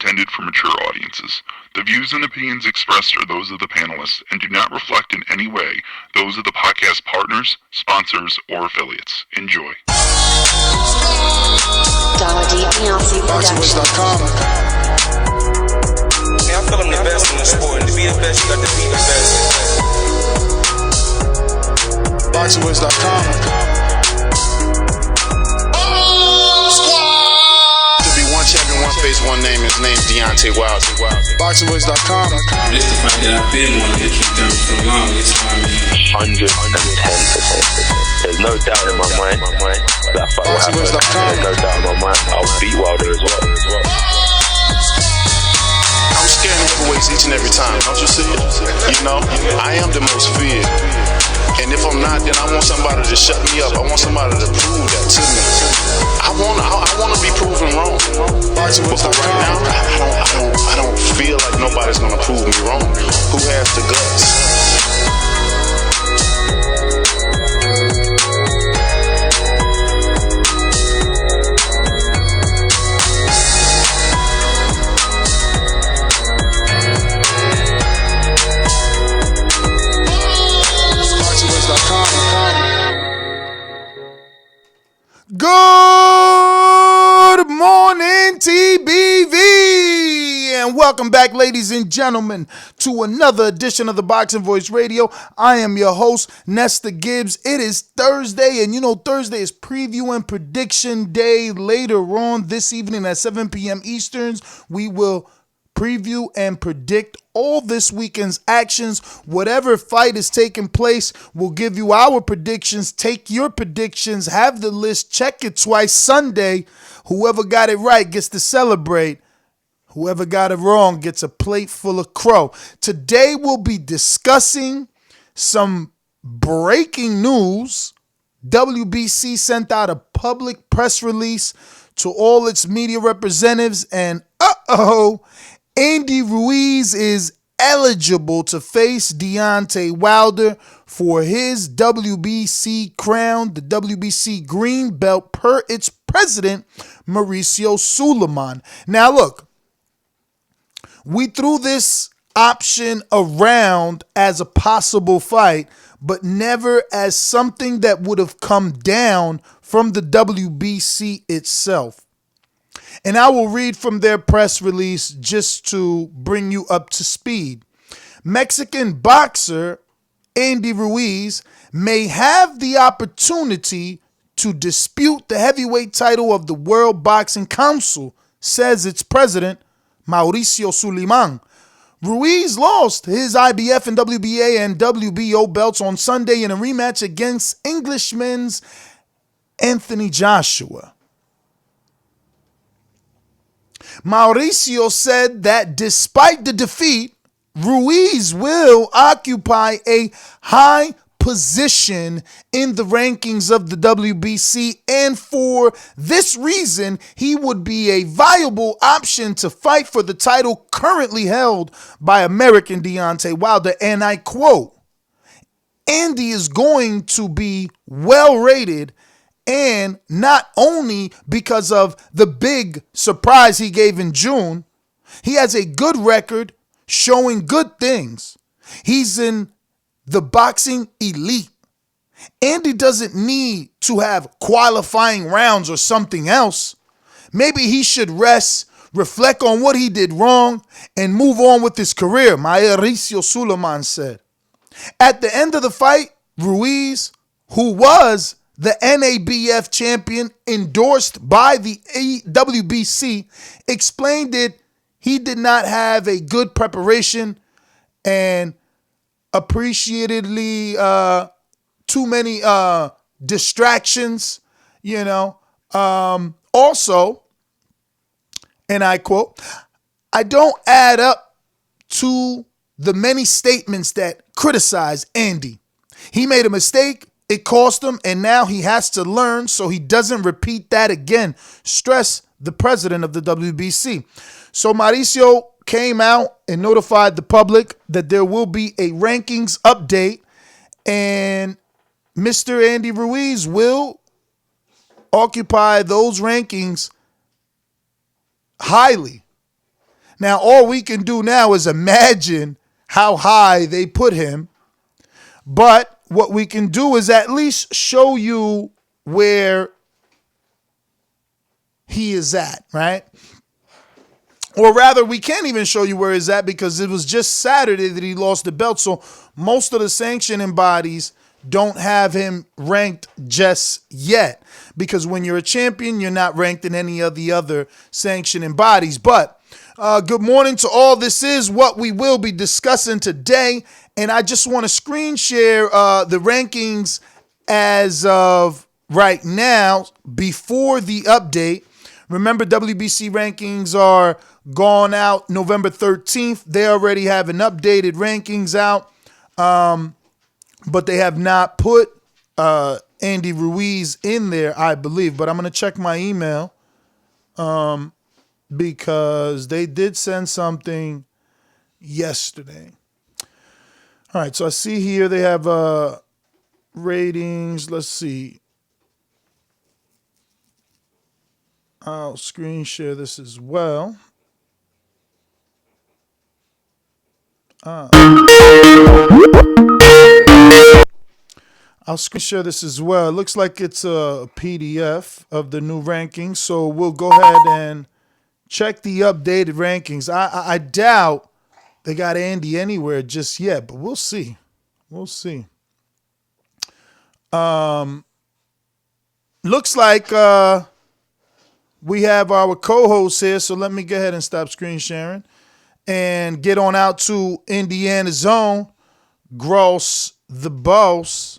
intended for mature audiences. The views and opinions expressed are those of the panelists and do not reflect in any way those of the podcast partners, sponsors, or affiliates. Enjoy. Boxingwiz.com. Yeah, I feel I'm the best in the sport, and to be the best, you got to be the best. Boxingwiz.com. Champion, one face, one name. His name's Deontay Wilder. Boxingwiz.com. It's the fact that I've been wanting to keep them for the longest time. 110%. There's no doubt in my mind that fight will happen. There's no doubt in my mind I'll beat Wilder as well. I'm scaring heavyweights each and every time. Don't you see it? You know, I am the most feared. And if I'm not, then I want somebody to shut me up. I want somebody to prove that to me. I want to be proven wrong. But for right now, I don't feel like nobody's gonna prove me wrong. Who has the guts? Good morning, TBV, and welcome back, ladies and gentlemen, to another edition of the Boxing Voice Radio. I am your host, Nesta Gibbs. It is Thursday, and you know Thursday is preview and prediction day. Later on this evening at 7 p.m. Easterns, we will preview and predict all this weekend's actions. Whatever fight is taking place, we'll give you our predictions. Take your predictions, have the list, check it twice. Sunday, whoever got it right gets to celebrate. Whoever got it wrong gets a plate full of crow. Today we'll be discussing some breaking news. WBC sent out a public press release to all its media representatives, and Andy Ruiz is eligible to face Deontay Wilder for his WBC crown, the WBC green belt, per its president, Mauricio Sulaiman. Now, look, we threw this option around as a possible fight, but never as something that would have come down from the WBC itself. And I will read from their press release just to bring you up to speed. Mexican boxer Andy Ruiz may have the opportunity to dispute the heavyweight title of the World Boxing Council, says its president, Mauricio Sulaiman. Ruiz lost his IBF and WBA and WBO belts on Sunday in a rematch against Englishman Anthony Joshua. Mauricio said that despite the defeat, Ruiz will occupy a high position in the rankings of the WBC, and for this reason, he would be a viable option to fight for the title currently held by American Deontay Wilder. And I quote, Andy is going to be well rated, and not only because of the big surprise he gave in June, he has a good record showing good things. He's in the boxing elite. Andy doesn't need to have qualifying rounds or something else. Maybe he should rest, reflect on what he did wrong, and move on with his career, Mauricio Sulaiman said. At the end of the fight, Ruiz, who was the NABF champion endorsed by the WBC, explained that he did not have a good preparation and appreciably too many distractions, Also, and I quote, I don't add up to the many statements that criticize Andy. He made a mistake. It cost him, and now he has to learn so he doesn't repeat that again, stressed the president of the WBC. So Mauricio came out and notified the public that there will be a rankings update, and Mr. Andy Ruiz will occupy those rankings highly. Now, all we can do now is imagine how high they put him. But what we can do is at least show you where he is at, right? Or rather, we can't even show you where he's at because it was just Saturday that he lost the belt. So most of the sanctioning bodies don't have him ranked just yet. Because when you're a champion, you're not ranked in any of the other sanctioning bodies. But good morning to all. This is what we will be discussing today. And I just want to screen share the rankings as of right now before the update. Remember, WBC rankings are gone out November 13th. They already have an updated rankings out, but they have not put Andy Ruiz in there, I believe. But I'm going to check my email because they did send something yesterday. All right, so I see here they have ratings. Let's see. I'll screen share this as well. I'll screen share this as well. It looks like it's a PDF of the new rankings, so we'll go ahead and check the updated rankings. I doubt they got Andy anywhere just yet, but we'll see. We'll see. Looks like we have our co-host here, so let me go ahead and stop screen sharing and get on out to Indiana's own Gross the Boss.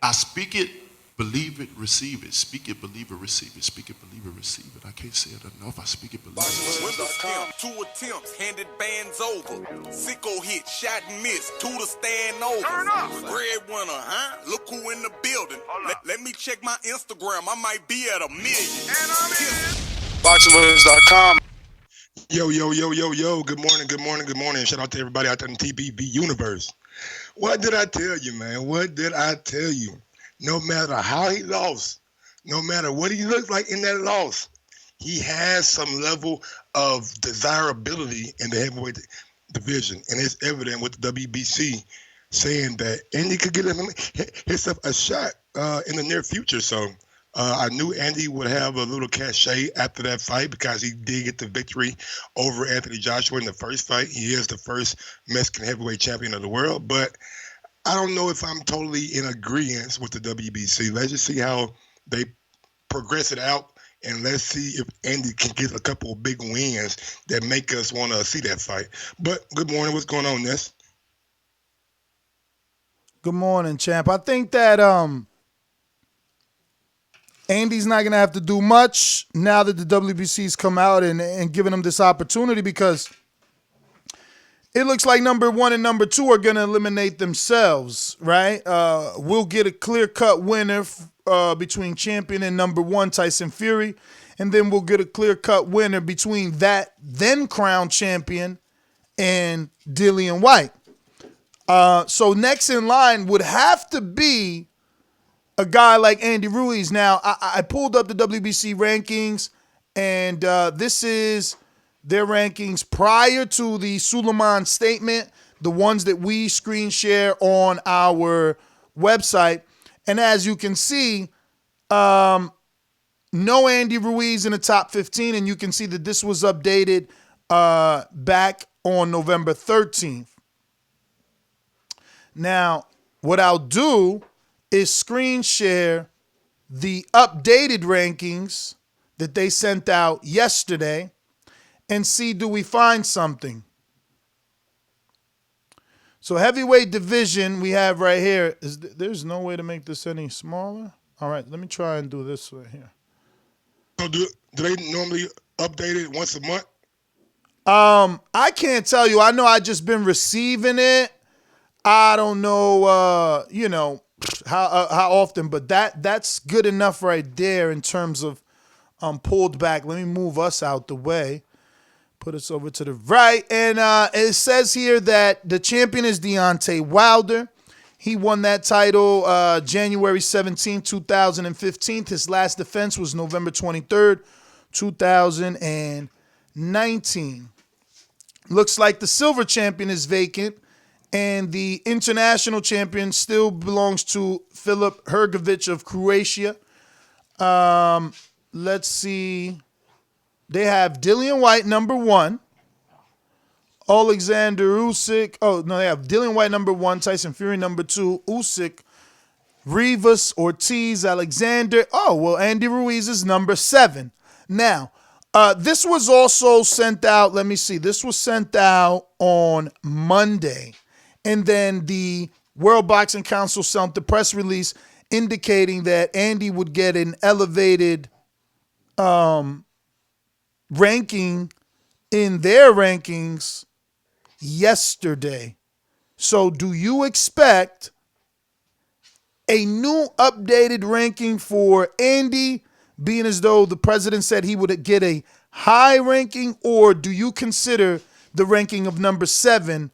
I speak it, believe it, receive it. Speak it, believe it, receive it. Speak it, believe it, receive it. I can't say it enough. I speak it, believe it. Two attempts, handed bands over. Sicko hit, shot and missed. Two to stand over. Breadwinner, huh? Look who in the building. Let me check my Instagram. I might be at 1 million. BoxingWinners.com. Yo. Good morning. Shout out to everybody out there in the TBV universe. What did I tell you, man? What did I tell you? No matter how he lost, no matter what he looked like in that loss, he has some level of desirability in the heavyweight division. And it's evident with the WBC saying that Andy could get himself a shot in the near future. So I knew Andy would have a little cachet after that fight because he did get the victory over Anthony Joshua in the first fight. He is the first Mexican heavyweight champion of the world, but I don't know if I'm totally in agreement with the WBC. Let's just see how they progress it out, and let's see if Andy can get a couple of big wins that make us want to see that fight. But good morning. What's going on, Ness? Good morning, champ. I think that Andy's not going to have to do much now that the WBC's come out and given him this opportunity because it looks like number 1 and number 2 are going to eliminate themselves, right? We'll get a clear-cut winner between champion and number 1, Tyson Fury, and then we'll get a clear-cut winner between that then-crowned champion and Dillian White. So next in line would have to be a guy like Andy Ruiz. Now, I pulled up the WBC rankings, and this is their rankings prior to the Sulaiman statement, the ones that we screen share on our website. And as you can see, no Andy Ruiz in the top 15, and you can see that this was updated back on November 13th. Now, what I'll do is screen share the updated rankings that they sent out yesterday and see, do we find something? So heavyweight division we have right here. There's no way to make this any smaller? All right, let me try and do this right here. So do they normally update it once a month? I can't tell you. I know I just been receiving it. I don't know, how often, but that's good enough right there in terms of pulled back. Let me move us out the way. Put us over to the right. And it says here that the champion is Deontay Wilder. He won that title January 17, 2015. His last defense was November 23rd, 2019. looks like the silver champion is vacant, and the international champion still belongs to Filip Hrgović of Croatia. Let's see. They have Dillian White, number 1. Alexander Usyk. Oh, no, they have Dillian White, number 1. Tyson Fury, number 2. Usyk, Rivas, Ortiz, Alexander. Oh, well, Andy Ruiz is number 7. Now, this was also sent out. Let me see. This was sent out on Monday. And then the World Boxing Council sent the press release indicating that Andy would get an elevated ranking in their rankings yesterday. So do you expect a new updated ranking for Andy, being as though the president said he would get a high ranking, or do you consider the ranking of number 7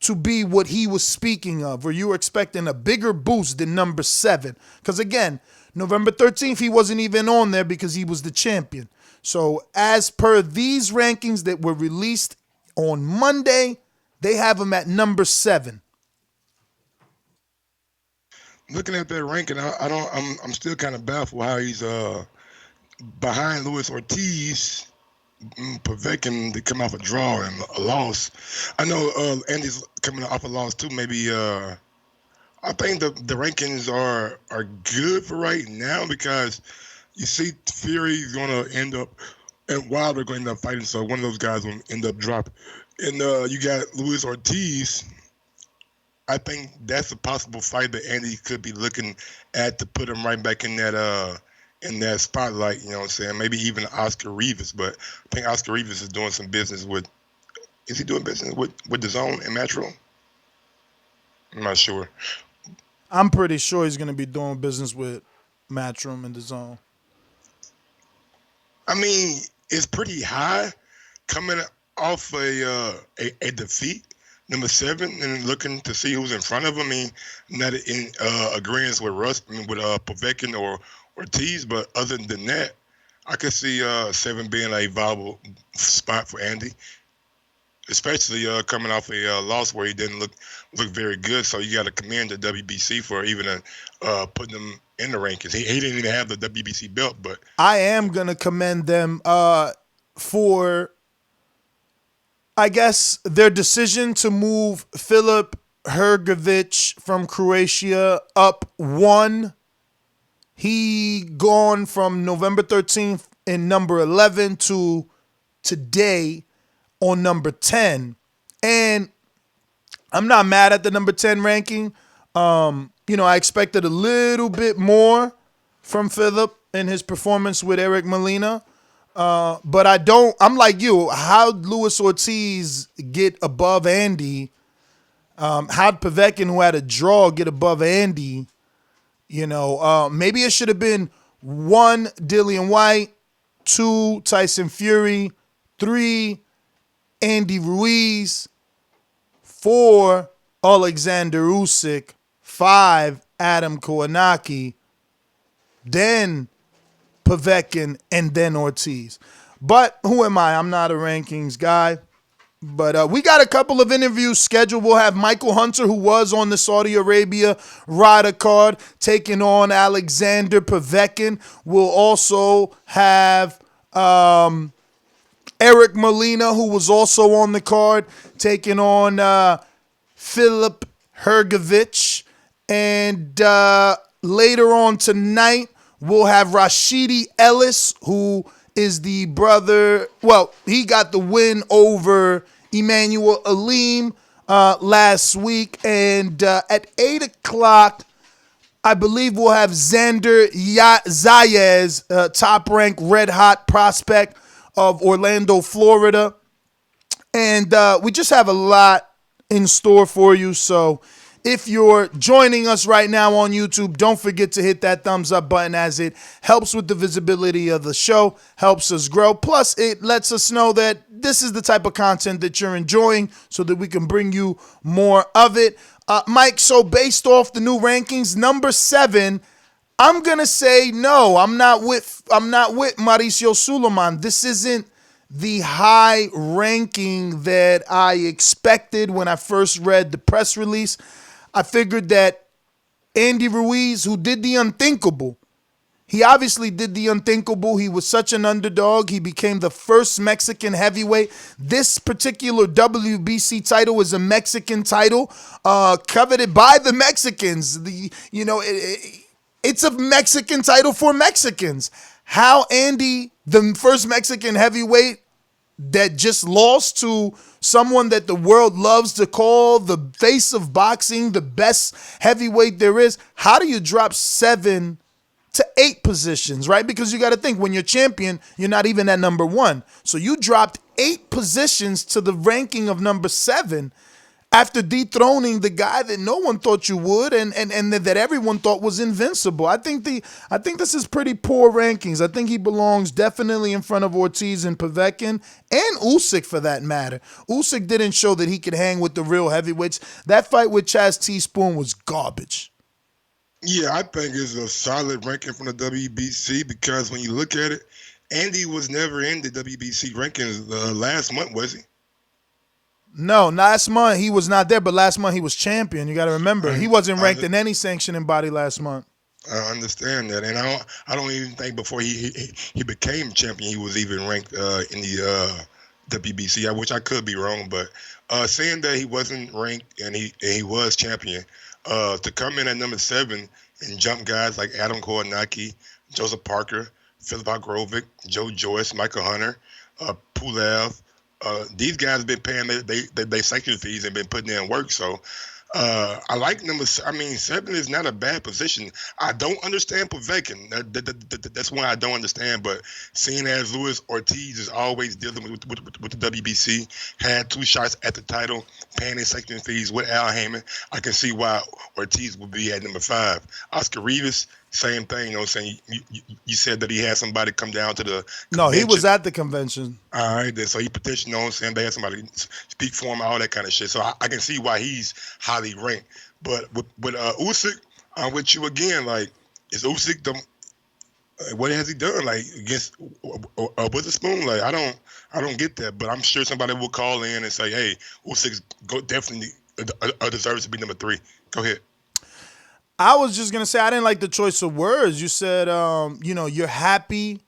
to be what he was speaking of, or you were expecting a bigger boost than number 7? Because again, November 13th, he wasn't even on there because he was the champion. So as per these rankings that were released on Monday, they have him at number 7. Looking at that ranking, I'm still kind of baffled how he's behind Luis Ortiz, Povetkin to come off a draw and a loss. I know Andy's coming off a loss too. Maybe I think the rankings are good for right now, because you see Fury's going to end up, and Wilder going to end up fighting, so one of those guys will end up dropping. And you got Luis Ortiz. I think that's a possible fight that Andy could be looking at to put him right back in that spotlight, you know what I'm saying? Maybe even Oscar Rivas, but I think Oscar Rivas is doing some business with, is he doing business with the Zone and Metro? I'm not sure. I'm pretty sure he's going to be doing business with Matchroom and the Zone. I mean, it's pretty high coming off a defeat, number 7, and looking to see who's in front of him. I mean, not in agreement with Povetkin or Ortiz, but other than that, I could see 7 being a viable spot for Andy, especially coming off a loss where he didn't look very good. So you got to commend the WBC for even putting him in the rankings. He didn't even have the WBC belt, but I am gonna commend them for, I guess, their decision to move Filip Hrgović from Croatia up 1. He gone from November 13th in number 11 to today on number 10. And I'm not mad at the number 10 ranking. I expected a little bit more from Filip in his performance with Eric Molina. But I'm like you. How'd Luis Ortiz get above Andy? How'd Povetkin, who had a draw, get above Andy? Maybe it should have been 1, Dillian White, 2, Tyson Fury, 3, Andy Ruiz, 4, Alexander Usyk, 5, Adam Kownacki, then Povetkin, and then Ortiz. But who am I? I'm not a rankings guy. But we got a couple of interviews scheduled. We'll have Michael Hunter, who was on the Saudi Arabia rider card, taking on Alexander Povetkin. We'll also have Eric Molina, who was also on the card, taking on Filip Hrgović. And later on tonight, we'll have Rashidi Ellis, who is the brother. Well, he got the win over Emmanuel Alim last week. And at 8 o'clock, I believe we'll have Xander Zayas, top-ranked red-hot prospect of Orlando, Florida. And we just have a lot in store for you. So if you're joining us right now on YouTube, don't forget to hit that thumbs up button, as it helps with the visibility of the show, helps us grow. Plus, it lets us know that this is the type of content that you're enjoying, so that we can bring you more of it. Mike, so based off the new rankings, number 7, I'm gonna say no. I'm not with Mauricio Sulaiman. This isn't the high ranking that I expected when I first read the press release. I figured that Andy Ruiz, who did the unthinkable, he obviously did the unthinkable. He was such an underdog. He became the first Mexican heavyweight. This particular WBC title is a Mexican title, coveted by the Mexicans. It's a Mexican title for Mexicans. How Andy, the first Mexican heavyweight that just lost to someone that the world loves to call the face of boxing, the best heavyweight there is, how do you drop 7 to 8 positions, right? Because you got to think, when you're champion, you're not even at number 1. So you dropped 8 positions to the ranking of number 7 after dethroning the guy that no one thought you would and that everyone thought was invincible. I think this is pretty poor rankings. I think he belongs definitely in front of Ortiz and Povetkin and Usyk, for that matter. Usyk didn't show that he could hang with the real heavyweights. That fight with Chaz Teaspoon was garbage. Yeah, I think it's a solid ranking from the WBC because when you look at it, Andy was never in the WBC rankings last month, was he? No, last month he was not there, but last month he was champion. You got to remember, he wasn't ranked in any sanctioning body last month. I understand that, and I don't even think before he became champion he was even ranked in the WBC, which I could be wrong, but saying that he wasn't ranked and he was champion, to come in at number 7 and jump guys like Adam Kownacki, Joseph Parker, Philip Agrovic, Joe Joyce, Michael Hunter, Pulev. These guys have been paying they sanction fees and been putting in work. So I like 7 is not a bad position. I don't understand Povetkin. That's one I don't understand. But seeing as Luis Ortiz is always dealing with the WBC, had 2 shots at the title, paying his sanction fees with Al Heyman, I can see why Ortiz would be at number 5. Oscar Rivas, same thing. You know what I'm saying? You said that he had somebody come down to the convention. No, he was at the convention. All right, then. So he petitioned, you know what I'm saying? They had somebody speak for him, all that kind of shit. So I can see why he's highly ranked. But with Usyk, I'm with you again. Like, is Usyk what has he done? Like, against Witherspoon? Like, I don't get that. But I'm sure somebody will call in and say, hey, Usyk definitely deserves to be number 3. Go ahead. I was just going to say I didn't like the choice of words. You said, you're happy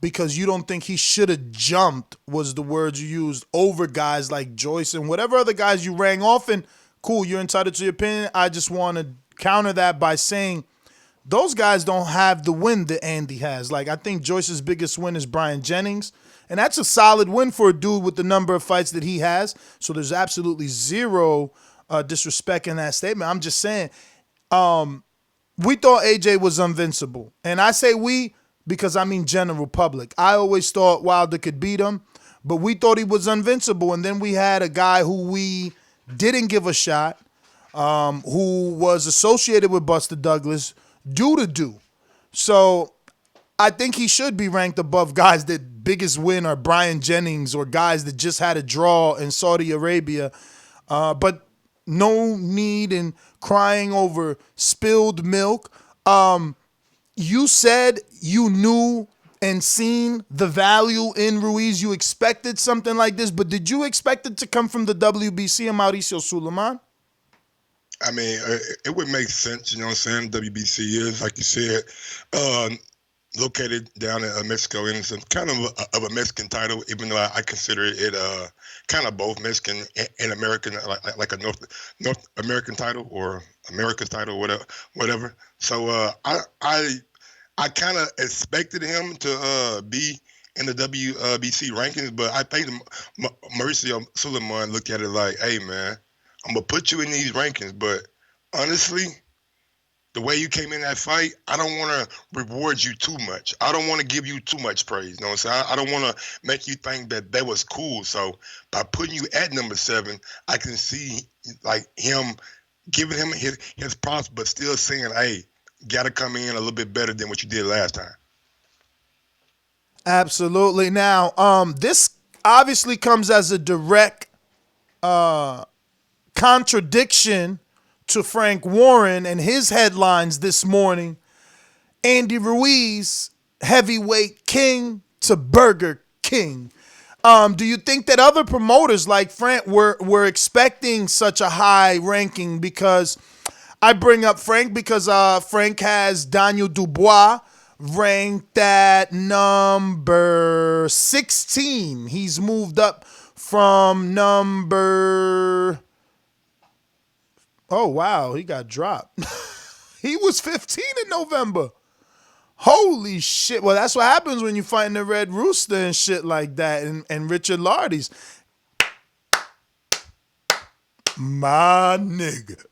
because you don't think he should have jumped, was the words you used, over guys like Joyce and whatever other guys you rang off. And cool, you're entitled to your opinion. I just want to counter that by saying those guys don't have the win that Andy has. Like, I think Joyce's biggest win is Brian Jennings, and that's a solid win for a dude with the number of fights that he has. So there's absolutely zero disrespect in that statement. I'm just saying, we thought AJ was invincible. And I say we because I mean general public. I always thought Wilder could beat him, but we thought he was invincible. And then we had a guy who we didn't give a shot, who was associated with Buster Douglas, do. So I think he should be ranked above guys that biggest win are Brian Jennings or guys that just had a draw in Saudi Arabia. But no need in crying over spilled milk. You said you knew and seen the value in Ruiz. You expected something like this, but did you expect it to come from the WBC and Mauricio Sulaiman? I mean, it would make sense, you know what I'm saying? WBC is, like you said, located down in Mexico, and it's kind of a Mexican title, even though I consider it kind of both Mexican and American, like a North American title or America's title, whatever. So I kind of expected him to be in the WBC rankings, but I think Mauricio Sulaiman looked at it like, hey, man, I'm going to put you in these rankings, but honestly, the way you came in that fight, I don't want to reward you too much. I don't want to give you too much praise. You know what I'm saying? I don't want to make you think that was cool. So by putting you at number 7, I can see like him giving him his props, but still saying, hey, got to come in a little bit better than what you did last time. Absolutely. Now, this obviously comes as a direct contradiction to Frank Warren and his headlines this morning. Andy Ruiz, heavyweight king to Burger King. Do you think that other promoters like Frank were expecting such a high ranking? Because I bring up Frank because Frank has Daniel Dubois ranked at number 16. He's moved up from number... Oh, wow, he got dropped. He was 15 in November. Holy shit. Well, that's what happens when you fight in the Red Rooster and shit like that. And Richard Lardy's. My nigga.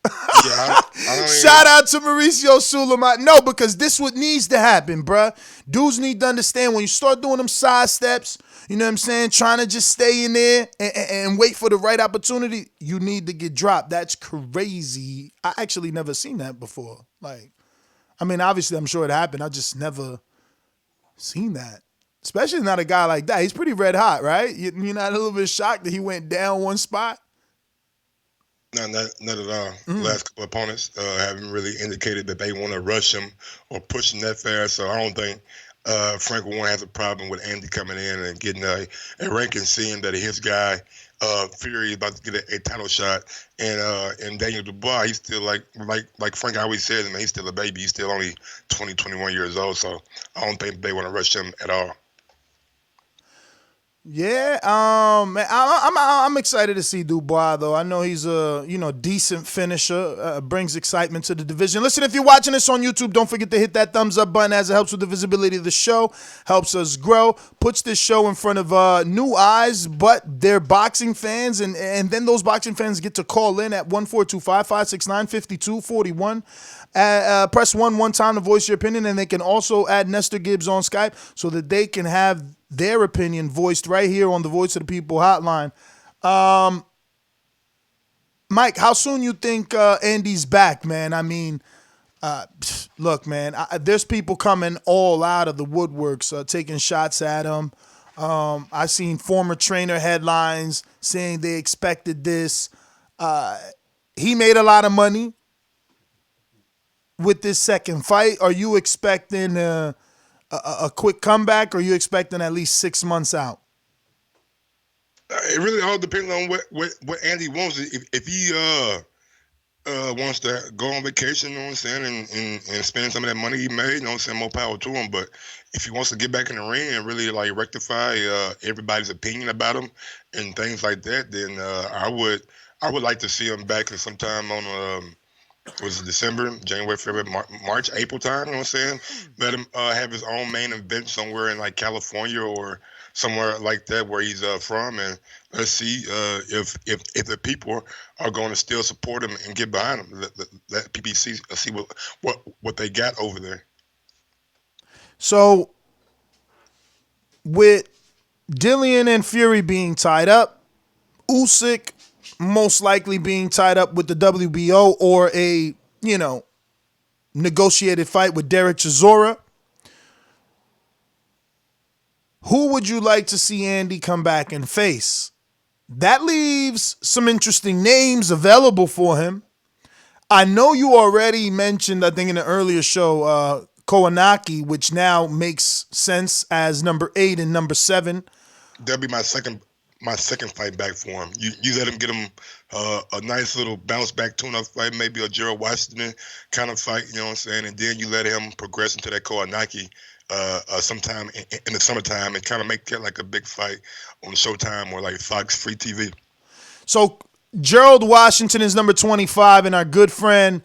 Yeah, Shout out to Mauricio Sulaiman. No, because this what needs to happen, bruh. Dudes need to understand when you start doing them side steps, you know what I'm saying, trying to just stay in there and wait for the right opportunity, you need to get dropped. That's crazy. I actually never seen that before. Like, I mean, obviously, I'm sure it happened. I just never seen that. Especially not a guy like that. He's pretty red hot, right? You're not a little bit shocked that he went down one spot? No, not at all. Last couple of opponents haven't really indicated that they want to rush him or push him that fast. So I don't think Frank will have a problem with Andy coming in and getting a ranking, seeing that his guy Fury is about to get a title shot, and Daniel Dubois, he's still like Frank always says, man, he's still a baby. He's still only 20, 21 years old. So I don't think they want to rush him at all. Yeah, man, I'm excited to see Dubois though. I know he's a decent finisher, brings excitement to the division. Listen, if you're watching this on YouTube, don't forget to hit that thumbs up button as it helps with the visibility of the show, helps us grow, puts this show in front of new eyes, but they're boxing fans, and then those boxing fans get to call in at 142-569-5241. Press one time to voice your opinion, and they can also add Nestor Gibbs on Skype so that they can have their opinion voiced right here on the Voice of the People hotline. Mike, how soon you think Andy's back, man? I mean, look, man, there's people coming all out of the woodworks, taking shots at him. I seen former trainer headlines saying they expected this. He made a lot of money with this second fight. Are you expecting a quick comeback, or are you expecting at least 6 months out? It really all depends on what Andy wants. If he wants to go on vacation, you know what I'm saying, and spend some of that money he made, you know what I'm saying, more power to him. But if he wants to get back in the ring and really like rectify everybody's opinion about him and things like that, then I would like to see him back sometime on was it December, January, February, March, April time, you know what I'm saying? Let him have his own main event somewhere in like California or somewhere like that where he's from, and let's see if the people are going to still support him and get behind him. Let PBC see what they got over there. So with Dillian and Fury being tied up, Usyk most likely being tied up with the WBO or a, negotiated fight with Derek Chisora, who would you like to see Andy come back and face? That leaves some interesting names available for him. I know you already mentioned, I think in an earlier show, Kownacki, which now makes sense as number 8 and number 7. That'll be my second fight back for him. You let him get him a nice little bounce back tune-up fight, maybe a Gerald Washington kind of fight, you know what I'm saying? And then you let him progress into that Kownacki sometime in the summertime and kind of make that like a big fight on Showtime or like Fox Free TV. So Gerald Washington is number 25, and our good friend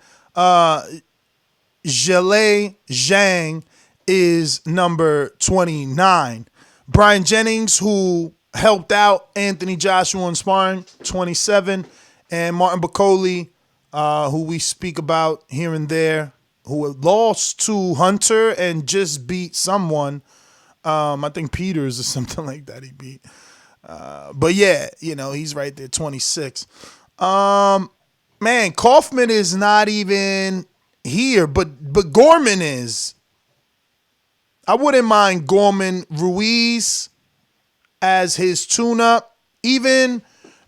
Zhilei Zhang is number 29. Brian Jennings, who helped out Anthony Joshua in sparring, 27. And Martin Bacoli, who we speak about here and there, who lost to Hunter and just beat someone. I think Peters or something like that he beat. But yeah, he's right there, 26. Man, Kaufman is not even here, but Gorman is. I wouldn't mind Gorman Ruiz as his tune-up. Even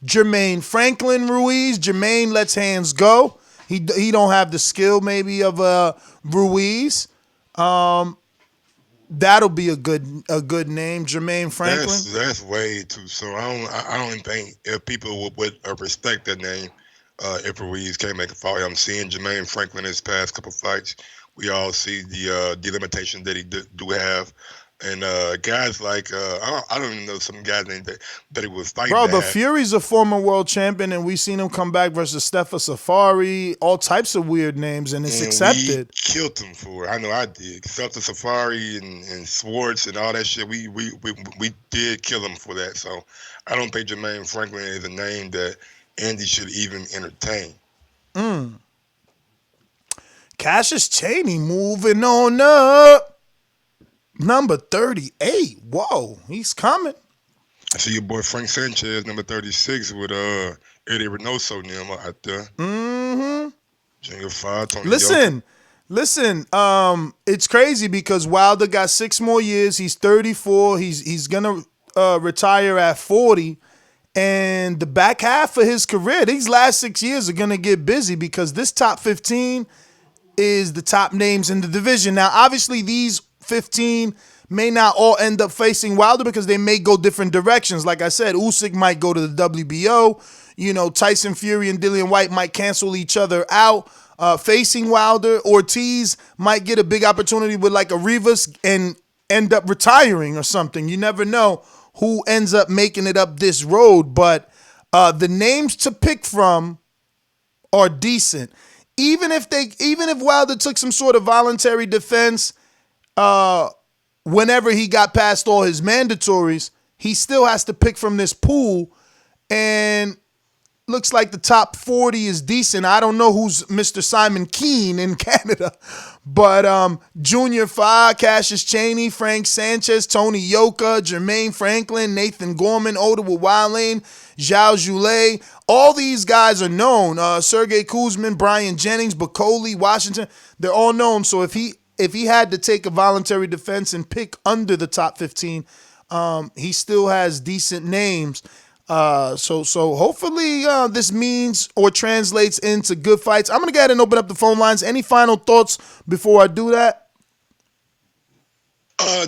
Jermaine Franklin Ruiz. Jermaine lets hands go. He don't have the skill maybe of Ruiz. That'll be a good name, Jermaine Franklin. That's way too. So I don't even think if people would respect that name, if Ruiz can't make a fight. I'm seeing Jermaine Franklin in his past couple fights. We all see the delimitation that he do have, and guys like I don't even know some guys named that he was fighting. Bro, but Fury's a former world champion, and we've seen him come back versus Stefa Safari, all types of weird names, and it's accepted. We killed him for it. I know I did. Stefa Safari and Swartz and all that shit. We did kill him for that. So I don't think Jermaine Franklin is a name that Andy should even entertain. Cassius Chaney moving on up. Number 38. Whoa, he's coming. I see your boy Frank Sanchez, number 36, with Eddie Reynoso and them out there. Mm-hmm. Junior 5, Tony Listen, it's crazy because Wilder got 6 more years. He's 34. He's gonna retire at 40. And the back half of his career, these last 6 years are gonna get busy because this top 15 is the top names in the division. Now, obviously, these 15 may not all end up facing Wilder because they may go different directions. Like I said, Usyk might go to the WBO. You know, Tyson Fury and Dillian White might cancel each other out. Facing Wilder, Ortiz might get a big opportunity with like a Rivas and end up retiring or something. You never know who ends up making it up this road. But the names to pick from are decent. Even if Wilder took some sort of voluntary defense, whenever he got past all his mandatories, he still has to pick from this pool, and looks like the top 40 is decent. I don't know who's Mr. Simon Keane in Canada, but Junior Fa, Cassius Chaney, Frank Sanchez, Tony Yoka, Jermaine Franklin, Nathan Gorman, Oda Wildlane, Zhao Zhulei, all these guys are known. Sergey Kuzmin, Brian Jennings, Bacoli, Washington, they're all known. So if he had to take a voluntary defense and pick under the top 15, he still has decent names. So hopefully this means or translates into good fights. I'm going to go ahead and open up the phone lines. Any final thoughts before I do that?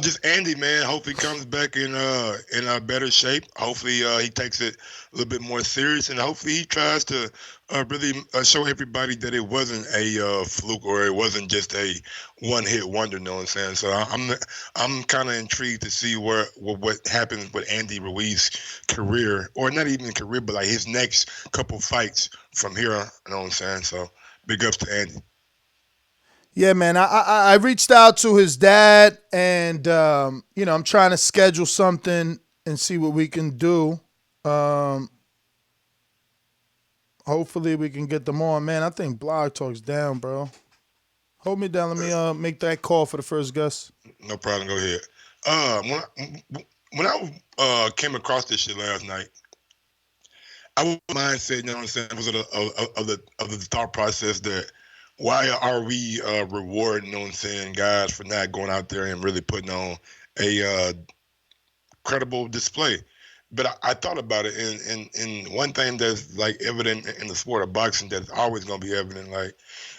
Just Andy, man. Hope he comes back in a better shape. Hopefully he takes it a little bit more serious, and hopefully he tries to really show everybody that it wasn't a fluke or it wasn't just a one-hit wonder. You know what I'm saying? So I'm kind of intrigued to see what happens with Andy Ruiz's career, or not even career, but like his next couple fights from here. You know what I'm saying? So big ups to Andy. Yeah, man, I reached out to his dad, and, I'm trying to schedule something and see what we can do. Hopefully we can get them on. Man, I think Blog Talk's down, bro. Hold me down. Let me make that call for the first guest. No problem. Go ahead. When I came across this shit last night, I was mindset, you know what I'm saying, was of the thought process that why are we rewarding, you know what I'm saying, guys for not going out there and really putting on a credible display? But I thought about it, and one thing that's like evident in the sport of boxing that's always going to be evident, like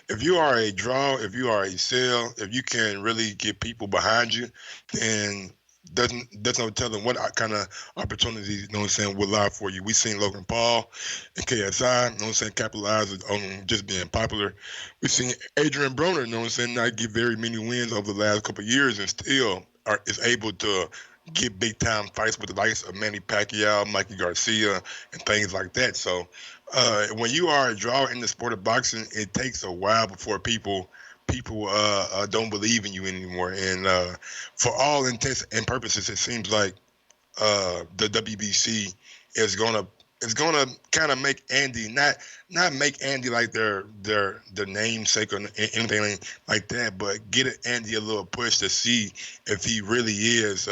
if you are a draw, if you are a sell, if you can really get people behind you, then there's no telling what kind of opportunities, you know what I'm saying, will lie for you. We seen Logan Paul and KSI, you know what I'm saying, capitalize on just being popular. We seen Adrian Broner, you know what I'm saying, not get very many wins over the last couple of years and still is able to get big-time fights with the likes of Manny Pacquiao, Mikey Garcia, and things like that. So when you are a draw in the sport of boxing, it takes a while before people don't believe in you anymore. And for all intents and purposes, it seems like the WBC is gonna kind of make Andy not make Andy like their namesake or anything like that, but get Andy a little push to see if he really is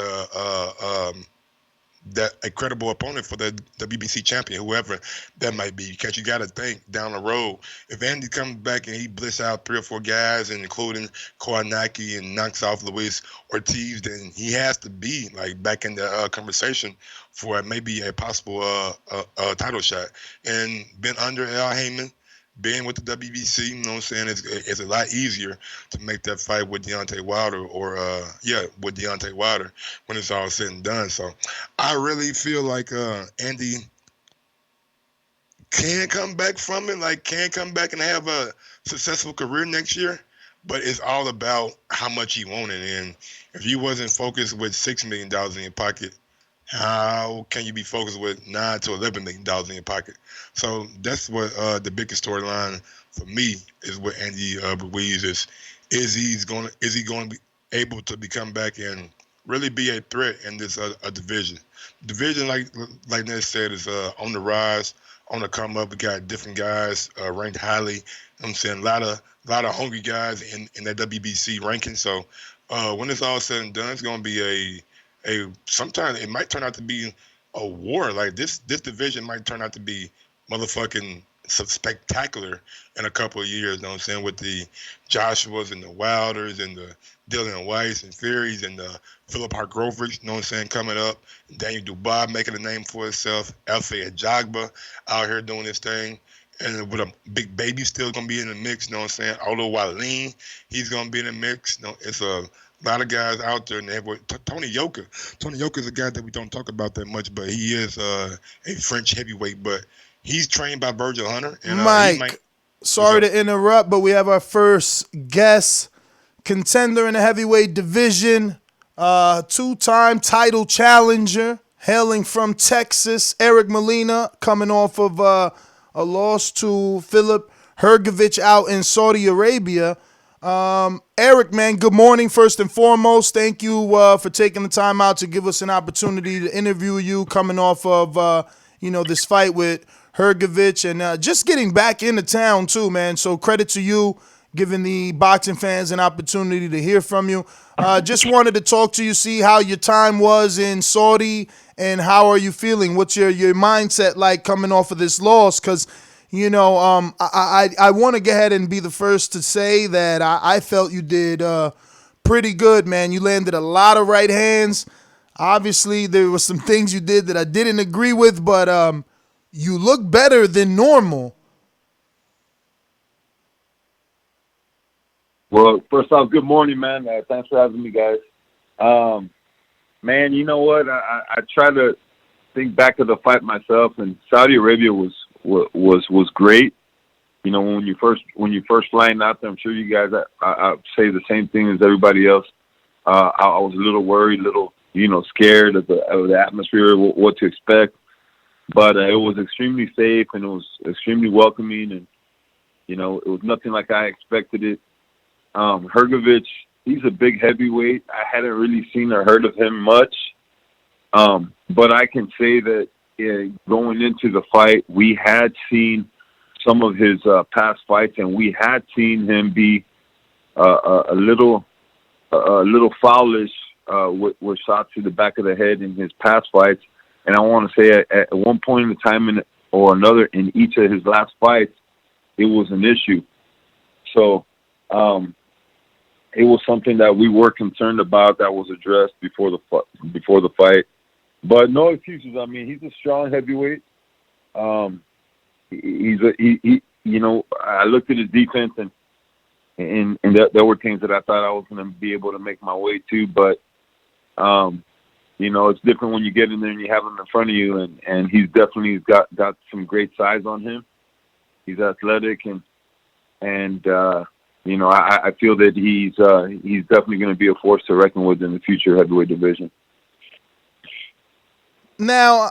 that a credible opponent for the WBC champion, whoever that might be. Because you got to think down the road, if Andy comes back and he bliss out 3 or 4 guys, and including Kownacki, and knocks off Luis Ortiz, then he has to be like back in the conversation for maybe a possible title shot. And been under Al Heyman, being with the WBC, you know what I'm saying, it's a lot easier to make that fight with Deontay Wilder with Deontay Wilder when it's all said and done. So I really feel like Andy can come back from it, can come back and have a successful career next year. But it's all about how much he wanted. And if you wasn't focused with $6 million in your pocket, how can you be focused with $9 to $11 million in your pocket? So that's what the biggest storyline for me is with Andy Ruiz is. Is he going to be able to become back and really be a threat in this division? Division, like Ned said, is on the rise, on the come up. We got different guys ranked highly. You know what I'm saying, a lot of hungry guys in that WBC ranking. So when it's all said and done, it's going to be sometimes it might turn out to be a war. Like this division might turn out to be motherfucking spectacular in a couple of years, you know what I'm saying, with the Joshuas and the Wilders and the Dylan Weiss and Furies and the Philip Hargrovich, you know what I'm saying, coming up. Daniel Dubois making a name for himself. Alfred Ajagba out here doing this thing. And with a big baby still going to be in the mix, you know what I'm saying? Although Wallin, he's going to be in the mix. You know, it's a lot of guys out there. And Tony Yoka. Tony Yoka is a guy that we don't talk about that much, but he is a French heavyweight. But he's trained by Virgil Hunter. And, Mike, sorry to interrupt, but we have our first guest contender in the heavyweight division, two-time title challenger, hailing from Texas, Eric Molina, coming off of a loss to Philip Hrgović out in Saudi Arabia. Eric, man, good morning, first and foremost. Thank you for taking the time out to give us an opportunity to interview you coming off of, this fight with Hrgović and just getting back into town too, man. So credit to you, giving the boxing fans an opportunity to hear from you. Just wanted to talk to you, see how your time was in Saudi and how are you feeling? What's your mindset like coming off of this loss? Because, I want to go ahead and be the first to say that I felt you did pretty good, man. You landed a lot of right hands. Obviously, there were some things you did that I didn't agree with, but you look better than normal. Well, first off, good morning, man. Thanks for having me, guys. Man, you know what? I try to think back to the fight myself, and Saudi Arabia was great. You know, when you first flying out there, I'm sure you guys I say the same thing as everybody else. I was a little worried, scared of the atmosphere, what to expect. But it was extremely safe and it was extremely welcoming, and it was nothing like I expected it. Hrgović, he's a big heavyweight. I hadn't really seen or heard of him much, but I can say that going into the fight, we had seen some of his past fights, and we had seen him be a little foulish with shots to the back of the head in his past fights. And I want to say at one point in the time or another in each of his last fights, it was an issue. So it was something that we were concerned about that was addressed before the fight. But no excuses. I mean, he's a strong heavyweight. I looked at his defense and there were things that I thought I was going to be able to make my way to, but it's different when you get in there and you have him in front of you, and he's definitely got some great size on him. He's athletic and I feel that he's definitely going to be a force to reckon with in the future heavyweight division. Now,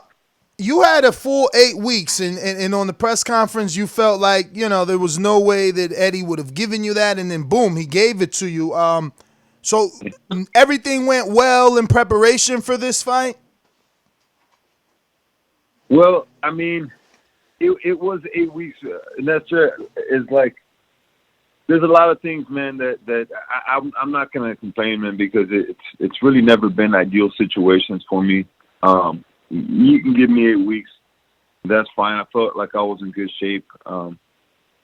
you had a full 8 weeks, and on the press conference, you felt like, there was no way that Eddie would have given you that, and then boom, he gave it to you. So everything went well in preparation for this fight? Well, I mean, it was 8 weeks. And that's it's like, there's a lot of things, man, that I'm not going to complain, man, because it's really never been ideal situations for me. You can give me 8 weeks. That's fine. I felt like I was in good shape. I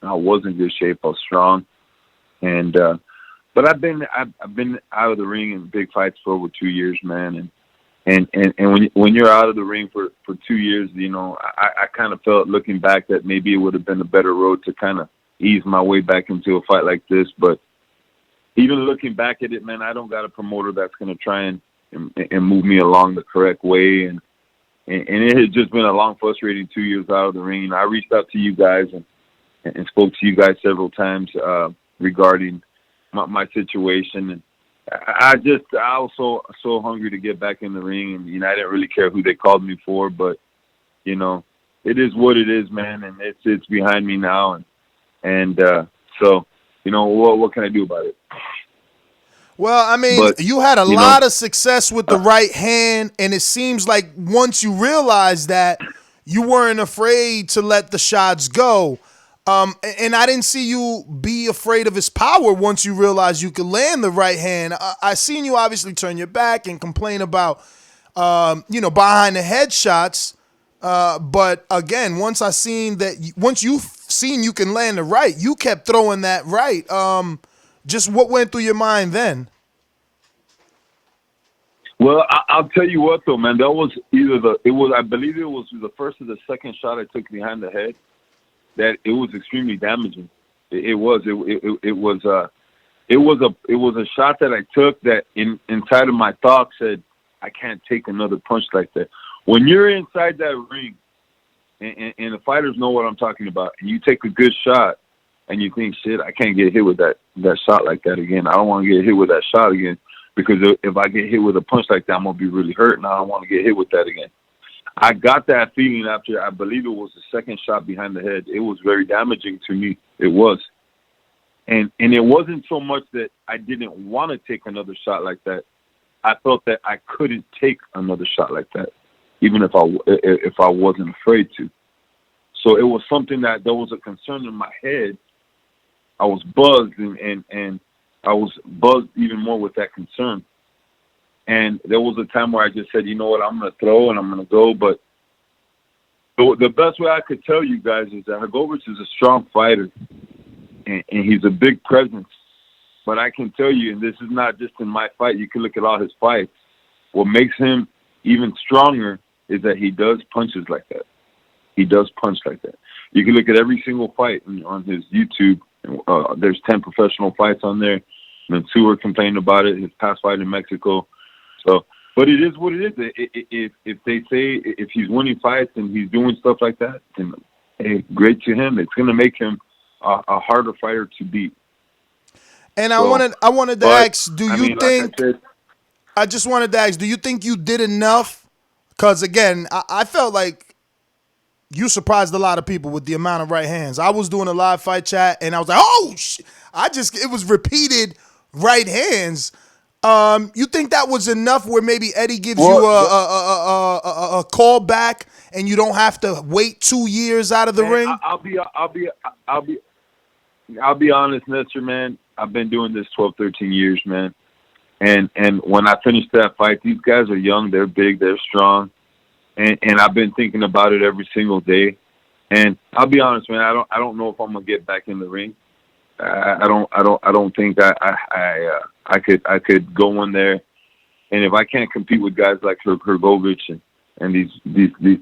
was in good shape. I was strong. But I've been out of the ring in big fights for over 2 years, man. And when you're out of the ring for 2 years, you know, I kind of felt, looking back, that maybe it would have been a better road to kind of ease my way back into a fight like this. But even looking back at it, man, I don't got a promoter that's going to try and move me along the correct way. And it has just been a long, frustrating 2 years out of the ring. I reached out to you guys and spoke to you guys several times regarding my situation. And I was so hungry to get back in the ring, and, you know, I didn't really care who they called me for, but, you know, it is what it is, man, and it's behind me now, and so, you know, what can I do about it? Well, I mean, you had a lot of success with the right hand, and it seems like once you realized that, you weren't afraid to let the shots go. And I didn't see you be afraid of his power once you realized you could land the right hand. I seen you obviously turn your back and complain about, you know, behind the head shots. But again, once you seen you can land the right, you kept throwing that right. Just what went through your mind then? Well, I'll tell you what though, man. That was I believe it was the first or the second shot I took behind the head. That it was extremely damaging. It was a shot that I took that inside of my thoughts said, I can't take another punch like that. When you're inside that ring, and the fighters know what I'm talking about, and you take a good shot, and you think, shit, I can't get hit with that shot like that again. I don't want to get hit with that shot again, because if I get hit with a punch like that, I'm gonna be really hurt, and I don't want to get hit with that again. I got that feeling after, I believe it was the second shot behind the head. It was very damaging to me. It was. And it wasn't so much that I didn't want to take another shot like that. I felt that I couldn't take another shot like that, even if I wasn't afraid to. So it was something that there was a concern in my head. I was buzzed, and I was buzzed even more with that concern. And there was a time where I just said, you know what, I'm going to throw and I'm going to go. But the best way I could tell you guys is that Hrgovic is a strong fighter, and he's a big presence. But I can tell you, and this is not just in my fight, you can look at all his fights, what makes him even stronger is that he does punches like that. He does punch like that. You can look at every single fight on his YouTube. There's 10 professional fights on there. And two are complaining about it, his past fight in Mexico. So, but it is what it is. If they say if he's winning fights and he's doing stuff like that, then hey, great to him. It's going to make him a harder fighter to beat. And I wanted to ask, I just wanted to ask, do you think you did enough? Because again, I felt like you surprised a lot of people with the amount of right hands. I was doing a live fight chat, and I was like, oh shit! It was repeated right hands. You think that was enough where maybe Eddie gives you a call back and you don't have to wait 2 years out of the ring? I'll be honest, Nestor, man. I've been doing this 12, 13 years, man. And when I finished that fight, these guys are young, they're big, they're strong. And I've been thinking about it every single day. And I'll be honest, man, I don't know if I'm gonna get back in the ring. I don't think I could go in there, and if I can't compete with guys like Hrgovic and these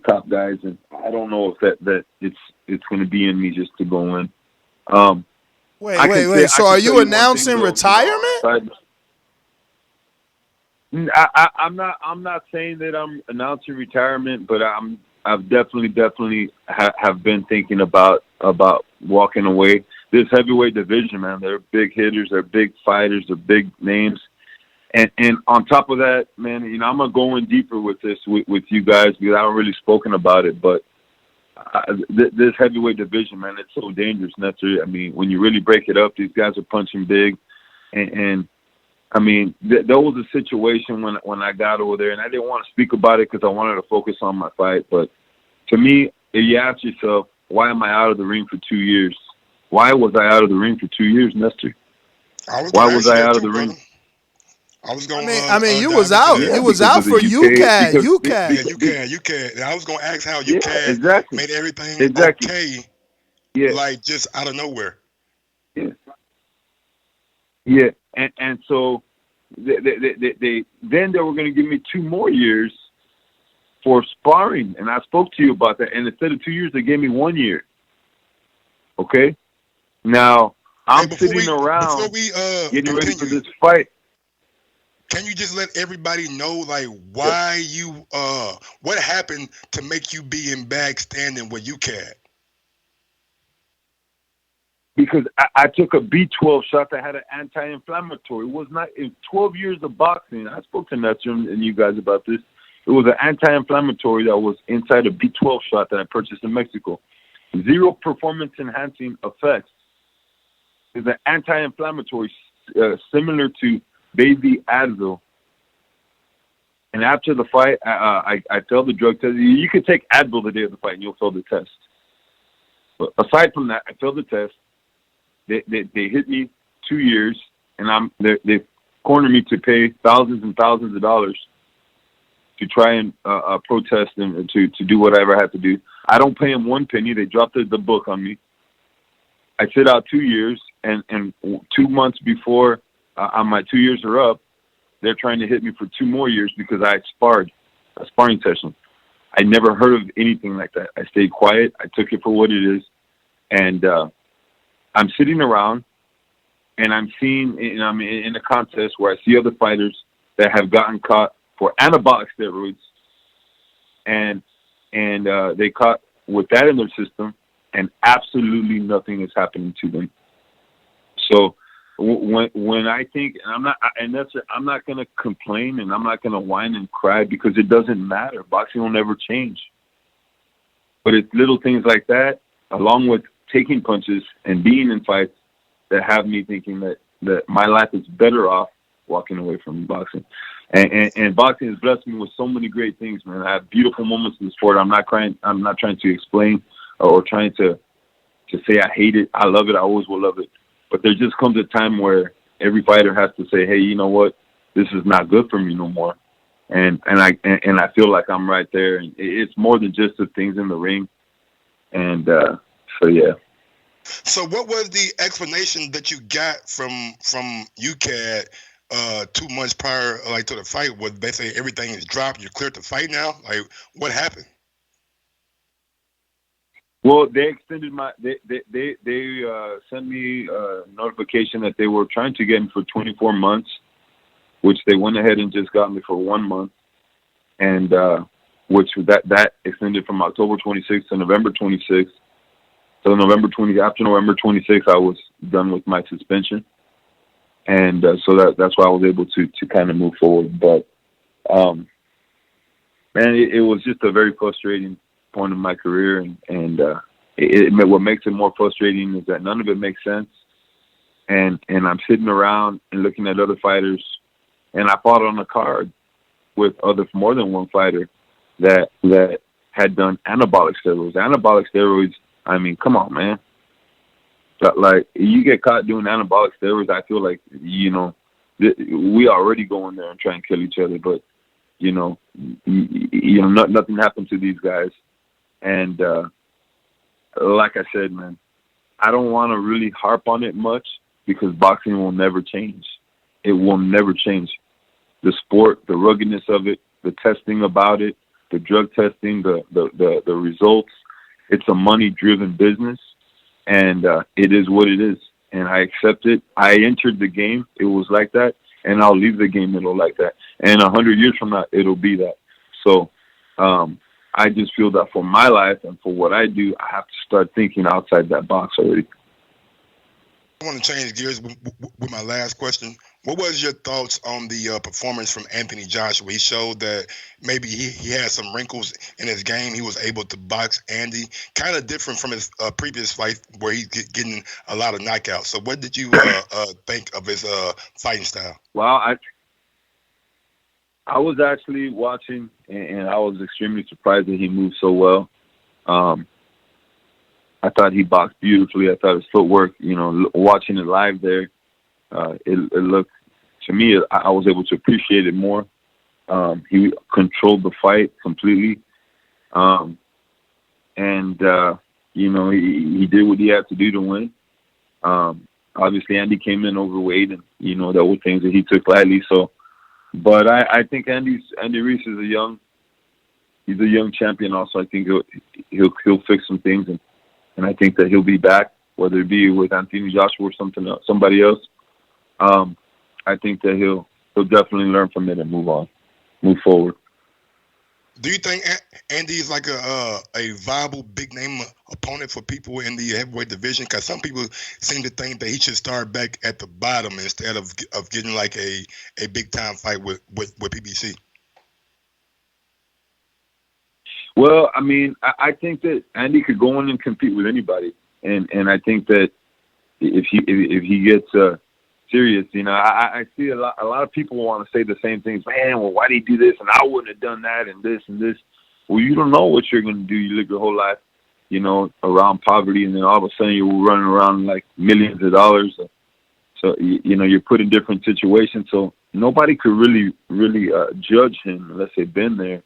top guys, and I don't know if that it's going to be in me just to go in. Wait. So are you announcing retirement? I'm not saying that I'm announcing retirement, but I've definitely have been thinking about walking away. This heavyweight division, man, they're big hitters, they're big fighters, they're big names. And on top of that, man, you know, I'm going to go in deeper with this with you guys because I haven't really spoken about it. But this heavyweight division, man, it's so dangerous. I mean, when you really break it up, these guys are punching big. And I mean, there was a situation when I got over there, and I didn't want to speak about it because I wanted to focus on my fight. But to me, if you ask yourself, why am I out of the ring for 2 years? Why was I out of the ring for 2 years, Nestor? Why was I out of the ring? I was going. I mean, you was out. You was out for UCAD. Yeah, UCAD. And I was going to ask how UCAD made everything okay. Yeah, like just out of nowhere. Yeah. And so then they were going to give me 2 more years for sparring, and I spoke to you about that. And instead of 2 years, they gave me 1 year. Okay, now I'm sitting around getting ready for this fight. Can you just let everybody know, like, why you, what happened to make you be in bag standing with UCAD? Because I took a B12 shot that had an anti-inflammatory. It was not in 12 years of boxing. I spoke to Nestor and you guys about this. It was an anti-inflammatory that was inside a B12 shot that I purchased in Mexico. 0 performance-enhancing effects. It's an anti-inflammatory similar to baby Advil. And after the fight, I failed the drug test. You could take Advil the day of the fight and you'll fail the test. But aside from that, I failed the test. They hit me 2 years, and they cornered me to pay thousands and thousands of dollars to try and protest and to do whatever I had to do. I don't pay them 1 penny. They dropped the book on me. I sit out 2 years, and 2 months before my 2 years are up, they're trying to hit me for 2 more years because I sparred a sparring session. I never heard of anything like that. I stayed quiet. I took it for what it is, and I'm sitting around, and I'm seeing, and I'm in a contest where I see other fighters that have gotten caught for anabolic steroids, and they caught with that in their system, and absolutely nothing is happening to them. So when I think, and I'm not going to complain, and I'm not going to whine and cry because it doesn't matter. Boxing will never change. But it's little things like that, along with taking punches and being in fights, that have me thinking that my life is better off walking away from boxing. And boxing has blessed me with so many great things, man. I have beautiful moments in the sport. I'm not trying to explain or trying to say I hate it. I love it. I always will love it. But there just comes a time where every fighter has to say, hey, you know what? This is not good for me no more. And I feel like I'm right there. And it's more than just the things in the ring. And so, yeah. So what was the explanation that you got from UCAD 2 months prior, like, to the fight? Was basically everything is dropped, you're cleared to fight now? Like, what happened? Well, they extended they sent me a notification that they were trying to get me for 24 months, which they went ahead and just got me for 1 month, and which that extended from October 26th to November 26th. So after November 26th, I was done with my suspension, and so that's why I was able to kind of move forward. But man, it was just a very frustrating point in my career, and what makes it more frustrating is that none of it makes sense. And I'm sitting around and looking at other fighters, and I fought on a card with more than one fighter that had done anabolic steroids. Anabolic steroids, I mean, come on, man. But, like, you get caught doing anabolic steroids, I feel like, we already go in there and try and kill each other, but nothing happened to these guys. And like I said, man, I don't want to really harp on it much because boxing will never change. It will never change. The sport, the ruggedness of it, the testing about it, the drug testing, the results. It's a money-driven business, and it is what it is. And I accept it. I entered the game. It was like that, and I'll leave the game. It'll like that. And 100 years from now, it'll be that. So I just feel that for my life and for what I do, I have to start thinking outside that box already. I want to change gears with my last question. What was your thoughts on the performance from Anthony Joshua? He showed that maybe he had some wrinkles in his game. He was able to box Andy, kind of different from his previous fight where he's getting a lot of knockouts. So what did you think of his fighting style? Well, I was actually watching, and I was extremely surprised that he moved so well. I thought he boxed beautifully. I thought his footwork, watching it live there, it looked, to me, I was able to appreciate it more. He controlled the fight completely. He did what he had to do to win. Obviously, Andy came in overweight, and there were things that he took lightly. So, but I think Andy Ruiz is he's a young champion. Also, I think he'll fix some things, and I think that he'll be back, whether it be with Anthony Joshua or somebody else. I think that he'll definitely learn from it and move forward. Do you think Andy is like a viable big name opponent for people in the heavyweight division? Because some people seem to think that he should start back at the bottom instead of getting like a big time fight with PBC. Well, I mean, I think that Andy could go in and compete with anybody, and I think that if he gets serious, I see a lot of people want to say the same things. Man, well, why did he do this? And I wouldn't have done that, and this and this. Well, you don't know what you're going to do. You live your whole life, around poverty, and then all of a sudden you're running around like millions of dollars. So you're put in different situations. So nobody could really judge him unless they've been there.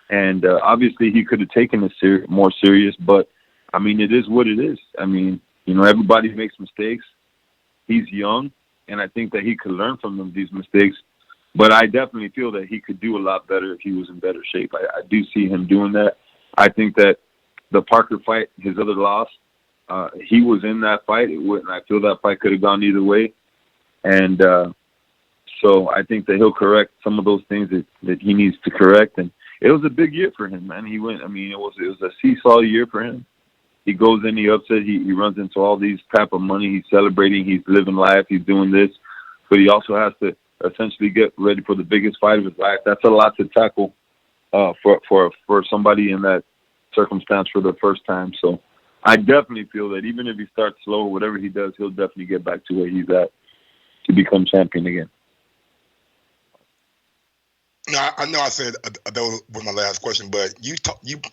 And obviously he could have taken it more serious, but I mean, it is what it is. I mean, everybody makes mistakes. He's young, and I think that he could learn from these mistakes. But I definitely feel that he could do a lot better if he was in better shape. I do see him doing that. I think that the Parker fight, his other loss, he was in that fight. I feel that fight could have gone either way. And so I think that he'll correct some of those things that he needs to correct. And it was a big year for him, man. It was a seesaw year for him. He goes in, he upset, he runs into all these type of money. He's celebrating, he's living life, he's doing this, but he also has to essentially get ready for the biggest fight of his life. That's a lot to tackle for somebody in that circumstance for the first time. So I definitely feel that even if he starts slow, whatever he does, he'll definitely get back to where he's at to become champion again. Now, I know I said that was my last question, but you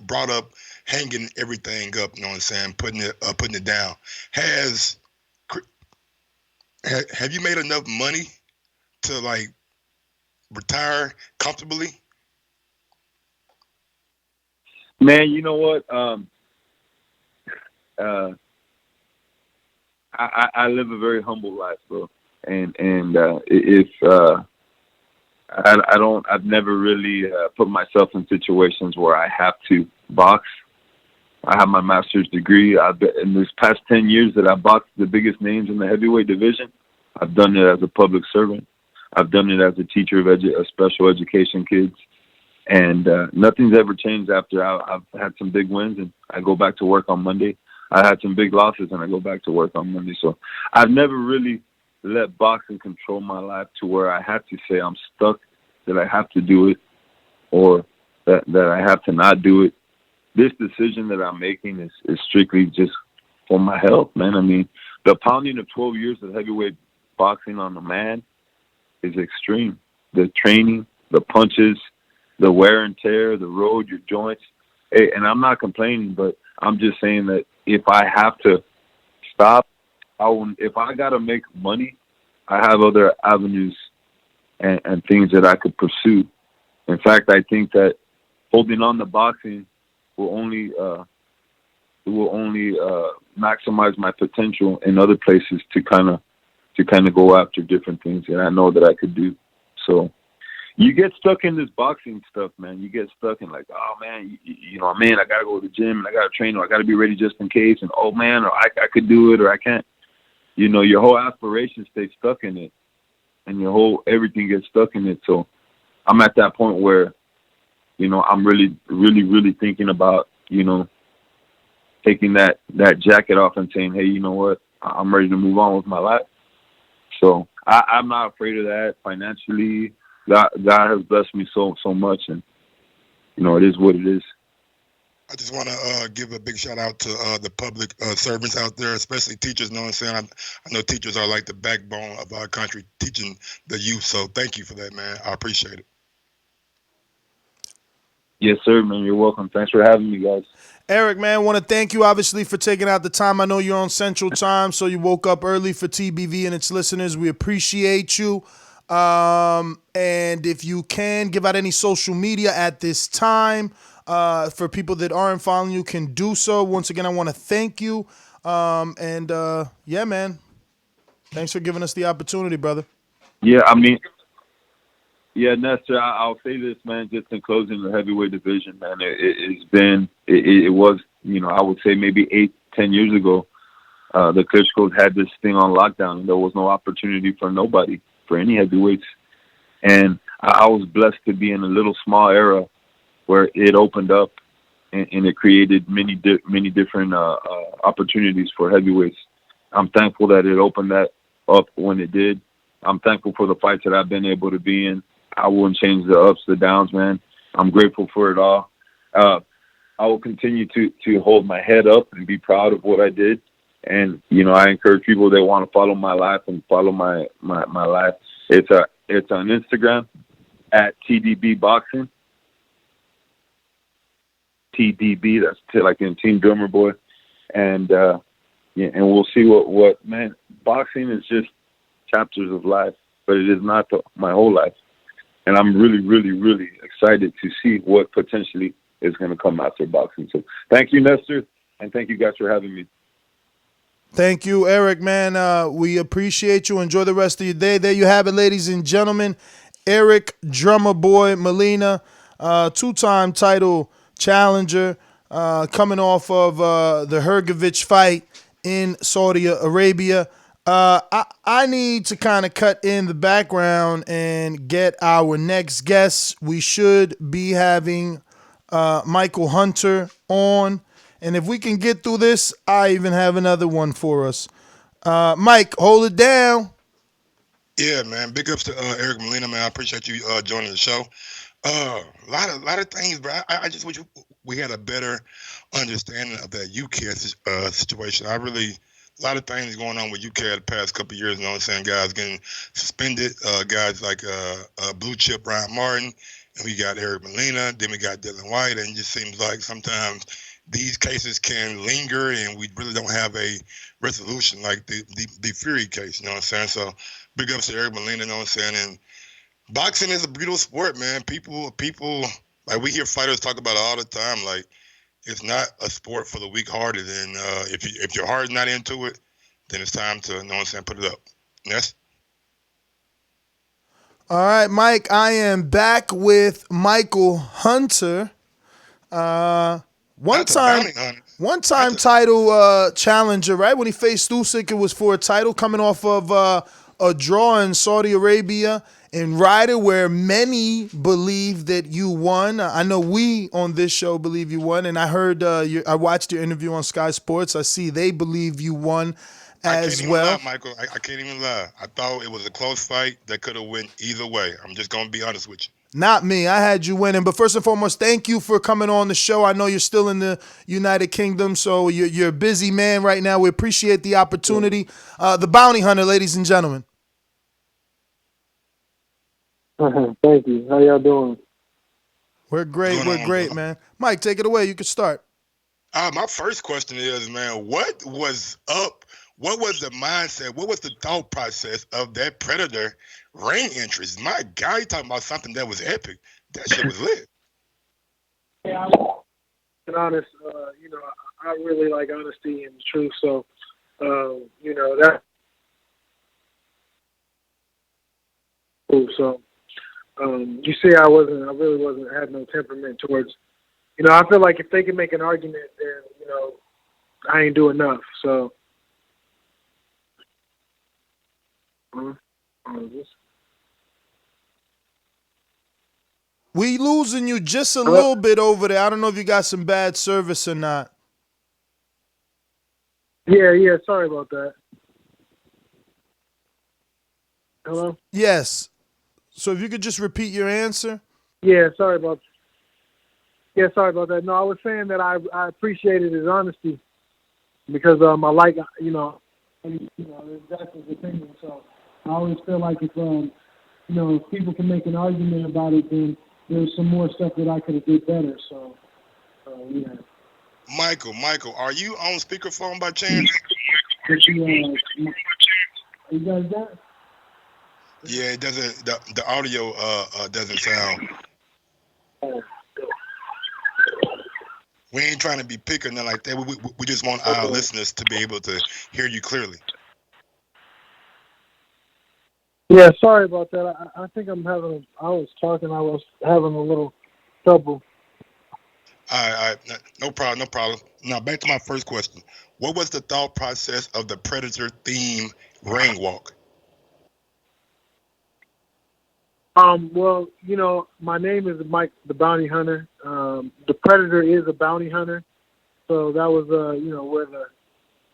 brought up hanging everything up. You know what I'm saying? Putting it down. Have you made enough money to like retire comfortably? Man, you know what? I live a very humble life, bro, and I've never really put myself in situations where I have to box. I have my master's degree. In this past 10 years that I boxed the biggest names in the heavyweight division, I've done it as a public servant. I've done it as a teacher of special education kids. And nothing's ever changed after I've had some big wins and I go back to work on Monday. I had some big losses and I go back to work on Monday. So I've never really let boxing control my life to where I have to say I'm stuck, that I have to do it, or that I have to not do it. This decision that I'm making is strictly just for my health, man. I mean, the pounding of 12 years of heavyweight boxing on a man is extreme. The training, the punches, the wear and tear, the road, your joints. Hey, and I'm not complaining, but I'm just saying that if I have to stop, if I got to make money, I have other avenues and things that I could pursue. In fact, I think that holding on to boxing will only maximize my potential in other places to kind of go after different things that I know that I could do. So you get stuck in this boxing stuff, man. You get stuck in like, oh man, I gotta go to the gym and I gotta train, or I gotta be ready just in case, and oh man, or I could do it or I can't. Your whole aspiration stays stuck in it, and everything gets stuck in it. So I'm at that point where, I'm really, really, really thinking about, taking that jacket off and saying, hey, you know what, I'm ready to move on with my life. So I'm not afraid of that financially. God has blessed me so much, and it is what it is. I just want to give a big shout out to the public servants out there, especially teachers. You know what I'm saying? I know teachers are like the backbone of our country, teaching the youth. So thank you for that, man. I appreciate it. Yes, sir, man. You're welcome. Thanks for having me, guys. Eric, man, want to thank you, obviously, for taking out the time. I know you're on Central Time, so you woke up early for TBV and its listeners. We appreciate you. And if you can, give out any social media at this time. For people that aren't following you, can do so. Once again, I want to thank you. Yeah, man. Thanks for giving us the opportunity, brother. Yeah, I mean, yeah, Nestor, I'll say this, man, just in closing the heavyweight division, man, it was, I would say maybe 8-10 years ago, the Klitschko's had this thing on lockdown. There was no opportunity for nobody, for any heavyweights. And I was blessed to be in a little small era where it opened up and it created many different opportunities for heavyweights. I'm thankful that it opened that up when it did. I'm thankful for the fights that I've been able to be in. I wouldn't change the ups, the downs, man. I'm grateful for it all. I will continue to hold my head up and be proud of what I did. And, I encourage people that want to follow my life and follow my life. It's on Instagram at TDB Boxing. TDB, that's like in Team Drummer Boy. And, and we'll see what, man, boxing is just chapters of life, but it is not my whole life. And I'm really, really, really excited to see what potentially is going to come after boxing. So thank you, Nestor, and thank you guys for having me. Thank you, Eric, man. We appreciate you. Enjoy the rest of your day. There you have it, ladies and gentlemen. Eric Drummer Boy Molina, two-time title challenger, coming off of the Hrgovic fight in Saudi Arabia. I need to kind of cut in the background and get our next guest. We should be having Michael Hunter on. And if we can get through this, I even have another one for us. Mike, hold it down. Yeah, man. Big ups to Eric Molina, man. I appreciate you joining the show. A lot of things, bro. I just wish we had a better understanding of that UK situation. A lot of things going on with UK the past couple of years. You know what I'm saying? Guys getting suspended. Guys like Blue Chip Ryan Martin, and we got Eric Molina. Then we got Dylan White, and it just seems like sometimes these cases can linger, and we really don't have a resolution like the Fury case. You know what I'm saying? So big ups to Eric Molina. You know what I'm saying? And boxing is a beautiful sport, man. People, like we hear fighters talk about it all the time. Like it's not a sport for the weak-hearted, and if your heart's not into it, then it's time to, you know what I'm saying, put it up. Yes. All right, Mike. I am back with Michael Hunter. One time title challenger, right? When he faced Usyk, it was for a title, coming off of a draw in Saudi Arabia in Ryder, where many believe that you won. I know we on this show believe you won, and I heard I watched your interview on Sky Sports. I see they believe you won as well. Lie, Michael. I can't even lie. I thought it was a close fight that could have went either way. I'm just gonna be honest with you. Not me. I had you winning. But first and foremost, thank you for coming on the show. I know you're still in the United Kingdom, so you're a busy man right now. We appreciate the opportunity. The Bounty Hunter, ladies and gentlemen. Thank you. How y'all doing? We're great. We're great, man. Mike, take it away. You can start. My first question is, man, what was up? What was the mindset? What was the thought process of that Predator ring entrance? My guy, talking about something that was epic. That shit was lit. Yeah, I'm honest. I really like honesty and truth. So, that. So, you see, I really wasn't, had no temperament towards. I feel like if they can make an argument, then I ain't do enough. So. We losing you just a little bit over there. I don't know if you got some bad service or not. Yeah. Sorry about that. Hello? Yes. So if you could just repeat your answer. Yeah, sorry about that. No, I was saying that I appreciated his honesty because I like that's his opinion. So I always feel like if people can make an argument about it, then there's some more stuff that I could have did better. So yeah. Michael, are you on speakerphone by chance? You guys got it? Yeah, it doesn't. The audio doesn't sound. We ain't trying to be picky or nothing like that. We just want our listeners to be able to hear you clearly. Yeah, sorry about that. I think I was having a little trouble. All right, no problem, no problem. Now back to my first question. What was the thought process of the Predator theme ring walk? Well, my name is Mike the Bounty Hunter. The Predator is a bounty hunter, so that was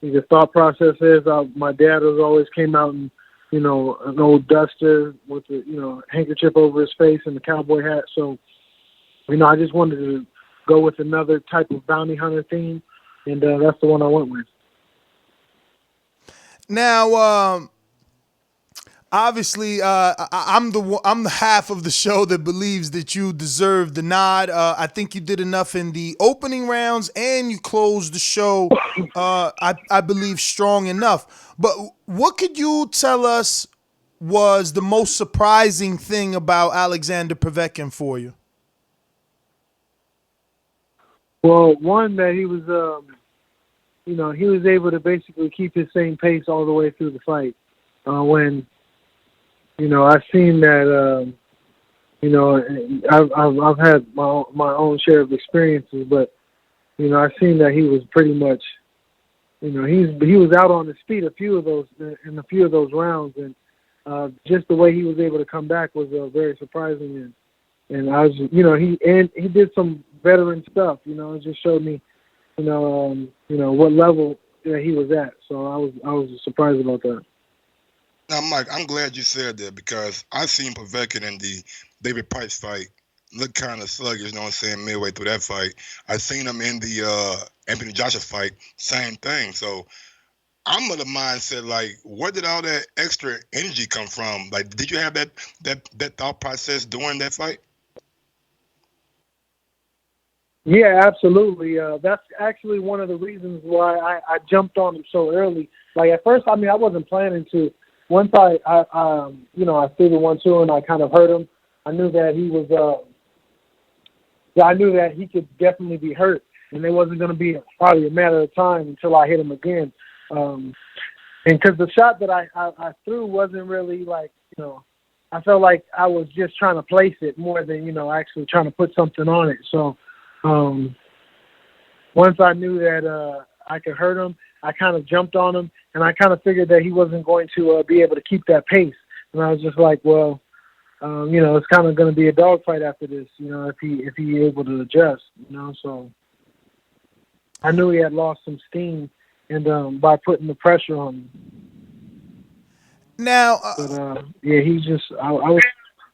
where the thought process is. My dad always came out in an old duster with the handkerchief over his face and the cowboy hat. So I just wanted to go with another type of bounty hunter theme, and that's the one I went with. Now, obviously, I'm the half of the show that believes that you deserve the nod. I think you did enough in the opening rounds, and you closed the show. I believe strong enough. But what could you tell us was the most surprising thing about Alexander Povetkin for you? Well, one, that he was, he was able to basically keep his same pace all the way through the fight. When I've seen that, I've had my own share of experiences, but, I've seen that he was pretty much, he was out on his feet in a few of those rounds, and just the way he was able to come back was very surprising, and I was, he did some veteran stuff, it just showed me, what level he was at, so I was surprised about that. Now, Mike, I'm glad you said that because I seen Povetkin in the David Price fight look kind of sluggish, midway through that fight. I seen him in the Anthony Joshua fight, same thing. So I'm of the mindset, like, where did all that extra energy come from? Like, did you have that thought process during that fight? Yeah, absolutely. That's actually one of the reasons why I jumped on him so early. Like, at first, I wasn't planning to. Once I threw the 1-2 and I kind of hurt him, I knew that he was, I knew that he could definitely be hurt, and it wasn't going to be probably a matter of time until I hit him again. And because the shot that I threw wasn't really like, I felt like I was just trying to place it more than, actually trying to put something on it. So once I knew that I could hurt him, I kind of jumped on him, and I kind of figured that he wasn't going to be able to keep that pace. And I was just like, well, it's kind of going to be a dogfight after this, if he able to adjust, So I knew he had lost some steam, and by putting the pressure on him. Now, but I was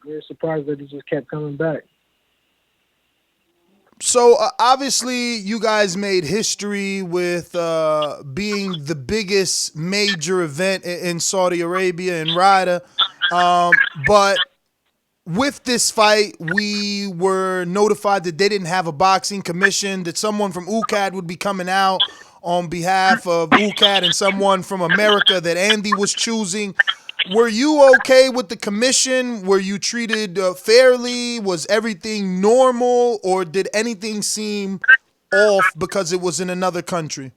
very surprised that he just kept coming back. So obviously, you guys made history with being the biggest major event in Saudi Arabia in Riyadh. But with this fight, we were notified that they didn't have a boxing commission, that someone from UCAD would be coming out on behalf of UCAD and someone from America that Andy was choosing. Were you okay with the commission? Were you treated fairly? Was everything normal, or did anything seem off because it was in another country?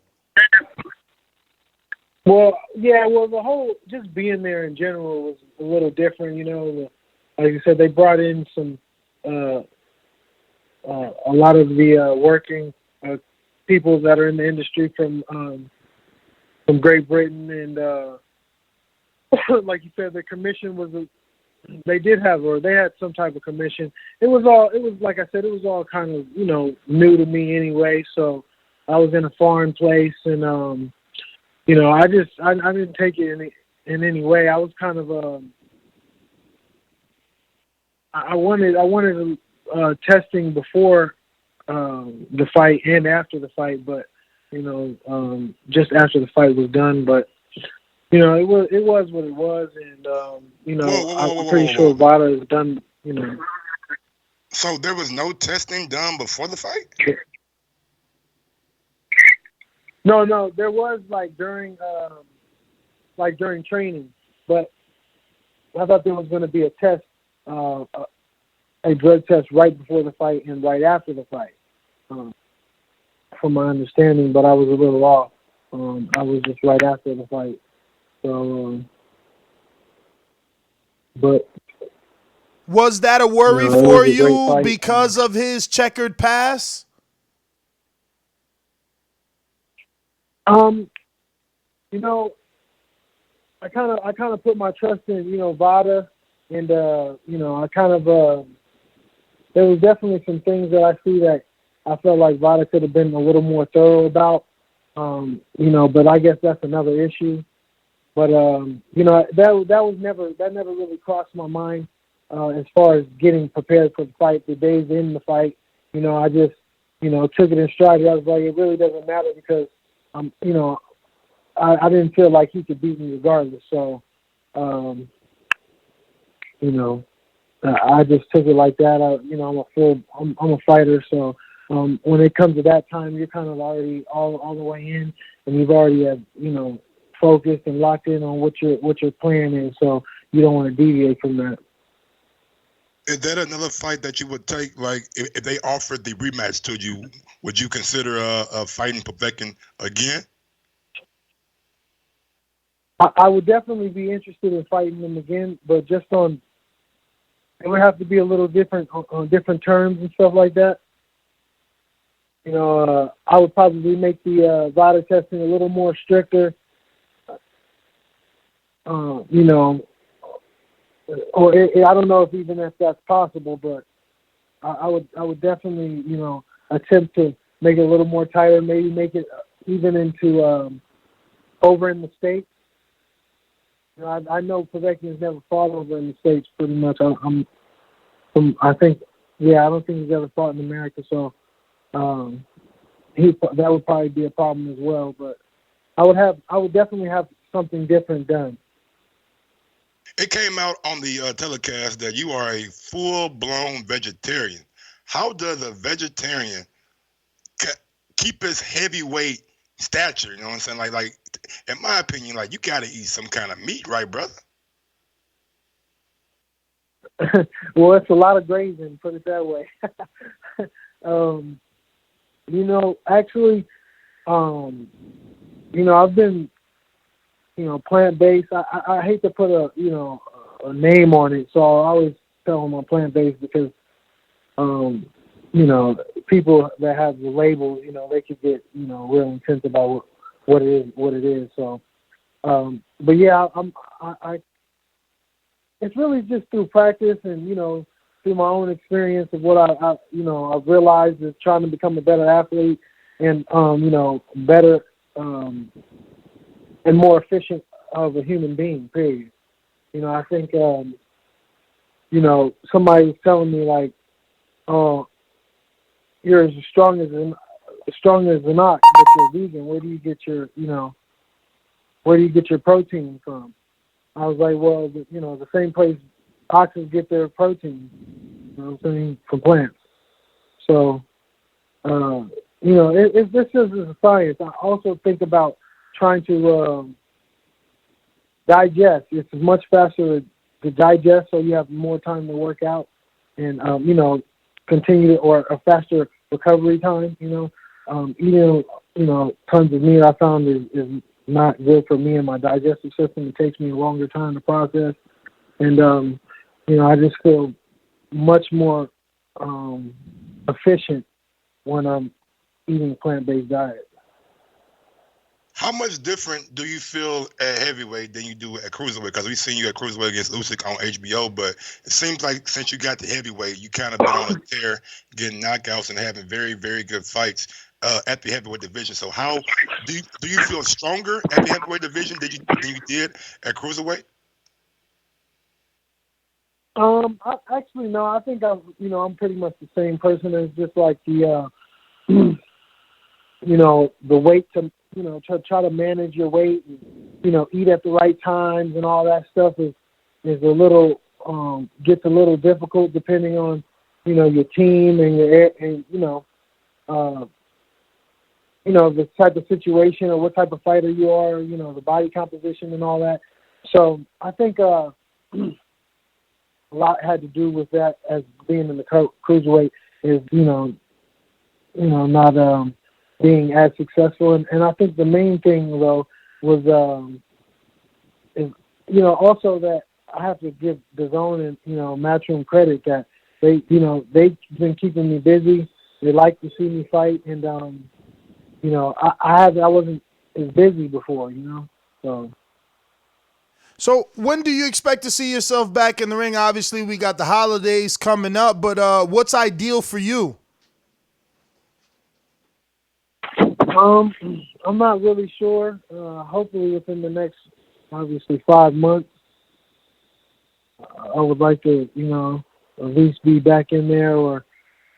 Well, yeah, the whole, just being there in general was a little different, Like you said, they brought in some, a lot of the working people that are in the industry from Great Britain, and like you said, the commission was they had some type of commission. It was like I said, it was all kind of new to me anyway. So I was in a foreign place, and I didn't take it in any way. I was kind of I wanted testing before the fight and after the fight, but just after the fight was done. But it was what it was, and I'm pretty sure Vada has done. So there was no testing done before the fight? No, there was during training, but I thought there was going to be a test. A drug test right before the fight and right after the fight, from my understanding, but I was a little off. I was just right after the fight. So, But was that a worry it for was a great you fight. because of his checkered past? You know, I kind of put my trust in, Vada, and I kind of there was definitely some things that I see that I felt like Vada could have been a little more thorough about, but I guess that's another issue. But that never really crossed my mind as far as getting prepared for the fight. The days in the fight, I just took it in stride. I was like, it really doesn't matter because I didn't feel like he could beat me regardless. So, I just took it like that. I'm a fighter. So, when it comes to that time, you're kind of already all the way in, and you've already focused and locked in on what your plan is. So you don't want to deviate from that. Is that another fight that you would take? Like, if they offered the rematch to you, would you consider fighting Povetkin again? I would definitely be interested in fighting him again, but it would have to be a little different on different terms and stuff like that. I would probably make the VADA testing a little more stricter. Or I don't know if that's possible, but I would definitely attempt to make it a little more tighter, maybe make it even into over in the States. I know Povetkin's never fought over in the States pretty much. I don't think he's ever fought in America, so that would probably be a problem as well. But I would definitely have something different done. It came out on the telecast that you are a full-blown vegetarian. How does a vegetarian keep his heavyweight stature? You know what I'm saying? Like, in my opinion, like, you got to eat some kind of meat, right, brother? Well, it's a lot of grazing, put it that way. Actually, I've been, plant-based. I hate to put a name on it, so I always tell them I'm plant-based because, people that have the labels, they could get, real intense about what it is. So, but yeah, it's really just through practice and, through my own experience of what I've realized is trying to become a better athlete and, better, and more efficient of a human being, period. I think, somebody was telling me like, oh, you're as strong as an ox, but you're vegan. Where do you get your protein from? I was like, well, the same place oxen get their protein, from plants. So, this is a science. I also think about trying to digest. It's much faster to digest, so you have more time to work out and, continue or a faster recovery time. Eating, tons of meat I found is not good for me and my digestive system. It takes me a longer time to process. And, I just feel much more efficient when I'm eating a plant-based diet. How much different do you feel at heavyweight than you do at cruiserweight? Because we've seen you at cruiserweight against Usyk on HBO, but it seems like since you got to heavyweight, you kind of been on a tear, getting knockouts and having very, very good fights at the heavyweight division. So how do you feel stronger at the heavyweight division than you did at cruiserweight? Actually, no. I think I'm pretty much the same person. It's just like the the weight to try to manage your weight and eat at the right times and all that stuff is a little gets a little difficult depending on your team and the type of situation or what type of fighter you are, the body composition and all that. So I think a lot had to do with that as being in the cruiserweight is not being as successful, and I think the main thing though was is also that I have to give DAZN and Matchroom credit that they've been keeping me busy. They like to see me fight, and I wasn't as busy before, So when do you expect to see yourself back in the ring? Obviously, we got the holidays coming up, but what's ideal for you? I'm not really sure. Hopefully within the next, obviously, 5 months, I would like to, at least be back in there, or,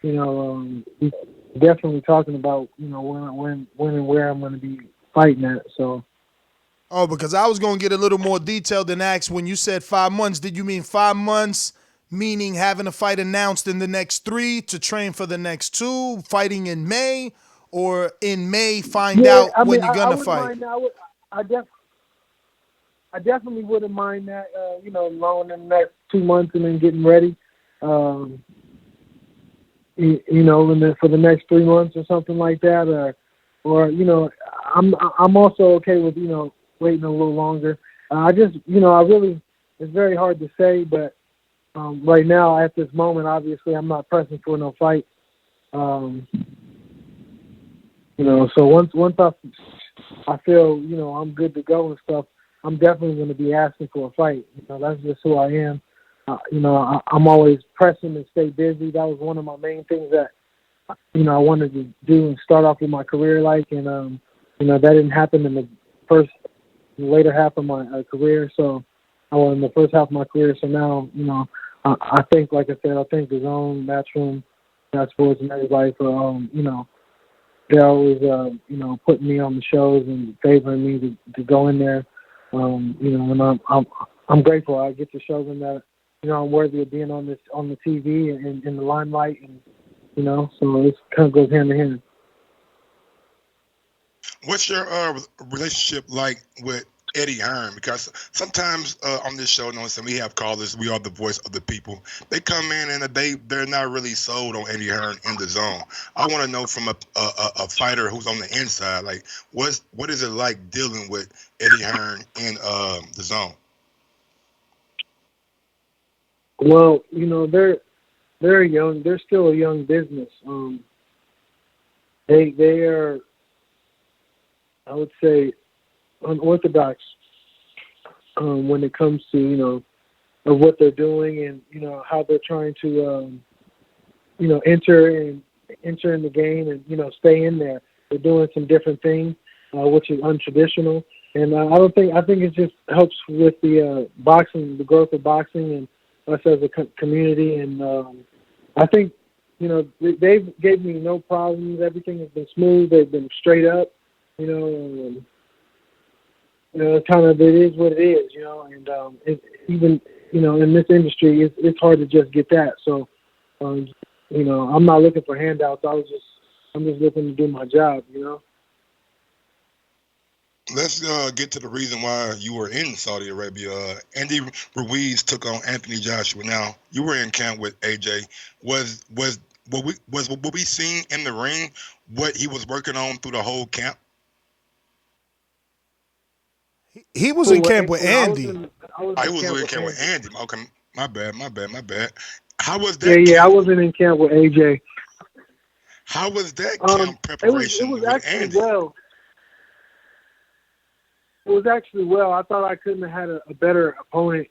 be definitely talking about, when and where I'm going to be fighting at. So. Oh, because I was going to get a little more detailed and ask, when you said 5 months, did you mean 5 months, meaning having a fight announced in the next 3 to train for the next 2, fighting in May, or in May find out when you're going to fight? I definitely wouldn't mind that, long in the next 2 months and then getting ready, for the next 3 months or something like that, or I'm also okay with, waiting a little longer. I really, it's very hard to say, but right now at this moment, obviously, I'm not pressing for no fight. So once I feel, I'm good to go and stuff, I'm definitely going to be asking for a fight. That's just who I am. I'm always pressing and stay busy. That was one of my main things that, I wanted to do and start off with my career like, and, that didn't happen in the later half of my career. So I was in the first half of my career. So now, I think, like I said, I think DAZN, Matchroom, Sports, and everybody for, they're always, putting me on the shows and favoring me to go in there. And I'm grateful. I get to show them that, I'm worthy of being on the TV and in the limelight, and, so it kind of goes hand in hand. What's your relationship like with Eddie Hearn? Because sometimes on this show, we have callers. We are the voice of the people. They come in and they're not really sold on Eddie Hearn in the zone. I want to know from a fighter who's on the inside, like what is it like dealing with Eddie Hearn in the zone? Well, they're young. They're still a young business. They are, I would say, unorthodox when it comes to, of what they're doing and, how they're trying to, enter in the game and, stay in there. They're doing some different things, which is untraditional. And I think it just helps with the boxing, the growth of boxing and us as a community. And I think, they've gave me no problems. Everything has been smooth. They've been straight up. Kind of it is what it is, and even, in this industry, it's hard to just get that. So, I'm not looking for handouts. I'm just looking to do my job, Let's get to the reason why you were in Saudi Arabia. Andy Ruiz took on Anthony Joshua. Now, you were in camp with AJ. Was what we seen in the ring what he was working on through the whole camp? He was in camp with Andy. He was in camp with Andy. Okay, my bad. How was that? Yeah, I wasn't in camp with AJ. How was that camp preparation? It was actually Andy? Well. It was actually well. I thought I couldn't have had a better opponent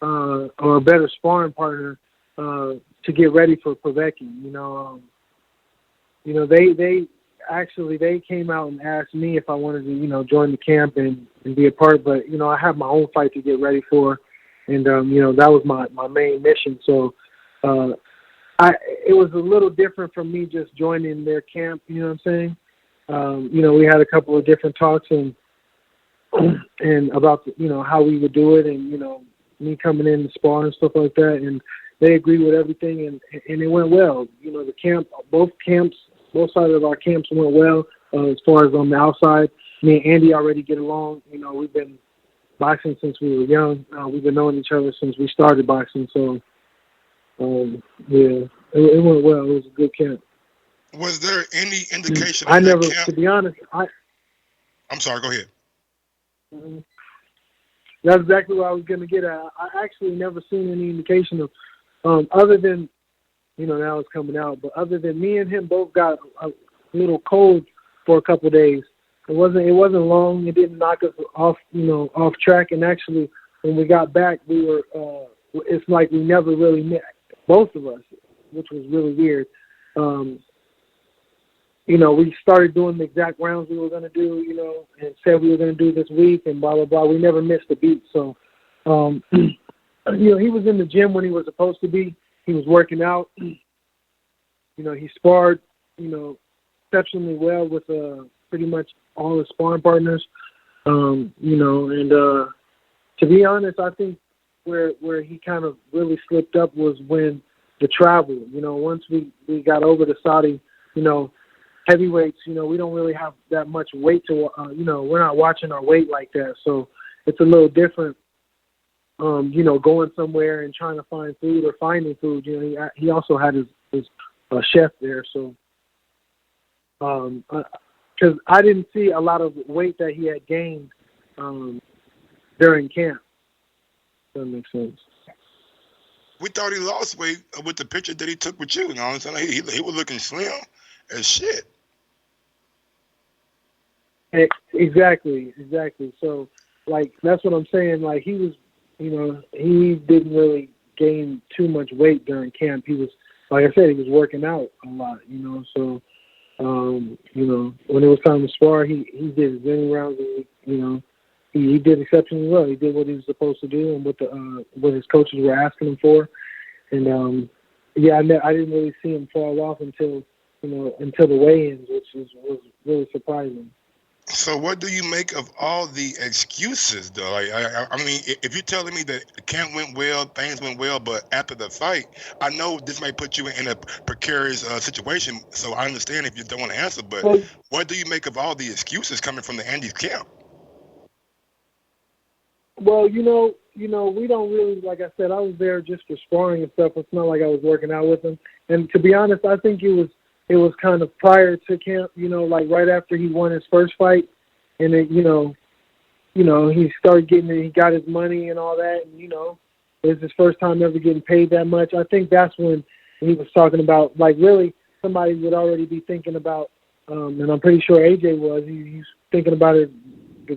or a better sparring partner to get ready for Povetkin. They came out and asked me if I wanted to, join the camp and be a part. But, I have my own fight to get ready for. And, that was my main mission. So it was a little different from me just joining their camp, you know what I'm saying? We had a couple of different talks and about, how we would do it and, me coming in to spar and stuff like that. And they agreed with everything and it went well. The camp, both sides of our camps went well as far as on the outside. Me and Andy already get along. We've been boxing since we were young. We've been knowing each other since we started boxing. So, it went well. It was a good camp. Was there any indication? To be honest, I'm sorry. Go ahead. That's exactly what I was going to get at. I actually never seen any indication of, other than, now it's coming out, but other than me and him both got a little cold for a couple of days. It wasn't long. It didn't knock us off, off track. And actually, when we got back, we were, it's like we never really met, both of us, which was really weird. We started doing the exact rounds we were going to do, and said we were going to do this week and blah, blah, blah. We never missed a beat. So, he was in the gym when he was supposed to be. He was working out. He sparred, exceptionally well with pretty much all his sparring partners. To be honest, I think where he kind of really slipped up was when the travel. Once we got over to Saudi, heavyweights, we don't really have that much weight to, we're not watching our weight like that. So it's a little different, going somewhere and trying to find food or finding food. He also had his chef there. So, because I didn't see a lot of weight that he had gained during camp. That makes sense. We thought he lost weight with the picture that he took with you. You know what I'm saying? He was looking slim as shit. Exactly. So, that's what I'm saying. He was, he didn't really gain too much weight during camp. He was, like I said, he was working out a lot, So, when it was time to spar, he did as many rounds as he did exceptionally well. He did what he was supposed to do and what his coaches were asking him for. And I didn't really see him fall off until the weigh-ins, which was really surprising. So what do you make of all the excuses, though? I mean, if you're telling me that camp went well, things went well, but after the fight, I know this may put you in a precarious situation, so I understand if you don't want to answer, but what do you make of all the excuses coming from the Andy's camp? Well, we don't really, like I said, I was there just for sparring and stuff. It's not like I was working out with him. And to be honest, I think it was kind of prior to camp, right after he won his first fight. And then, he started he got his money and all that. And, it was his first time ever getting paid that much. I think that's when he was talking about, really, somebody would already be thinking about, and I'm pretty sure AJ was, he's thinking about it the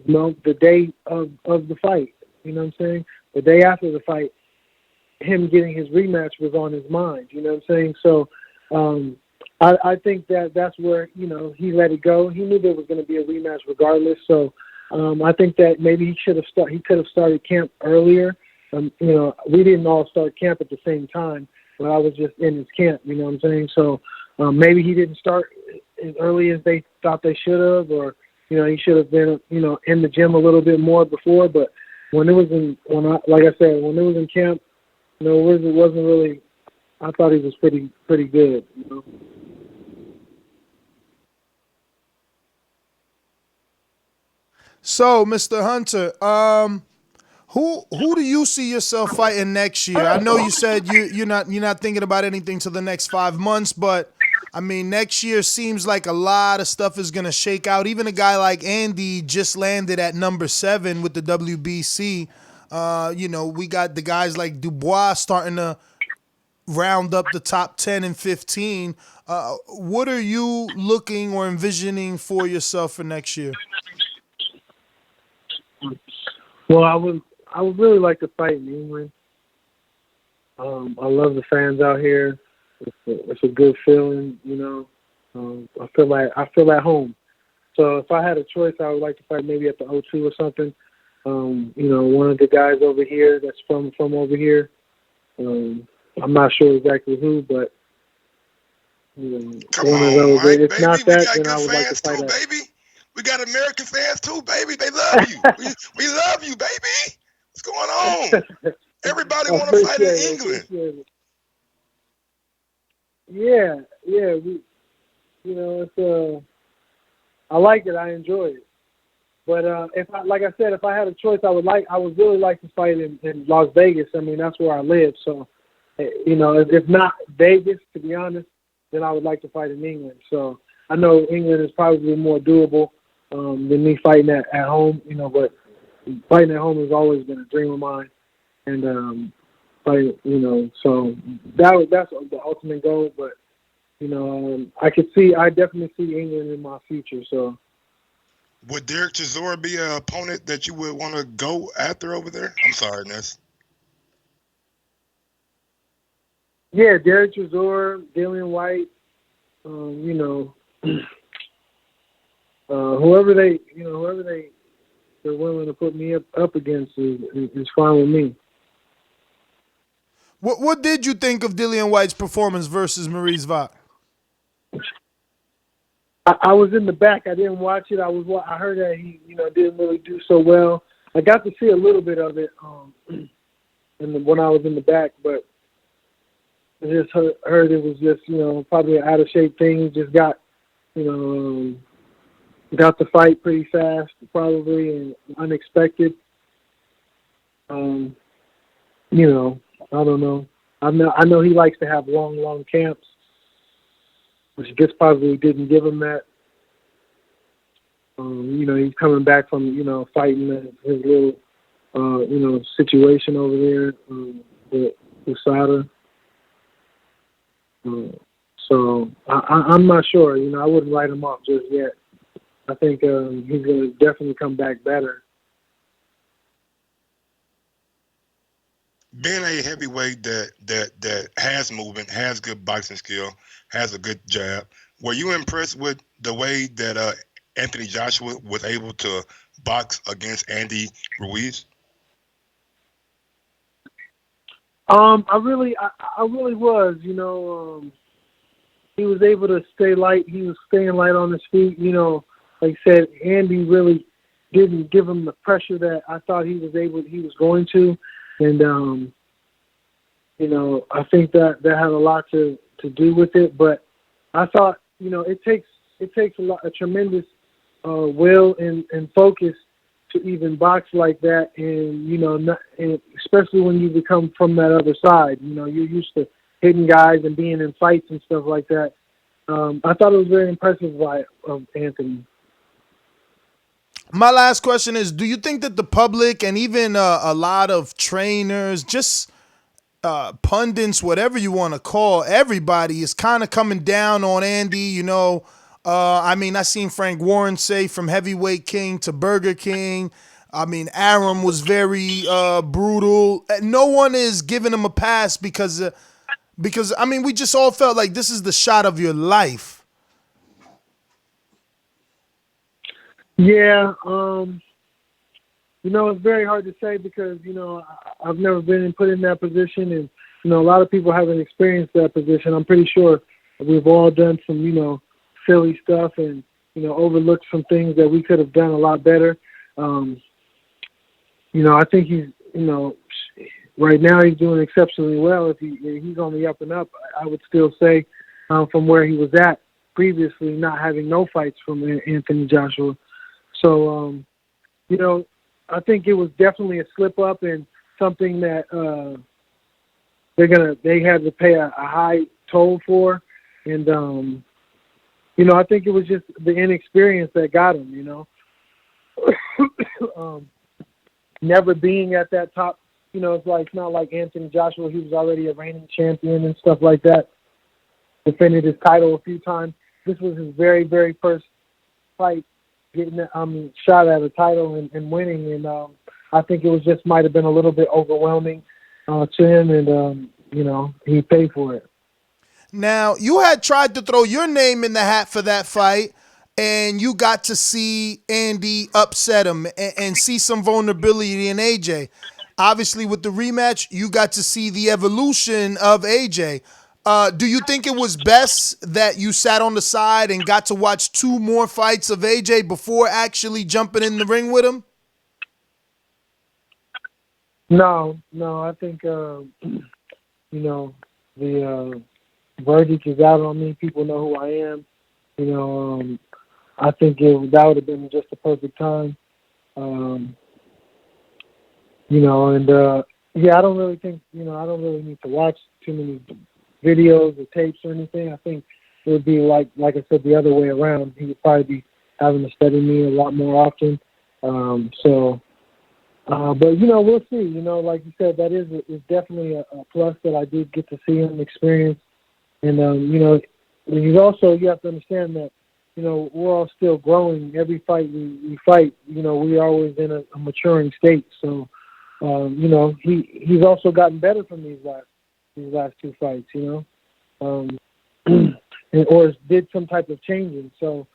day of the fight. You know what I'm saying? The day after the fight, him getting his rematch was on his mind. You know what I'm saying? So, I think that's where, he let it go. He knew there was going to be a rematch regardless. So I think that maybe he could have started camp earlier. We didn't all start camp at the same time, but I was just in his camp, you know what I'm saying? So maybe he didn't start as early as they thought they should have, or, he should have been, in the gym a little bit more before. But when it was in camp, it wasn't really, I thought he was pretty good, So, Mr. Hunter, who do you see yourself fighting next year? I know you said you're not thinking about anything till the next 5 months, but I mean, next year seems like a lot of stuff is gonna shake out. Even a guy like Andy just landed at number 7 with the WBC. We got the guys like Dubois starting to round up the top 10 and 15. What are you looking or envisioning for yourself for next year? Well, I would really like to fight in England. I love the fans out here. It's a good feeling, I feel at home. So if I had a choice, I would like to fight maybe at the O2 or something. One of the guys over here that's from over here. I'm not sure exactly who, but Come one on, of those. Mike, if baby, not we that, got then good I would like to fans fight too, at. baby. We got American fans too, baby. They love you. we love you, baby. What's going on? Everybody want to fight in England. Yeah. It's I like it. I enjoy it. But if I had a choice, I would really like to fight in Las Vegas. I mean, that's where I live. So, if not Vegas, to be honest, then I would like to fight in England. So I know England is probably more doable than me fighting at home. But fighting at home has always been a dream of mine, and fighting, so that's the ultimate goal. But I definitely see England in my future. So, would Derek Chisora be an opponent that you would want to go after over there? I'm sorry, Ness. Yeah, Derek Chisora, Dillian White, whoever they're willing to put me up against is fine with me. What did you think of Dillian White's performance versus Maurice Vach? I was in the back. I didn't watch it. I heard that he didn't really do so well. I got to see a little bit of it when I was in the back, but I just heard it was just probably an out of shape thing. He just got got the fight pretty fast, probably, and unexpected. I don't know. I know he likes to have long camps, which I guess probably didn't give him that. He's coming back from fighting his little situation over there with USADA. So I'm not sure. I wouldn't write him off just yet. I think he's going to definitely come back better. Being a heavyweight that has movement, has good boxing skill, has a good jab, were you impressed with the way that Anthony Joshua was able to box against Andy Ruiz? I really was. He was able to stay light. He was staying light on his feet. Like I said, Andy really didn't give him the pressure that I thought he was going to, and I think that had a lot to do with it. But I thought it takes a tremendous will and focus to even box like that, and especially when you become from that other side. You're used to hitting guys and being in fights and stuff like that. I thought it was very impressive of Anthony. My last question is, do you think that the public and even a lot of trainers, just pundits, whatever you want to call, everybody is kind of coming down on Andy? I seen Frank Warren say from Heavyweight King to Burger King. Arum was very brutal. No one is giving him a pass because we just all felt like this is the shot of your life. Yeah, it's very hard to say because, I've never been put in that position, and, a lot of people haven't experienced that position. I'm pretty sure we've all done some, silly stuff and, overlooked some things that we could have done a lot better. I think he's, right now he's doing exceptionally well. If he's on the up and up, I would still say from where he was at previously, not having no fights from Anthony Joshua. So, I think it was definitely a slip up and something that they had to pay a high toll for. And, I think it was just the inexperience that got him, never being at that top, it's not like Anthony Joshua. He was already a reigning champion and stuff like that. Defended his title a few times. This was his very, very first fight, getting shot at a title and winning, and I think it was just might have been a little bit overwhelming to him, and he paid for it. Now, you had tried to throw your name in the hat for that fight, and you got to see Andy upset him and see some vulnerability in AJ. Obviously, with the rematch, you got to see the evolution of AJ. Do you think it was best that you sat on the side and got to watch 2 more fights of AJ before actually jumping in the ring with him? No. I think, the verdict is out on me. People know who I am. I think that would have been just the perfect time. I don't really think, I don't really need to watch too many videos or tapes or anything. I think it would be like I said, the other way around. He would probably be having to study me a lot more often. So But we'll see. Like you said, that is definitely a plus that I did get to see him experience. And he's also, you have to understand that we're all still growing. Every fight we fight, we're always in a maturing state. So he's also gotten better from these last two fights. Or did some type of changing. So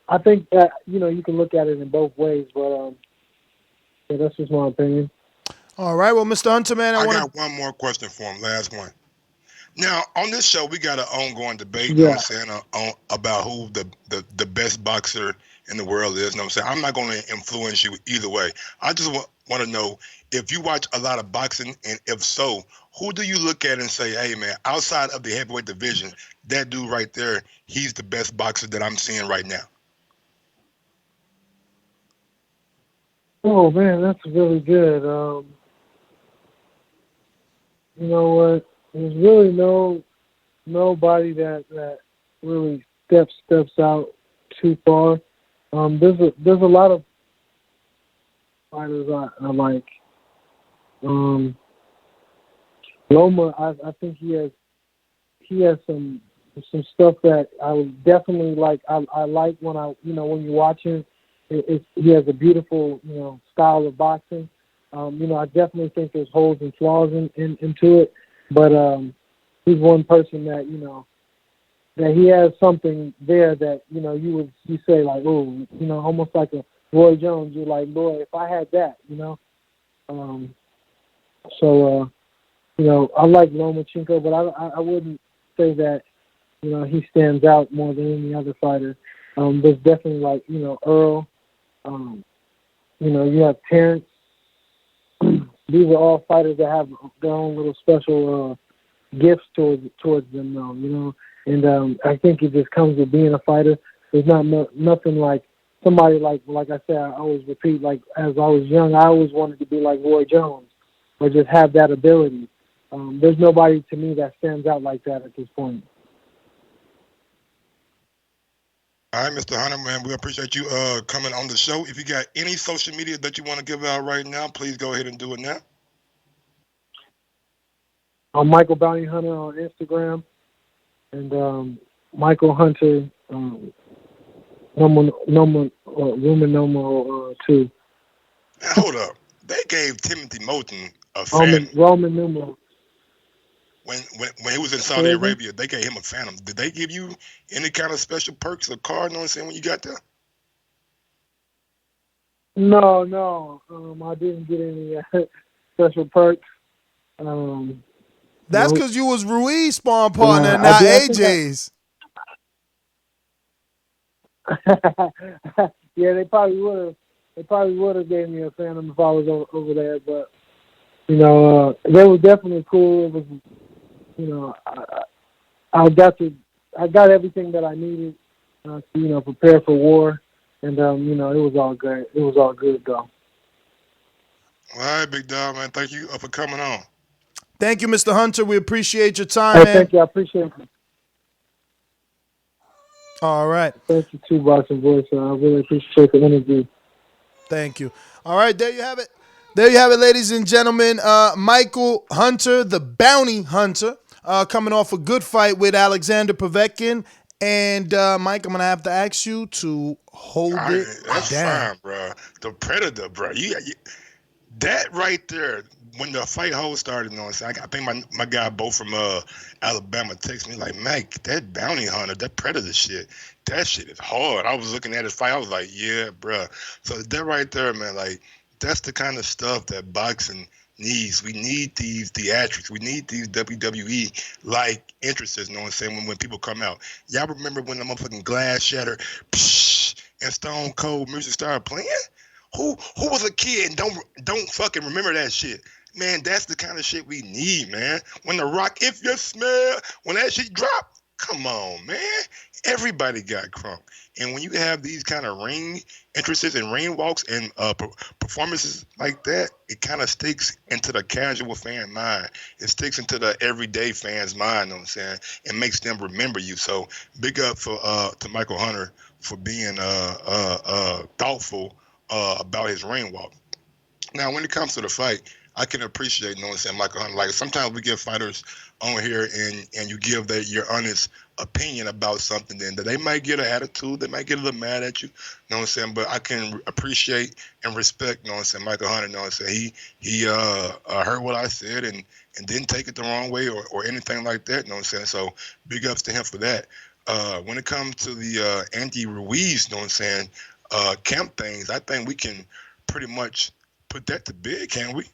I think that you can look at it in both ways, but yeah, that's just my opinion. All right, well, Mr. Hunter, man, I got one more question for him. Last one. Now, on this show, we got an ongoing debate, you know what I'm saying, about who the best boxer in the world is. You know what I'm saying? I'm not going to influence you either way. I just want to know if you watch a lot of boxing, and if so, who do you look at and say, hey, man, outside of the heavyweight division, that dude right there, he's the best boxer that I'm seeing right now? Oh, man, that's really good. You know what? There's really nobody that really steps out too far. There's a lot of fighters I like. Loma, I think he has some stuff that I would definitely like. I like when when you watch him. He has a beautiful style of boxing. I definitely think there's holes and flaws into it, but he's one person that that he has something there that you say like, oh, almost like a Roy Jones. You're like, boy, if I had that, So I like Lomachenko, but I wouldn't say that he stands out more than any other fighter. There's definitely like Earl. You have Terrence. These are all fighters that have their own little special gifts towards them, though. And I think it just comes with being a fighter. There's nothing like somebody like I said. I always repeat, like as I was young, I always wanted to be like Roy Jones, or just have that ability. There's nobody to me that stands out like that at this point. All right, Mr. Hunter, man, we appreciate you coming on the show. If you got any social media that you want to give out right now, please go ahead and do it now. I'm Michael Bounty Hunter on Instagram, and Michael Hunter, Roman numeral 2. Now, hold up. They gave Timothy Moulton a phantom. Roman numeral. When he was in Saudi Arabia, they gave him a phantom. Did they give you any kind of special perks or card, you know what I'm saying, when you got there? No. I didn't get any special perks. That's because you was Ruiz sparring partner, not AJ's. Yeah, they probably would have. They probably would have gave me a phantom if I was over there, but they were definitely cool. It was, I got everything that I needed to prepare for war, and it was all good. It was all good though. All right, big dog, man. Thank you for coming on. Thank you, Mr. Hunter. We appreciate your time, man. Thank you. I appreciate it. All right. Thank you too, Boxing Voice. I really appreciate the interview. Thank you. All right, there you have it. There you have it, ladies and gentlemen. Michael Hunter, the bounty hunter, coming off a good fight with Alexander Povetkin. And, Mike, I'm going to have to ask you to hold it that's down. Fine, bro. The Predator, bro. That right there, when the fight whole started, I think my guy, Bo from Alabama, texted me like, Mike, that bounty hunter, that Predator shit, that shit is hard. I was looking at his fight. I was like, yeah, bro. So that right there, man, like, that's the kind of stuff that boxing needs. We need these theatrics. We need these WWE-like interests, you know what I'm saying, when people come out. Y'all remember when the motherfucking glass shattered, and Stone Cold music started playing? Who was a kid and don't fucking remember that shit? Man, that's the kind of shit we need, man. When The Rock, if you smell, when that shit dropped, come on, man. Everybody got crunk. And when you have these kind of ring entrances and ring walks and performances like that, it kind of sticks into the casual fan mind. It sticks into the everyday fan's mind, you know what I'm saying? It makes them remember you. So big up to Michael Hunter for being thoughtful about his ring walk. Now, when it comes to the fight, I can appreciate, you know what I'm saying, Michael Hunter. Like, sometimes we get fighters on here and you give your honest opinion about something, then that they might get an attitude, they might get a little mad at you, you know what I'm saying? But I can appreciate and respect, you know what I'm saying, Michael Hunter, you know what I'm saying? He heard what I said and didn't take it the wrong way or anything like that, you know what I'm saying? So big ups to him for that. When it comes to the Andy Ruiz, you know what I'm saying, camp things, I think we can pretty much put that to bed, can we?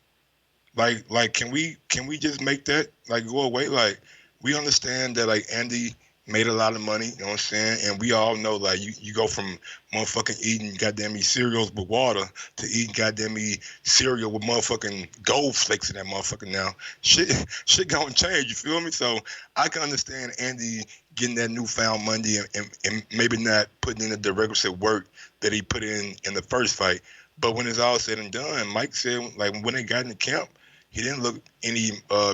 Like, can we just make that like go away? Like, we understand that like Andy made a lot of money, you know what I'm saying? And we all know like you go from motherfucking eating goddamn me cereals with water to eating goddamn me cereal with motherfucking gold flakes in that motherfucker now. Shit gonna change, you feel me? So I can understand Andy getting that newfound money and maybe not putting in the requisite work that he put in the first fight. But when it's all said and done, Mike said like when they got in the camp, he didn't look any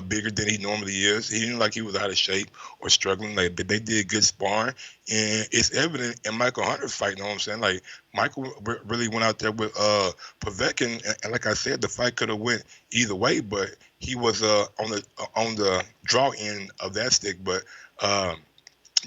bigger than he normally is. He didn't like he was out of shape or struggling. Like they did good sparring, and it's evident in Michael Hunter's fight. You know what I'm saying? Like Michael really went out there with Povetkin, and like I said, the fight could have went either way, but he was on the draw end of that stick. But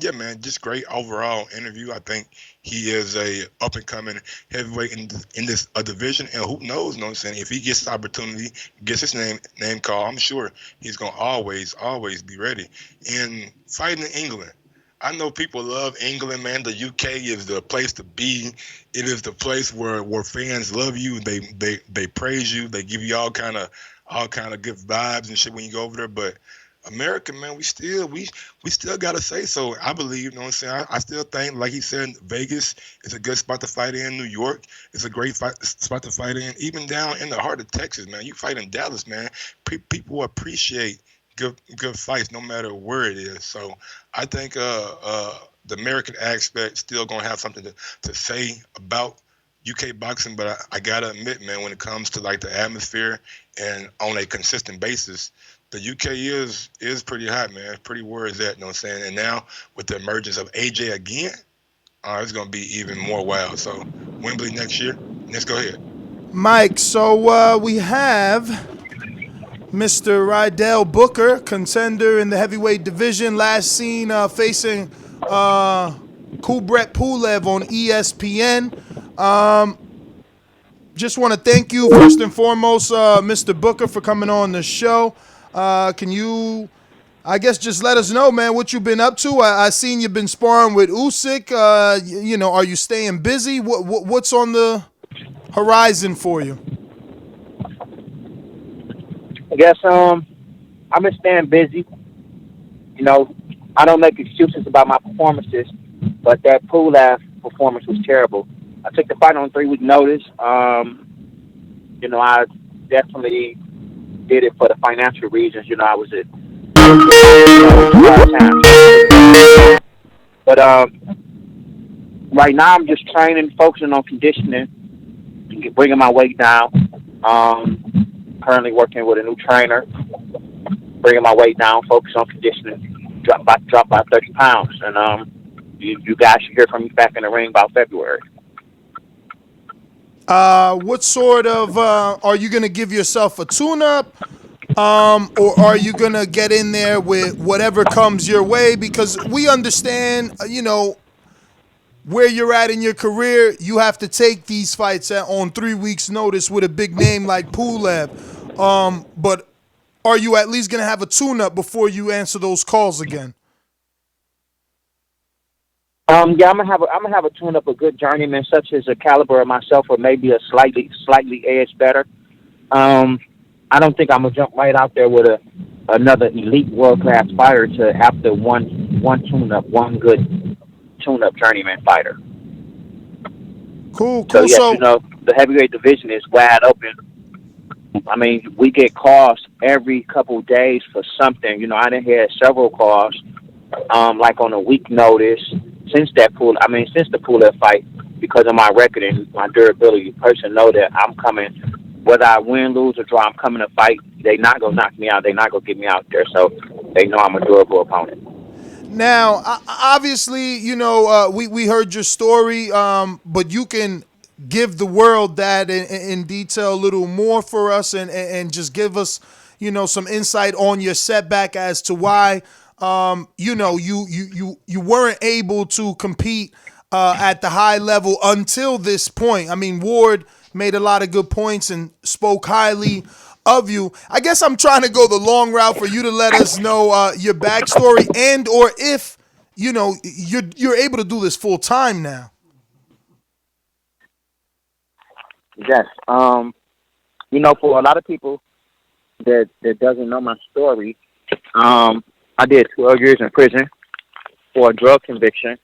yeah, man, just great overall interview. I think he is a up and coming heavyweight in this division, and who knows? You know what I'm saying? If he gets the opportunity, gets his name called, I'm sure he's gonna always be ready. And fighting in England, I know people love England, man. The UK is the place to be. It is the place where fans love you. They praise you. They give you all kind of good vibes and shit when you go over there, but America, man, we still gotta say so. I believe, you know what I'm saying? I still think, like he said, Vegas is a good spot to fight in. New York is a great spot to fight in. Even down in the heart of Texas, man, you fight in Dallas, man. People appreciate good fights no matter where it is. So I think the American aspect still gonna have something to say about UK boxing, but I gotta admit, man, when it comes to like the atmosphere and on a consistent basis, the UK is pretty hot, man. Pretty where is that, you know what I'm saying? And now with the emergence of AJ again, it's gonna be even more wild. So Wembley next year. Let's go ahead. Mike, so we have Mr. Rydell Booker, contender in the heavyweight division, last seen facing Kubrat Pulev on ESPN. Just want to thank you first and foremost, Mr. Booker, for coming on the show. Can you, I guess, just let us know, man, what you've been up to? I seen you've been sparring with Usyk. Are you staying busy? What's on the horizon for you? I guess I've been staying busy. You know, I don't make excuses about my performances, but that Pulev performance was terrible. I took the fight on 3-week notice. I definitely did it for the financial reasons. You know, I was at but right now I'm just training, focusing on conditioning, bringing my weight down. Currently working with a new trainer, bringing my weight down, focus on conditioning, drop by 30 pounds, and you guys should hear from me back in the ring about February. What sort of are you going to give yourself a tune-up, or are you going to get in there with whatever comes your way? Because we understand, where you're at in your career, you have to take these fights on 3 weeks' notice with a big name like Pulev. But are you at least going to have a tune-up before you answer those calls again? Yeah, I'm gonna have a tune-up, a good journeyman such as a caliber of myself, or maybe a slightly edge better. I don't think I'm gonna jump right out there with another elite world-class fighter to after one tune-up, one good tune-up journeyman fighter. Cool. So yes, the heavyweight division is wide open. I mean, we get calls every couple of days for something. I done had several calls, like on a week notice since the Pulev fight, because of my record and my durability. Person know that I'm coming, whether I win, lose, or draw. I'm coming to fight. They not gonna knock me out. They not gonna get me out there. So they know I'm a durable opponent. Now, obviously, we heard your story, but you can give the world that in detail a little more for us, and just give us, some insight on your setback as to why, you weren't able to compete at the high level until this point. I mean, Ward made a lot of good points and spoke highly of you. I guess I'm trying to go the long route for you to let us know your backstory, and or if you're able to do this full time now. Yes. For a lot of people that doesn't know my story, I did 12 years in prison for a drug conviction.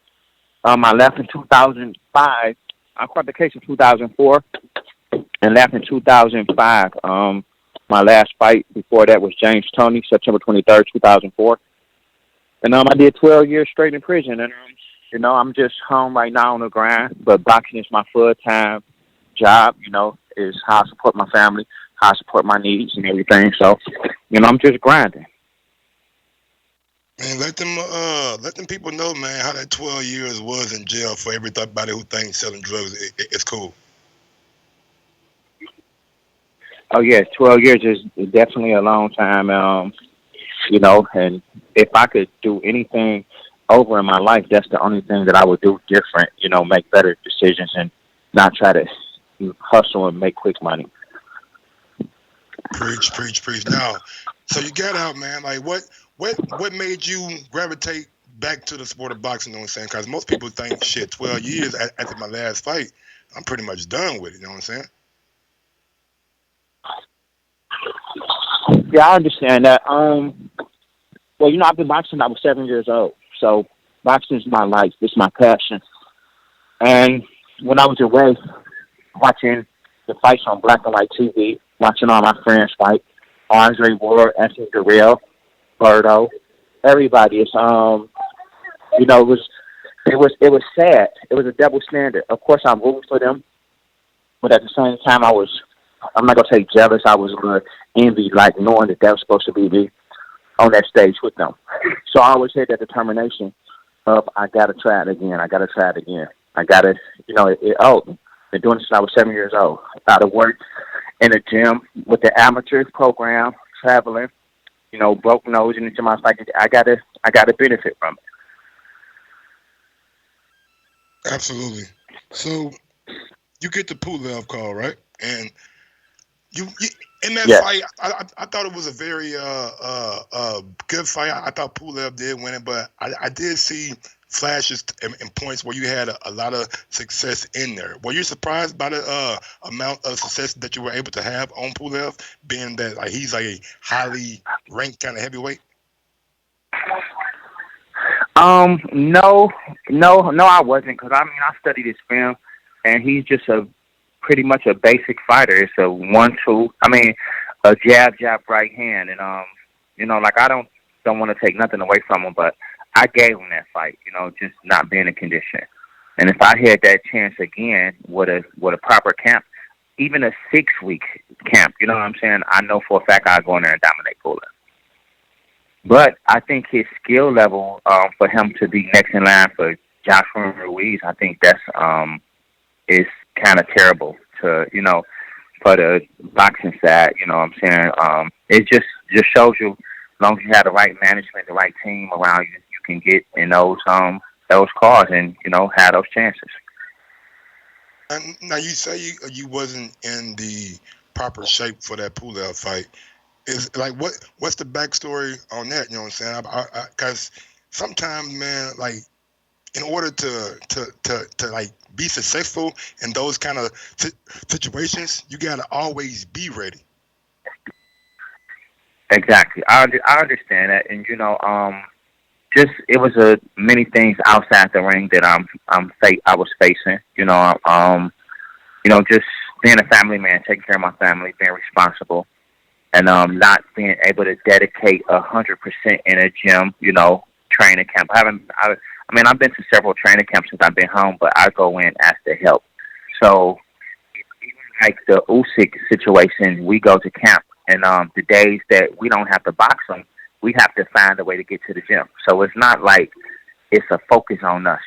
I left in 2005. I caught the case in 2004 and left in 2005. My last fight before that was James Toney, September 23rd, 2004. And I did 12 years straight in prison. And, I'm just home right now on the grind. But boxing is my full-time job, is how I support my family, how I support my needs and everything. So, I'm just grinding. Man, let them people know, man, how that 12 years was in jail for everybody who thinks selling drugs it's cool. Oh, yes, 12 years is definitely a long time, and if I could do anything over in my life, that's the only thing that I would do different, make better decisions and not try to hustle and make quick money. Preach. Now, so you got out, man. Like, what made you gravitate back to the sport of boxing? You know what I'm saying? Because most people think, 12 years after my last fight, I'm pretty much done with it. You know what I'm saying? Yeah, I understand that. I've been boxing since I was 7 years old. So boxing is my life. It's my passion. And when I was away watching the fights on black and white TV, watching all my friends fight, Andre Ward, Anthony Joshua, Berto, everybody. It's it was sad. It was a double standard. Of course, I'm rooting for them, but at the same time, I'm not gonna say jealous. I was envy, like knowing that was supposed to be me on that stage with them. So I always had that determination of I gotta try it again. I gotta, been doing this since I was 7 years old. I gotta work in a gym with the amateur program, traveling, broke nose into my fight. I gotta benefit from it. Absolutely. So you get the Pulev call, right? And you in that fight, I thought it was a very good fight. I thought Pulev did win it, but I did see flashes and points where you had a lot of success in there. Were you surprised by the amount of success that you were able to have on Pulev, being that he's like a highly ranked kind of heavyweight? No, I wasn't, because I studied his film, and he's just pretty much a basic fighter. It's a 1-2. A jab, right hand, and I don't want to take nothing away from him, but I gave him that fight, just not being in condition. And if I had that chance again with a proper camp, even a 6-week camp, you know what I'm saying, I know for a fact I'd go in there and dominate Pulev. But I think his skill level for him to be next in line for Joshua Ruiz, I think that's is kind of terrible to, for the boxing side, you know what I'm saying. It just shows you, as long as you have the right management, the right team around you, you can get in those cars and, have those chances. And now you say you wasn't in the proper shape for that Pulev fight. Is like what's the backstory on that? You know what I'm saying? Because sometimes, man, like in order to like be successful in those kind of situations, you gotta always be ready. Exactly, I understand that, and just it was many things outside the ring that I was facing. Just being a family man, taking care of my family, being responsible. And not being able to dedicate 100% in a gym, training camp. I've been to several training camps since I've been home, but I go in, ask to help. So, even like the Usyk situation, we go to camp, and the days that we don't have to box them, we have to find a way to get to the gym. So it's not like it's a focus on us,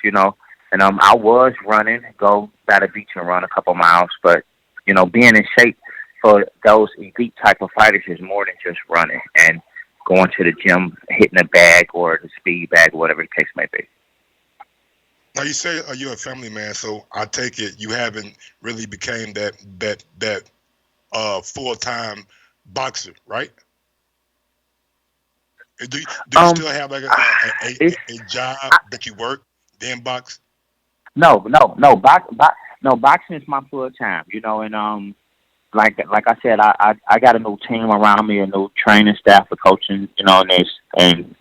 And I was running, go by the beach and run a couple miles, but being in shape for those elite type of fighters is more than just running and going to the gym, hitting a bag or the speed bag, or whatever the case may be. Now you say you're a family man, so I take it you haven't really became that full-time boxer, right? Do you still have like a job that you work, then box? No, boxing is my full time, and like I said, I got a new team around me, a new training staff for coaching, and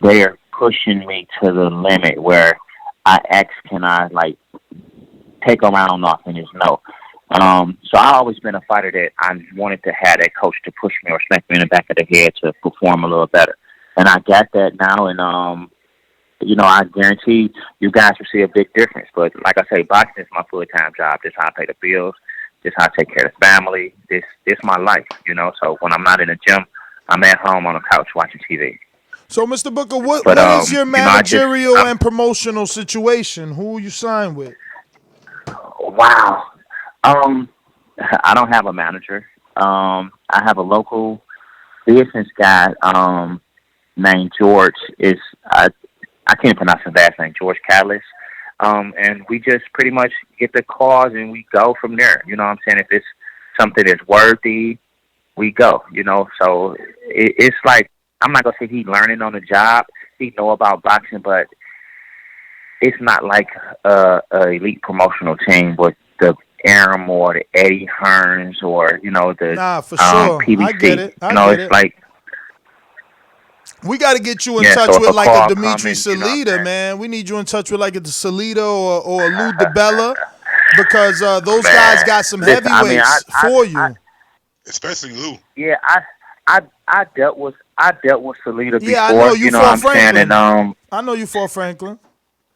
they are pushing me to the limit where I ask, can I like take a round off, and it's no. So I've always been a fighter that I wanted to have that coach to push me or smack me in the back of the head to perform a little better. And I got that now, and I guarantee you guys will see a big difference. But like I say, boxing is my full-time job. This is how I pay the bills. This is how I take care of the family. This is my life, So when I'm not in the gym, I'm at home on the couch watching TV. So, Mr. Booker, what is your managerial and promotional situation? Who you signed with? Wow. I don't have a manager. I have a local business guy named George. I can't pronounce his last name, George Callis. And we just pretty much get the calls and we go from there. You know what I'm saying? If it's something that's worthy, we go, So it's like, I'm not going to say he's learning on the job. He know about boxing, but it's not like a elite promotional team with the Aram or the Eddie Hearns or, the for sure. PBC. I get it. It's like, we got to get you in touch with like a Dimitri Salita, man. We need you in touch with like a Salita or a Lou DiBella because those guys got some heavyweights for you. Especially Lou. Yeah, I dealt with Salita before. Yeah, I know you fought Franklin. And, I know you fought Franklin.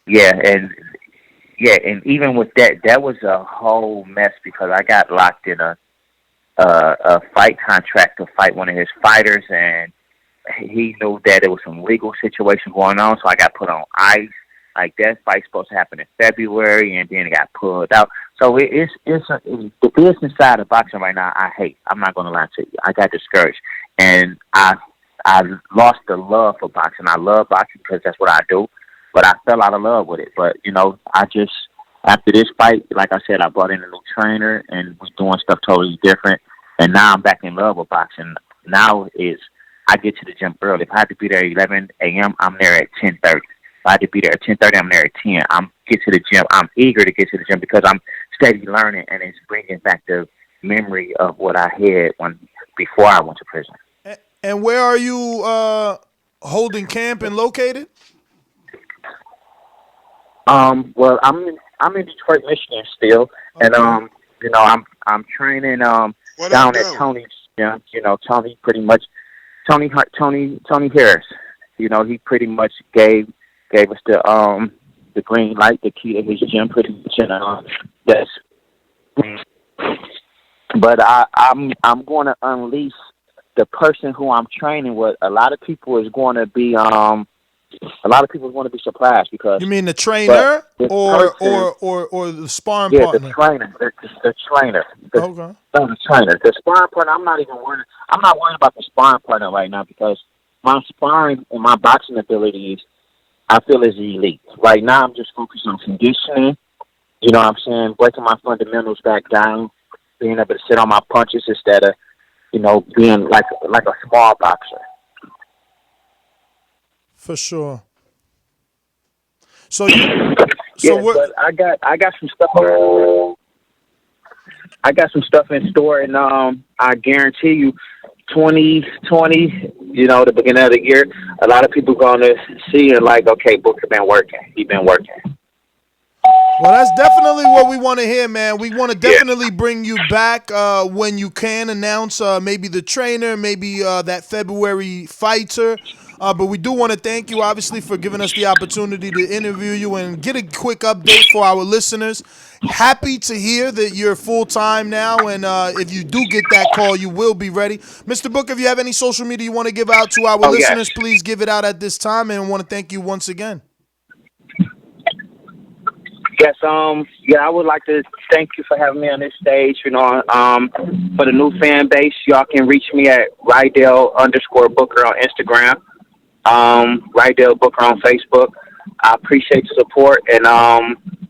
Yeah, and even with that was a whole mess because I got locked in a fight contract to fight one of his fighters, and he knew that there was some legal situation going on, so I got put on ice. Like that fight's supposed to happen in February, and then it got pulled out. So it's the business side of boxing right now. I hate. I'm not going to lie to you. I got discouraged, and I lost the love for boxing. I love boxing because that's what I do, but I fell out of love with it. But I just after this fight, like I said, I brought in a new trainer, and we're doing stuff totally different. And now I'm back in love with boxing. Now I get to the gym early. If I have to be there at 11 a.m., I'm there at 10:30. If I had to be there at 10:30, I'm there at 10. Get to the gym. I'm eager to get to the gym because I'm steady learning, and it's bringing back the memory of what I had before I went to prison. And where are you holding camp and located? Well, I'm in Detroit, Michigan still, okay. And I'm training down at Tony's gym. Tony pretty much. Tony Harris, he pretty much gave us the green light, the key to his gym, pretty much. Yes. But I'm going to unleash the person who I'm training with. A lot of people is going to be surprised because. You mean the trainer or the sparring partner? The trainer. Okay. The trainer. The sparring partner. I'm not worried about the sparring partner right now because my sparring and my boxing abilities, I feel, is elite. Right now, I'm just focused on conditioning. You know what I'm saying? Breaking my fundamentals back down, being able to sit on my punches instead of, being like a small boxer. For sure. But I got some stuff. I got some stuff in store, and I guarantee you, 2020, the beginning of the year, a lot of people going to see and like, okay, Booker been working. He been working. Well, that's definitely what we want to hear, man. We want to definitely bring you back when you can announce maybe the trainer, maybe that February fighter. But we do want to thank you, obviously, for giving us the opportunity to interview you and get a quick update for our listeners. Happy to hear that you're full-time now, and if you do get that call, you will be ready. Mr. Book, if you have any social media you want to give out to our listeners, please give it out at this time, and I want to thank you once again. Yes, yeah, I would like to thank you for having me on this stage. You know, for the new fan base, y'all can reach me at Rydell_Booker on Instagram, Rydell Booker on Facebook. I appreciate the support, and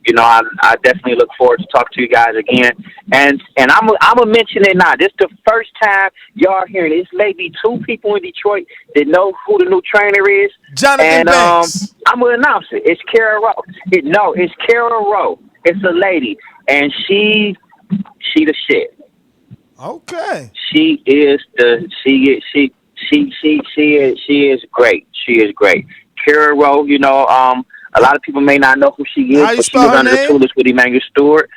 you know, I definitely look forward to talking to you guys again. And I'm gonna mention it now. This is the first time y'all hearing it. It's maybe 2 people in Detroit that know who the new trainer is. Jonathan and, Banks. I'm gonna announce it. It's Kara Rowe. It's Kara Rowe. It's a lady, and she the shit. Okay. She is great. She is great. Kara Rowe, you know, a lot of people may not know who she is, How you but she spell was her under the name? tutelage with Emmanuel Stewart.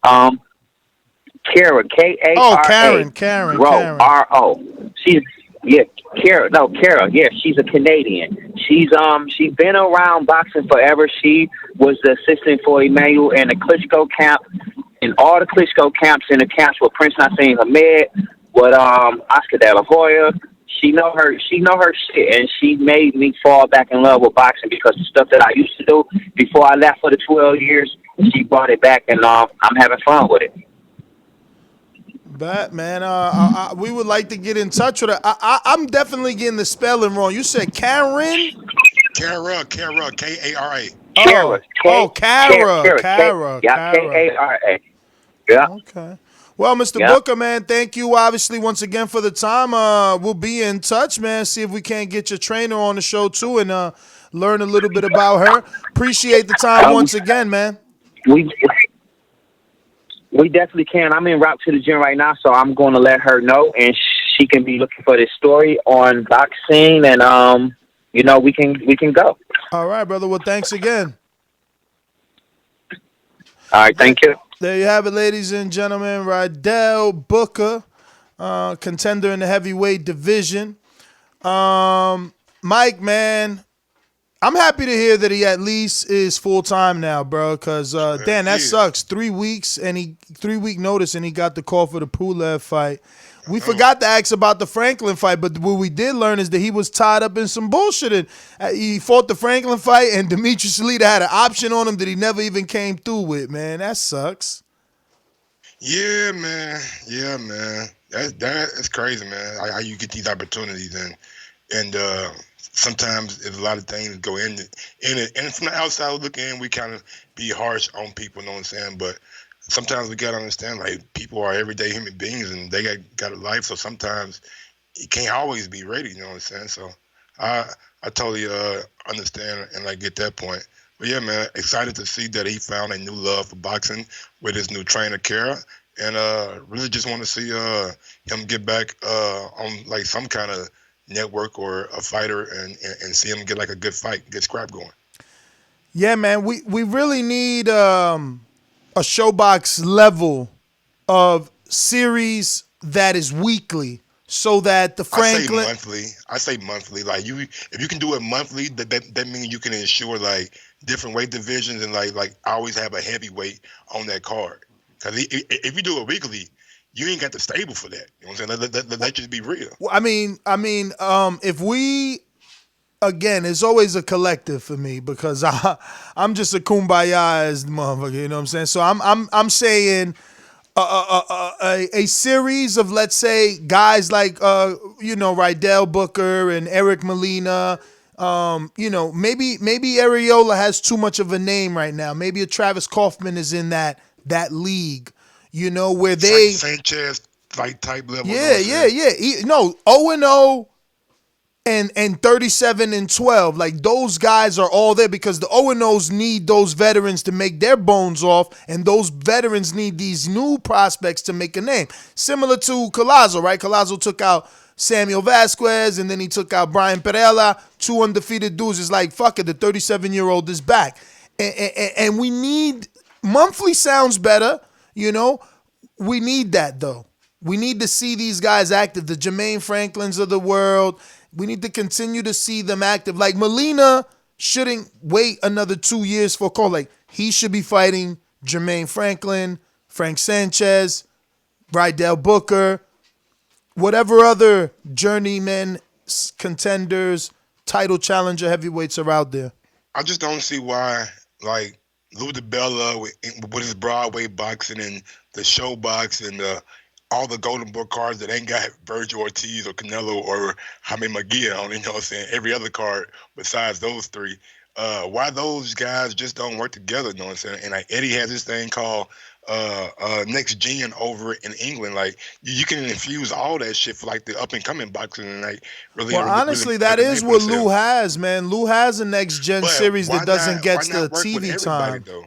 Kara, Kara. Oh, Karen. R-O. She's Kara. No, Kara. Yeah, she's a Canadian. She's been around boxing forever. She was the assistant for Emmanuel in the Klitschko camp, in all the Klitschko camps, in the camps with Prince Nassim Hamed, with Oscar De La Hoya. She know her shit, and she made me fall back in love with boxing because the stuff that I used to do before I left for the 12 years, she brought it back, and I'm having fun with it. Bet, man. We would like to get in touch with her. I'm definitely getting the spelling wrong. You said Karen? Kara, K-A-R-A. Kara. Kara. Yeah, K-A-R-A. Yeah. Okay. Well, Mr. Booker, man, thank you obviously once again for the time. We'll be in touch, man. See if we can't get your trainer on the show too and learn a little bit about her. Appreciate the time once again, man. We definitely can. I'm en route to the gym right now, so I'm going to let her know, and she can be looking for this story on boxing, and you know, we can go. All right, brother. Well, thanks again. All right, thank you. There you have it, ladies and gentlemen. Rydell Booker, contender in the heavyweight division. Mike, man, I'm happy to hear that he at least is full-time now, bro, because, damn, that sucks. 3 weeks, 3-week notice, and he got the call for the Pulev fight. We forgot to ask about the Franklin fight, but what we did learn is that he was tied up in some bullshit. And he fought the Franklin fight, and Demetrius Lita had an option on him that he never even came through with, man. That sucks. Yeah, man. That's crazy, man. How you get these opportunities, and sometimes there's a lot of things that go in it. And from the outside looking in, we kind of be harsh on people, you know what I'm saying? But sometimes we got to understand, like, people are everyday human beings, and they got a life, so sometimes you can't always be ready, you know what I'm saying? So I totally understand and I get that point. But yeah, man, excited to see that he found a new love for boxing with his new trainer, Kara, and really just want to see him get back on like some kind of network or a fighter and see him get like a good fight, get scrap going. Yeah, man, we really need a Showbox level of series that is weekly, so that the Franklin. I say monthly. Like if you can do it monthly, that means you can ensure like different weight divisions and like always have a heavyweight on that card. Because if you do it weekly, you ain't got the stable for that. You know what I'm saying? Let's just be real. Well, I mean, if we. Again, it's always a collective for me because I'm just a kumbaya as the motherfucker, you know what I'm saying? So I'm saying a series of, let's say, guys like Rydell Booker and Eric Molina. Maybe Areola has too much of a name right now. Maybe a Travis Kaufman is in that league, where they Sanchez fight type level. Yeah. 0-0. And 37-12, like those guys are all there because the 0-0s need those veterans to make their bones off, and those veterans need these new prospects to make a name. Similar to Collazo, right? Collazo took out Samuel Vasquez, and then he took out Brian Perella, 2 undefeated dudes. It's like, fuck it, the 37-year-old is back. And we need, monthly sounds better, we need that though. We need to see these guys active, the Jermaine Franklins of the world. We need to continue to see them active. Like Molina shouldn't wait another 2 years for a call. Like he should be fighting Jermaine Franklin, Frank Sanchez, Rydell Booker, whatever other journeymen, contenders, title challenger heavyweights are out there. I just don't see why, like, Lou DiBella with his Broadway boxing and the show box and all the Golden Boy cards that ain't got Virgil Ortiz or Canelo or Jaime Magia on it, you know what I'm saying? Every other card besides those three. Why those guys just don't work together, you know what I'm saying? And like Eddie has this thing called Next Gen over in England. Like you can infuse all that shit for like the up and coming boxing and like really. Well, honestly, that is what Lou has, man. Lou has a next gen series that doesn't get the TV time. Though?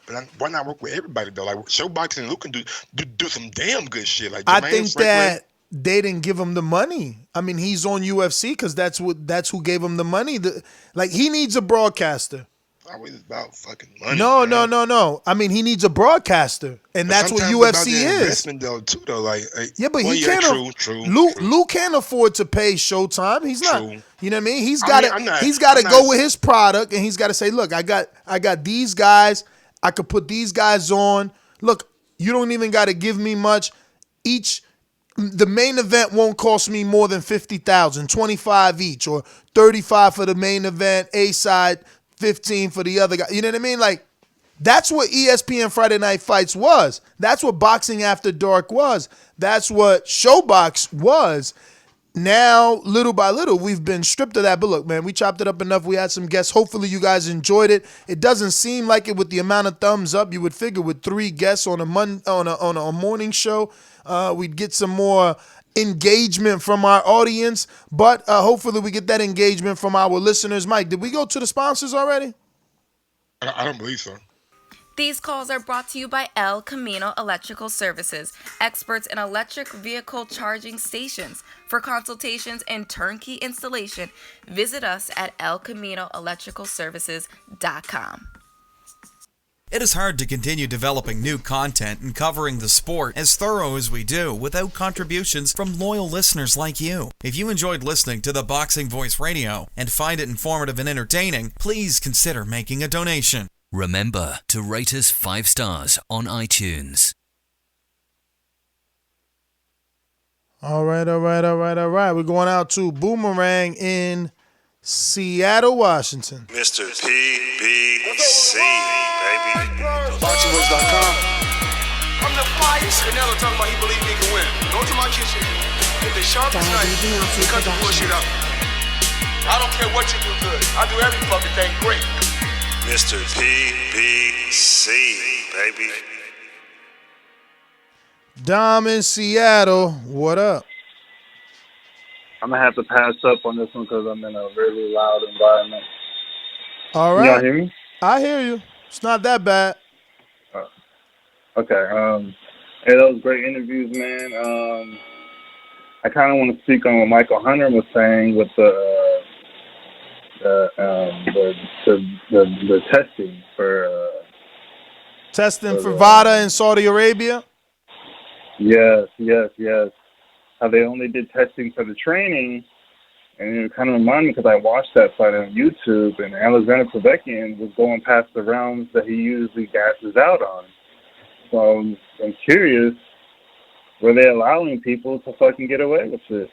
But why not work with everybody though? Like showboxing and Lou can do some damn good shit. Like I think that they didn't give him the money. I mean, he's on UFC because that's who gave him the money. Like he needs a broadcaster. Always about fucking money. No. I mean, he needs a broadcaster, and that's what UFC is. Investment though, too, though. Like, yeah, but he can't. True. Lou can't afford to pay Showtime. He's not. You know what I mean? He's got to. He's got to go with his product, and he's got to say, "Look, I got these guys. I could put these guys on. Look, you don't even got to give me much. The main event won't cost me more than $50,000, 25 each, or 35 for the main event. A side." 15 for the other guy. You know what I mean? Like, that's what ESPN Friday Night Fights was. That's what Boxing After Dark was. That's what Showbox was. Now, little by little, we've been stripped of that. But look, man, we chopped it up enough. We had some guests. Hopefully you guys enjoyed it. It doesn't seem like it with the amount of thumbs up. You would figure with 3 guests on a morning show, we'd get some more engagement from our audience, but hopefully we get that engagement from our listeners. Mike, did we go to the sponsors already? I don't believe so. These calls are brought to you by El Camino Electrical Services, experts in electric vehicle charging stations. For consultations and turnkey installation, visit us at elcaminoelectricalservices.com. It is hard to continue developing new content and covering the sport as thorough as we do without contributions from loyal listeners like you. If you enjoyed listening to the Boxing Voice Radio and find it informative and entertaining, please consider making a donation. Remember to rate us 5 stars on iTunes. All right. We're going out to Boomerang in Seattle, Washington. Mr. PBC, baby. BoxingVoice.com. I'm the flyest. Canelo talking about he believe he can win. Go to my kitchen. Get the sharpest knife and cut the bullshit up. I don't care what you do good. I do every fucking thing great. Mr. PBC, baby. Dom in Seattle, what up? I'm going to have to pass up on this one because I'm in a really loud environment. All right. Y'all hear me? I hear you. It's not that bad. Okay. Hey, those great interviews, man. I kind of want to speak on what Michael Hunter was saying with the testing for VADA in Saudi Arabia. Yes. How they only did testing for the training, and it kind of reminded me because I watched that fight on YouTube, and Alexander Povetkin was going past the rounds that he usually gasses out on. So I'm curious, were they allowing people to fucking get away with it?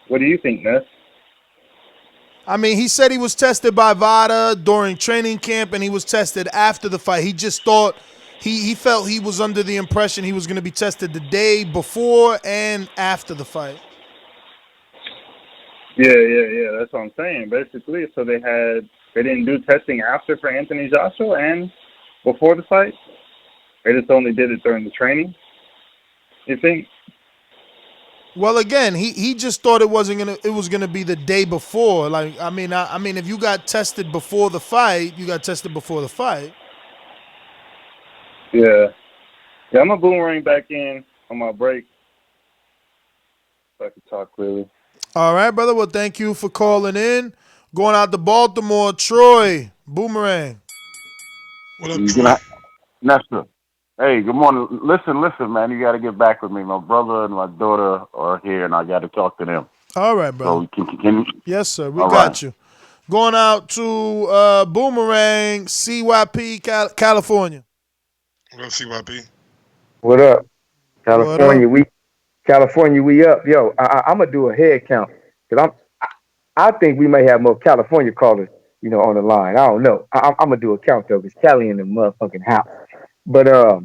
What do you think, Ness? I mean, he said he was tested by VADA during training camp, and he was tested after the fight. He just thought he felt he was under the impression he was going to be tested the day before and after the fight. Yeah. That's what I'm saying. Basically, so they didn't do testing after for Anthony Joshua and before the fight. They just only did it during the training. You think? Well, again, he just thought it was gonna be the day before. Like, I mean, if you got tested before the fight, you got tested before the fight. Yeah, I'm gonna boomerang back in on my break so I can talk clearly. All right, brother. Well, thank you for calling in. Going out to Baltimore, Troy, boomerang. What up, Troy? Nestor. Hey, good morning. Listen, man. You got to get back with me. My brother and my daughter are here, and I got to talk to them. All right, brother. So can you? Yes, sir. We got you. Going out to Boomerang, CYP, California. What up, CYP? What up? California, we up. Yo, I'm gonna do a head count because I think we may have more California callers, on the line. I don't know. I'm gonna do a count though, because Cali in the motherfucking house. But I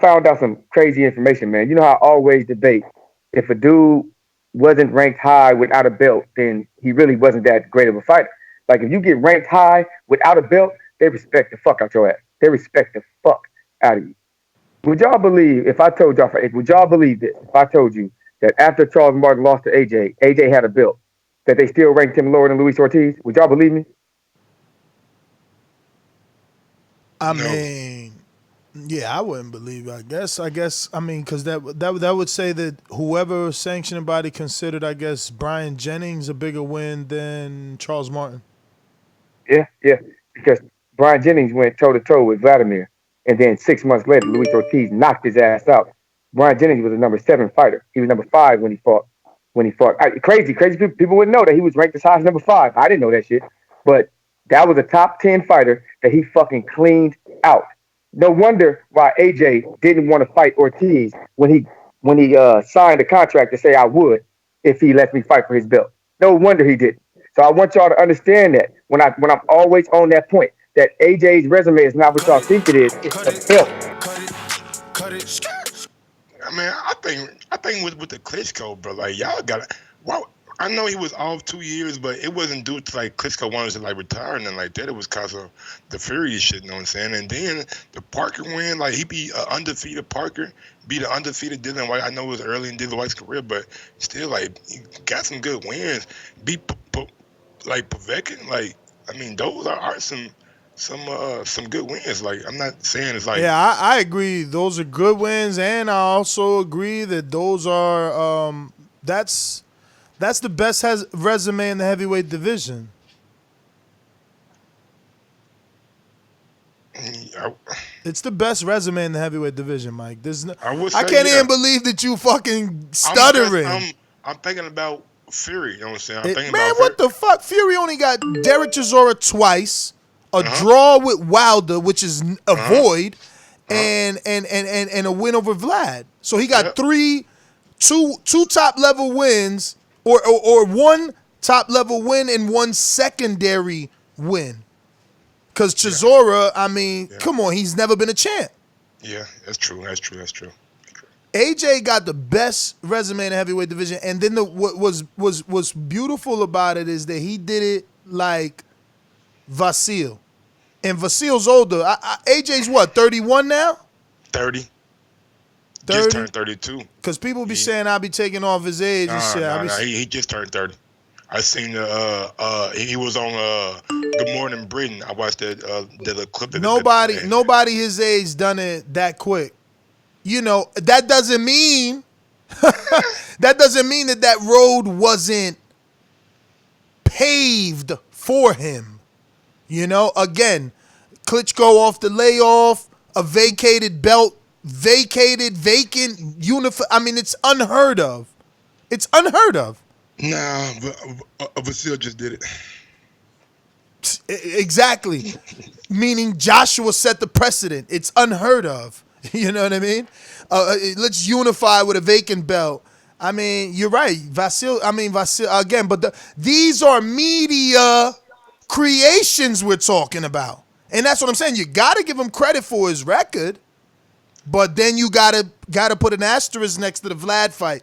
found out some crazy information, man. You know how I always debate if a dude wasn't ranked high without a belt, then he really wasn't that great of a fighter. Like if you get ranked high without a belt, they respect the fuck out your ass. They respect the fuck out of you. Would y'all believe if I told y'all? Would y'all believe this? If I told you that after Charles Martin lost to AJ had a belt, that they still ranked him lower than Luis Ortiz? Would y'all believe me? I mean, yeah, I wouldn't believe it. I guess. I mean, because that would say that whoever sanctioning body considered, I guess, Brian Jennings a bigger win than Charles Martin. Yeah, because Brian Jennings went toe to toe with Vladimir, and then 6 months later, Luis Ortiz knocked his ass out. Brian Jennings was a number 7 fighter. He was number 5 when he fought. Crazy people wouldn't know that he was ranked as high as number 5. I didn't know that shit, but that was a top 10 fighter that he fucking cleaned out. No wonder why AJ didn't want to fight Ortiz when he signed a contract to say I would if he lets me fight for his belt. No wonder he didn't. So I want y'all to understand that when I'm always on that point that AJ's resume is not what y'all think it is. It's a belt. I mean, I think with the Klitschko, bro, like y'all got. Well, I know he was off 2 years, but it wasn't due to like Klitschko wanted to like retire and like that. It was because of the Fury shit. You know what I'm saying? And then the Parker win, like he beat undefeated Parker, beat an undefeated Dylan White. I know it was early in Dylan White's career, but still, like he got some good wins. Beat like Povetkin. Like I mean, those are some good wins. Like I'm not saying it's like I agree. Those are good wins, and I also agree that those are that's the best resume in the heavyweight division. It's the best resume in the heavyweight division, Mike. I can't even believe that you fucking stuttering. I'm thinking about Fury. You know what I'm saying? What the fuck? Fury only got Derek Chisora twice, a draw with Wilder, which is a void, and a win over Vlad. So he got two top level wins, or one top level win and one secondary win. Because Chisora, I mean, come on, he's never been a champ. Yeah, that's true. AJ got the best resume in the heavyweight division, and then what was beautiful about it is that he did it like Vasil, and Vasil's older. AJ's what, 31 now? 30. Just turned 32. Because people be saying I be taking off his age and shit. He just turned 30. I seen he was on Good Morning Britain. I watched the clip. Nobody his age done it that quick. That doesn't mean that road wasn't paved for him. Again, Klitschko off the layoff, a vacated belt, vacant, uniform. I mean, it's unheard of. Nah, Vasil just did it. Exactly. Meaning Joshua set the precedent. It's unheard of. You know what I mean? Let's unify with a vacant belt. I mean, you're right. Vasil again, but these are media creations we're talking about. And that's what I'm saying. You got to give him credit for his record, but then you got to put an asterisk next to the Vlad fight.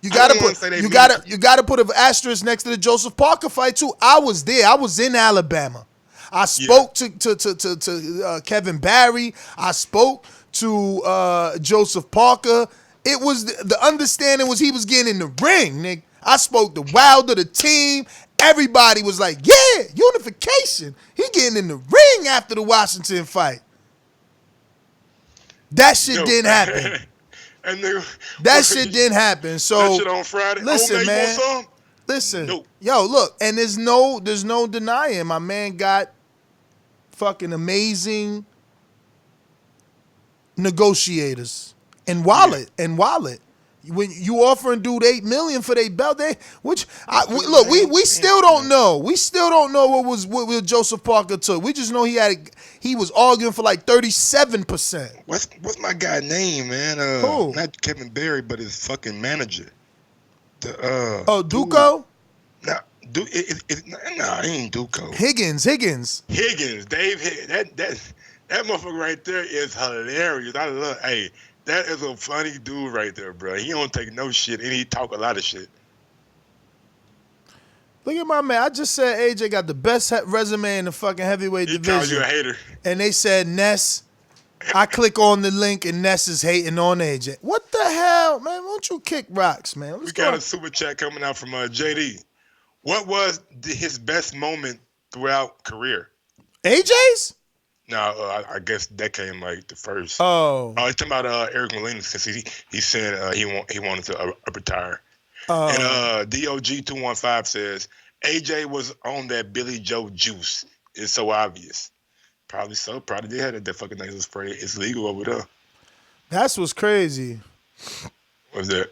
You got to put an asterisk next to the Joseph Parker fight too. I was there. I was in Alabama. I spoke to Kevin Barry. I spoke to Joseph Parker. It was the understanding was he was getting in the ring, nigga. I spoke to Wilder, the team. Everybody was like, yeah, unification. He getting in the ring after the Washington fight. That shit didn't happen. That shit didn't happen. So that shit on Friday. Listen, man. Listen. Yo, look, and there's no denying my man got fucking amazing negotiators and wallet. When you offering dude $8 million for their belt, we still don't know. We still don't know what Joseph Parker took. We just know he was arguing for like 37%. What's my guy name, man? Who? Not Kevin Barry, but his fucking manager. Duco? Nah, he ain't Duco. Higgins. Higgins, Dave Higgins. That motherfucker right there is hilarious. I love. Hey, that is a funny dude right there, bro. He don't take no shit, and he talk a lot of shit. Look at my man. I just said AJ got the best resume in the fucking heavyweight division. He called you a hater. And they said Ness. I click on the link and Ness is hating on AJ. What the hell, man? Why don't you kick rocks, man? We got a super chat coming out from JD. What was his best moment throughout career? AJ's? No, I guess that came like the first. Oh, he's talking about Eric Molina because he said he wanted to retire. Oh. And DOG215 says AJ was on that Billy Joe juice. It's so obvious. Probably so. Probably did have that fucking nasal spray. It's legal over there. That's what's crazy. What's that?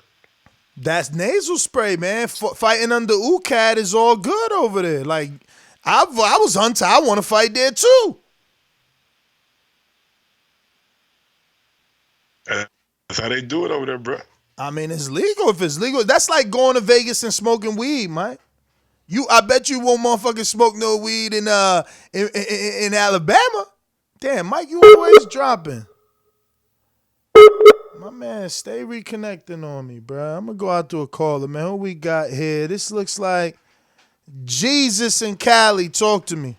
That's nasal spray, man. Fighting under UCAD is all good over there. Like, I was Hunter. I want to fight there too. That's how they do it over there, bro. I mean, it's legal if it's legal. That's like going to Vegas and smoking weed, man. I bet you won't motherfucking smoke no weed in Alabama. Damn, Mike, you always dropping. My man, stay reconnecting on me, bro. I'm gonna go out to a caller, man. Who we got here? This looks like Jesus and Cali. Talk to me.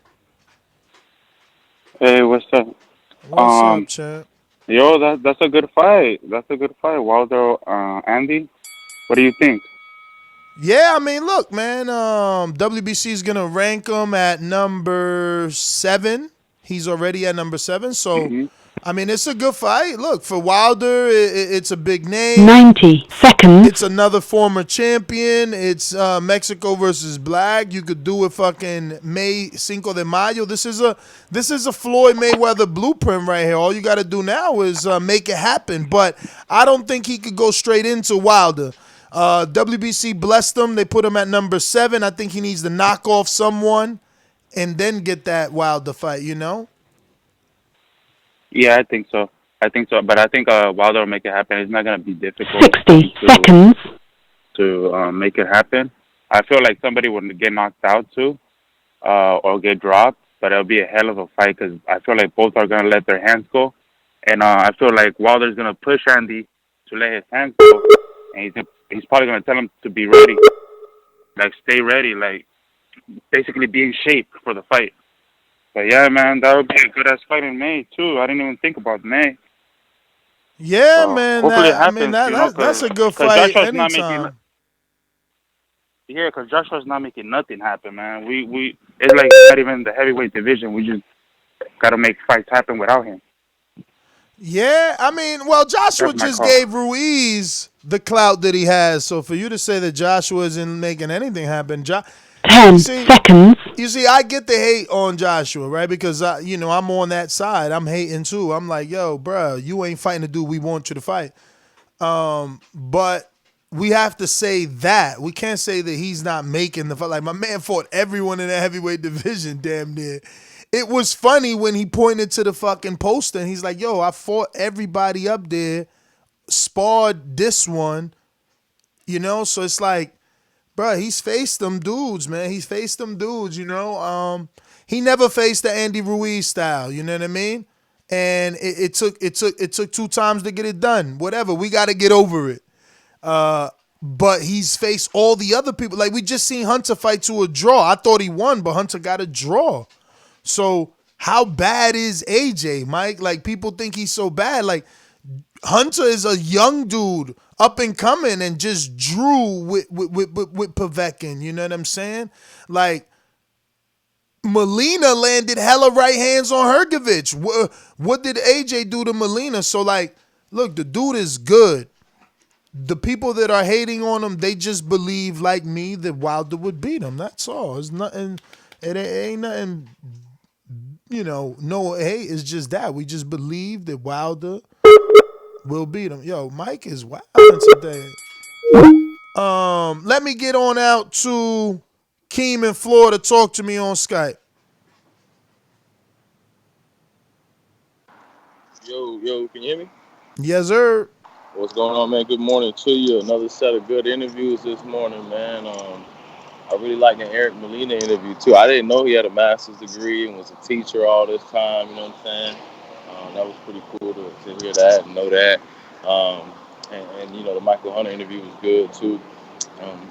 Hey, what's up? What's up, champ? Yo, that's a good fight. That's a good fight. Wilder, Andy, what do you think? Yeah, I mean, look, man. WBC is gonna rank him at number 7. He's already at number 7, so I mean, it's a good fight. Look, for Wilder, it's a big name. 90 seconds. It's another former champion. It's Mexico versus Black. You could do it fucking May 5 de Mayo. This is a Floyd Mayweather blueprint right here. All you got to do now is make it happen. But I don't think he could go straight into Wilder. WBC blessed him. They put him at number 7. I think he needs to knock off someone and then get that Wilder fight, you know? Yeah, I think so. But I think Wilder will make it happen. It's not going to be difficult. 60 seconds. To make it happen. I feel like somebody would get knocked out too or get dropped, but it'll be a hell of a fight because I feel like both are going to let their hands go. And I feel like Wilder's going to push Andy to let his hands go. And he's probably going to tell him to be ready. Like, stay ready. Like, basically be in shape for the fight. But yeah, man, that would be a good ass fight in May too. I didn't even think about May. Yeah, so, man. Hopefully it happens. That's a good fight anytime. Because Joshua's not making nothing happen, man. We it's like not even the heavyweight division. We just gotta make fights happen without him. Yeah, I mean, well, Joshua just gave Ruiz the clout that he has. So for you to say that Joshua isn't making anything happen, 10 seconds. You see, I get the hate on Joshua, right? Because, I'm on that side. I'm hating, too. I'm like, yo, bro, you ain't fighting the dude we want you to fight. But we have to say that. We can't say that he's not making the fight. Like, my man fought everyone in the heavyweight division, damn near. It was funny when he pointed to the fucking poster, and he's like, yo, I fought everybody up there, sparred this one, So it's like, bro, he's faced them dudes, man. He's faced them dudes, He never faced the Andy Ruiz style, you know what I mean? And it took 2 times to get it done. Whatever, we got to get over it. But he's faced all the other people. Like, we just seen Hunter fight to a draw. I thought he won, but Hunter got a draw. So how bad is AJ, Mike? Like, people think he's so bad. Like, Hunter is a young dude, up and coming, and just drew with Povetkin. You know what I'm saying? Like, Molina landed hella right hands on Hergovich. What did AJ do to Molina? So, like, look, the dude is good. The people that are hating on him, they just believe, like me, that Wilder would beat him. That's all. It's nothing. It ain't nothing. No hate. It's just that we just believe that Wilder will beat him. Yo, Mike is wild today. Let me get on out to Keem in Florida. Talk to me on Skype. Yo, can you hear me? Yes, sir. What's going on, man? Good morning to you. Another set of good interviews this morning, man. I really liked the Eric Molina interview too. I didn't know he had a master's degree and was a teacher all this time. You know what I'm saying? That was pretty cool to hear that and know that. And you know, the Michael Hunter interview was good too.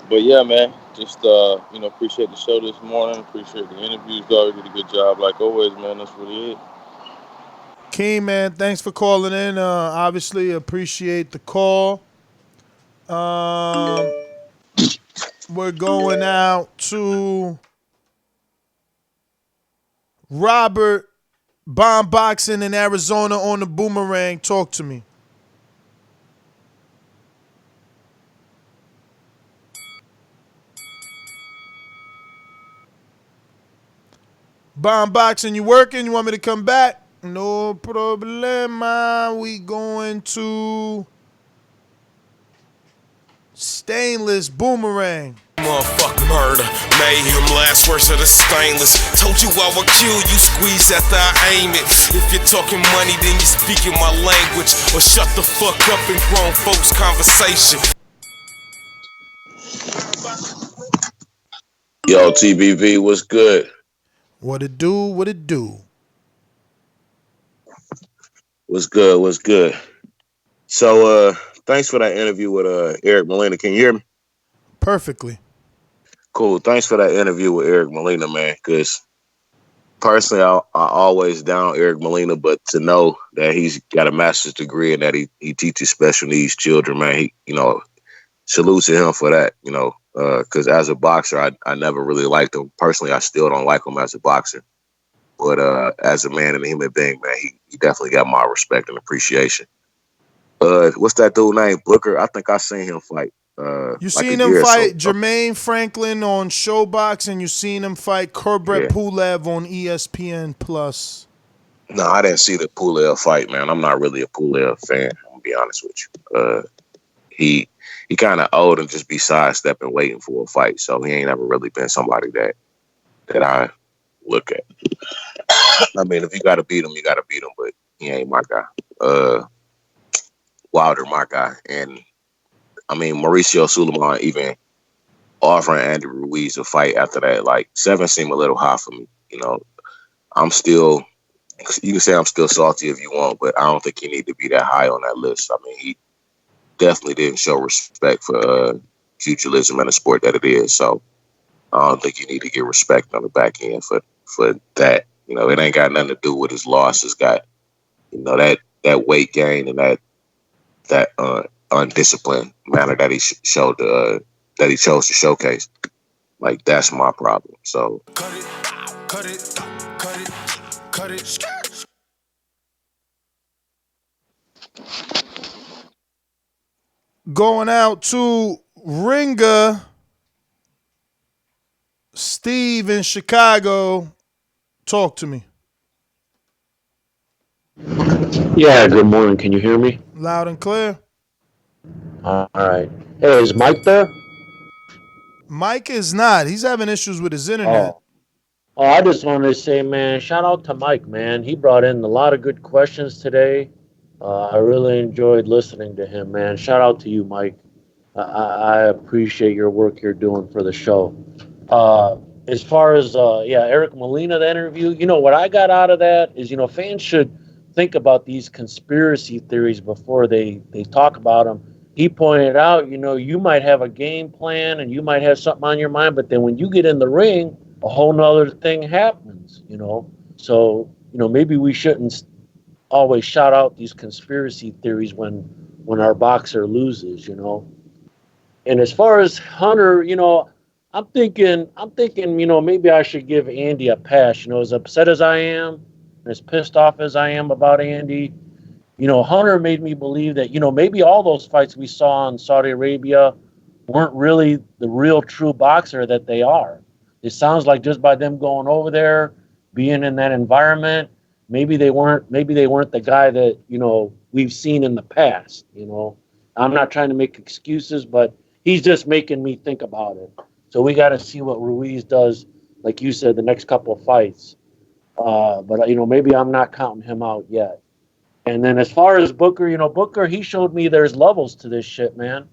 But yeah, man, just you know, appreciate the show this morning. Appreciate the interviews, dog. You did a good job like always, man. That's really it. King, man, thanks for calling in. Obviously, appreciate the call. We're going out to Robert, Bomb Boxing in Arizona on the Boomerang. Talk to me. Bomb Boxing, you working? You want me to come back? No problema. We going to Stainless Boomerang. Motherfucker murder, mayhem, last words of the stainless. Told you I would kill you, squeeze after I aim it. If you're talking money, then you're speaking my language. Or shut the fuck up in grown folks' conversation. Yo, TBV, what's good? What it do? What it do? What's good? What's good? So, thanks for that interview with Eric Molina. Can you hear me? Perfectly. Cool. Thanks for that interview with Eric Molina, man. Because personally, I always down Eric Molina, but to know that he's got a master's degree and that he teaches special needs children, man, he, you know, salute to him for that, you know, because as a boxer, I never really liked him. Personally, I still don't like him as a boxer. But as a man and a human being, man, he definitely got my respect and appreciation. What's that dude named? Booker? I think I seen him fight. You seen him fight Jermaine Franklin on Showbox, and you seen him fight Kurbret Pulev on ESPN Plus. No, I didn't see the Pulev fight, man. I'm not really a Pulev fan. I'm gonna be honest with you. He kind of old and just be sidestepping, waiting for a fight. So he ain't ever really been somebody that I look at. I mean, if you got to beat him, you got to beat him. But he ain't my guy. Wilder, my guy, and I mean Mauricio Sulaiman even offering Andy Ruiz a fight after that. Like 7 seemed a little high for me. You know, I'm still. You can say I'm still salty if you want, but I don't think he need to be that high on that list. I mean, he definitely didn't show respect for pugilism and the sport that it is. So I don't think you need to get respect on the back end for that. You know, it ain't got nothing to do with his loss. It's got, you know, that weight gain and that undisciplined manner that he showed that he chose to showcase. Like, that's my problem. So cut it. Going out to Ringer Steve in Chicago. Talk to me. Yeah, good morning. Can you hear me? Loud and clear. All right. Hey, is Mike there? Mike is not. He's having issues with his internet. Oh, I just wanted to say, man, shout out to Mike, man. He brought in a lot of good questions today. I really enjoyed listening to him, man. Shout out to you, Mike. I appreciate your work you're doing for the show. As far as, Eric Molina, the interview, you know, what I got out of that is, you know, fans should think about these conspiracy theories before they talk about them. He pointed out, you know, you might have a game plan and you might have something on your mind, but then when you get in the ring, a whole nother thing happens, you know. So, you know, maybe we shouldn't always shout out these conspiracy theories when our boxer loses, you know. And as far as Hunter, you know, I'm thinking, you know, maybe I should give Andy a pass. You know, as upset as I am, and as pissed off as I am about Andy, you know, Hunter made me believe that, you know, maybe all those fights we saw in Saudi Arabia weren't really the real true boxer that they are. It sounds like just by them going over there, being in that environment, maybe they weren't the guy that, you know, we've seen in the past, you know. I'm not trying to make excuses, but he's just making me think about it. So we got to see what Ruiz does, like you said, the next couple of fights. But, you know, maybe I'm not counting him out yet. And then as far as Booker, you know, Booker, he showed me there's levels to this shit, man.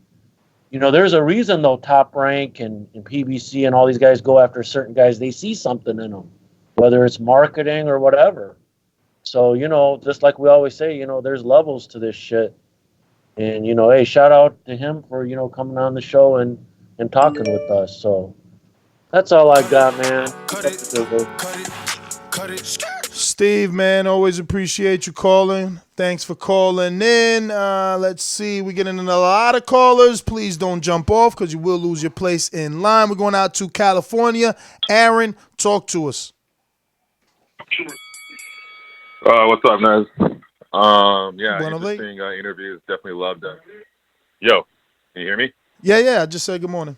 there's a reason though Top Rank and PBC and all these guys go after certain guys. They see something in them, whether it's marketing or whatever. So, just like we always say, there's levels to this shit. And, hey, shout out to him for, coming on the show and talking with us. So that's all I got, man. Steve, man, always appreciate you calling. Thanks for calling in. Let's see. We're getting in a lot of callers. Please don't jump off because you will lose your place in line. We're going out to California. Aaron, talk to us. What's up, Nez? Yeah, Bueno, interesting interviews. Definitely loved them. Yo, can you hear me? Yeah. I just said good morning.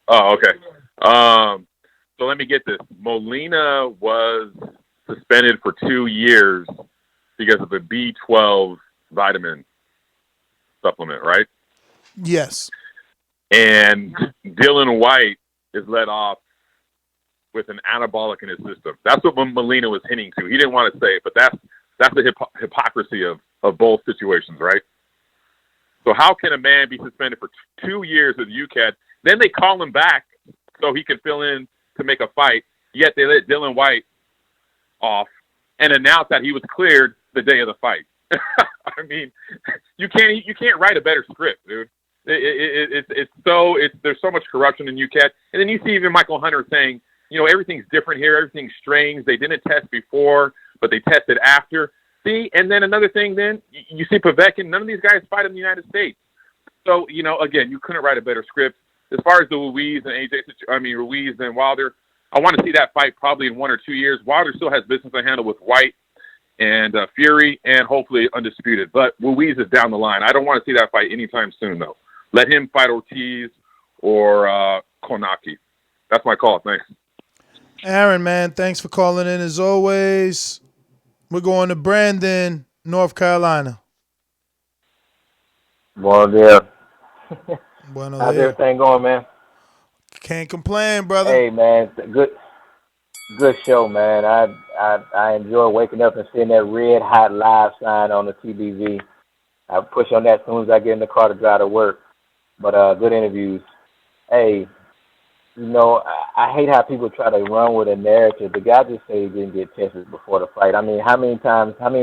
Oh, okay. So let me get this. Molina was suspended for 2 years because of a B12 vitamin supplement, right? Yes. And Dylan White is let off with an anabolic in his system. That's what Molina was hinting to. He didn't want to say it, but that's the hypocrisy of both situations, right? So how can a man be suspended for 2 years with UCAD? Then they call him back so he can fill in to make a fight, yet they let Dylan White off and announce that he was cleared the day of the fight. I mean, you can't write a better script, dude. There's so much corruption in UCAD. And then you see even Michael Hunter saying, everything's different here, everything's strange. They didn't test before, but they tested after. See, and then another thing, then you see Povetkin. None of these guys fight in the United States. So again, you couldn't write a better script. As far as the Ruiz and Wilder, I want to see that fight probably in 1 or 2 years. Wilder still has business to handle with White and Fury, and hopefully undisputed. But Ruiz is down the line. I don't want to see that fight anytime soon, though. Let him fight Ortiz or Konaki. That's my call. Thanks. Aaron, man, thanks for calling in as always. We're going to Brandon, North Carolina. Well, there. Bueno, How's there. everything going, man? Can't complain, brother. Hey, man, good show, man. I enjoy waking up and seeing that red hot live sign on the TBV. I push on that as soon as I get in the car to drive to work. But good interviews. Hey, I hate how people try to run with a narrative. The guy just said he didn't get tested before the fight. I mean, how many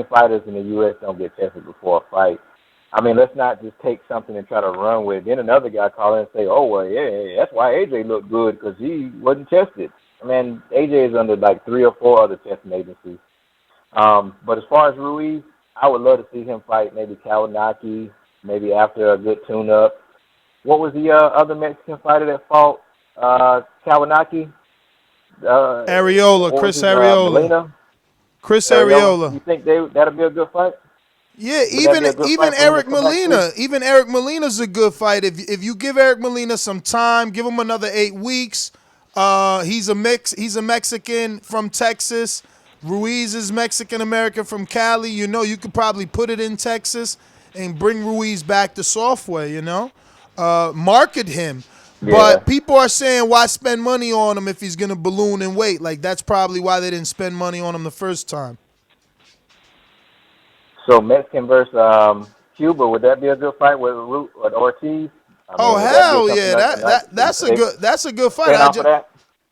fighters in the U.S. don't get tested before a fight? I mean, let's not just take something and try to run with it. Then another guy call in and say, oh, well, yeah, that's why AJ looked good, because he wasn't tested. I mean, AJ is under like 3 or 4 other testing agencies. But as far as Ruiz, I would love to see him fight maybe Kawanaki, maybe after a good tune-up. What was the other Mexican fighter that fought Kawanaki? Areola, Chris Areola. Molina? Chris Areola. You think that'll be a good fight? Yeah, even Eric Molina. Even Eric Molina's a good fight. If you give Eric Molina some time, give him another 8 weeks. He's a Mexican from Texas. Ruiz is Mexican American from Cali. You could probably put it in Texas and bring Ruiz back to software. Market him. Yeah. But people are saying, why spend money on him if he's gonna balloon in weight? Like, that's probably why they didn't spend money on him the first time. So Mexican versus Cuba, would that be a good fight with Ortiz? Hell yeah! That's a good fight.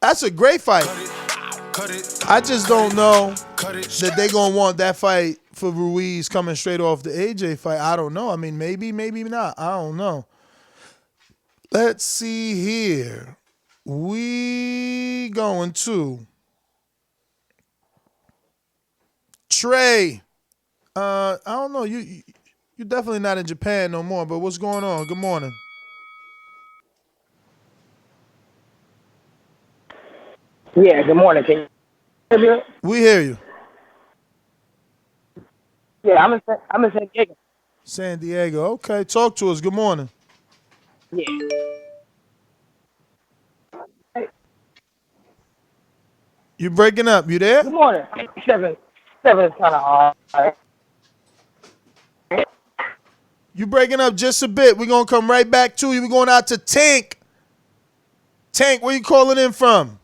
That's a great fight. I just don't know that they're gonna want that fight for Ruiz coming straight off the AJ fight. I don't know. I mean, maybe not. I don't know. Let's see here. We going to Trey. I don't know. You're definitely not in Japan no more, but what's going on? Good morning. Yeah, good morning. Can you hear me? We hear you. Yeah, I'm in San Diego. San Diego. Okay, talk to us. Good morning. Yeah. You breaking up. You there? Good morning. 7 is kind of hard. You breaking up just a bit. We're going to come right back to you. We're going out to Tank. Tank, where you calling in from?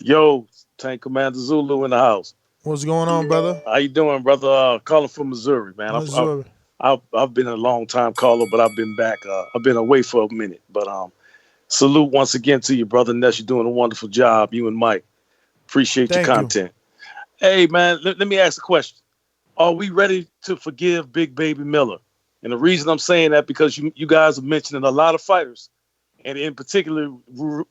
Yo, Tank Commander Zulu in the house. What's going on, brother? How you doing, brother? Calling from Missouri, man. Missouri. I've been a long time caller, but I've been back. I've been away for a minute, but salute once again to you, brother Ness. You're doing a wonderful job. You and Mike, appreciate Thank your you. content. Hey man, let me ask a question. Are we ready to forgive Big Baby Miller? And the reason I'm saying that because you guys are mentioning a lot of fighters, and in particular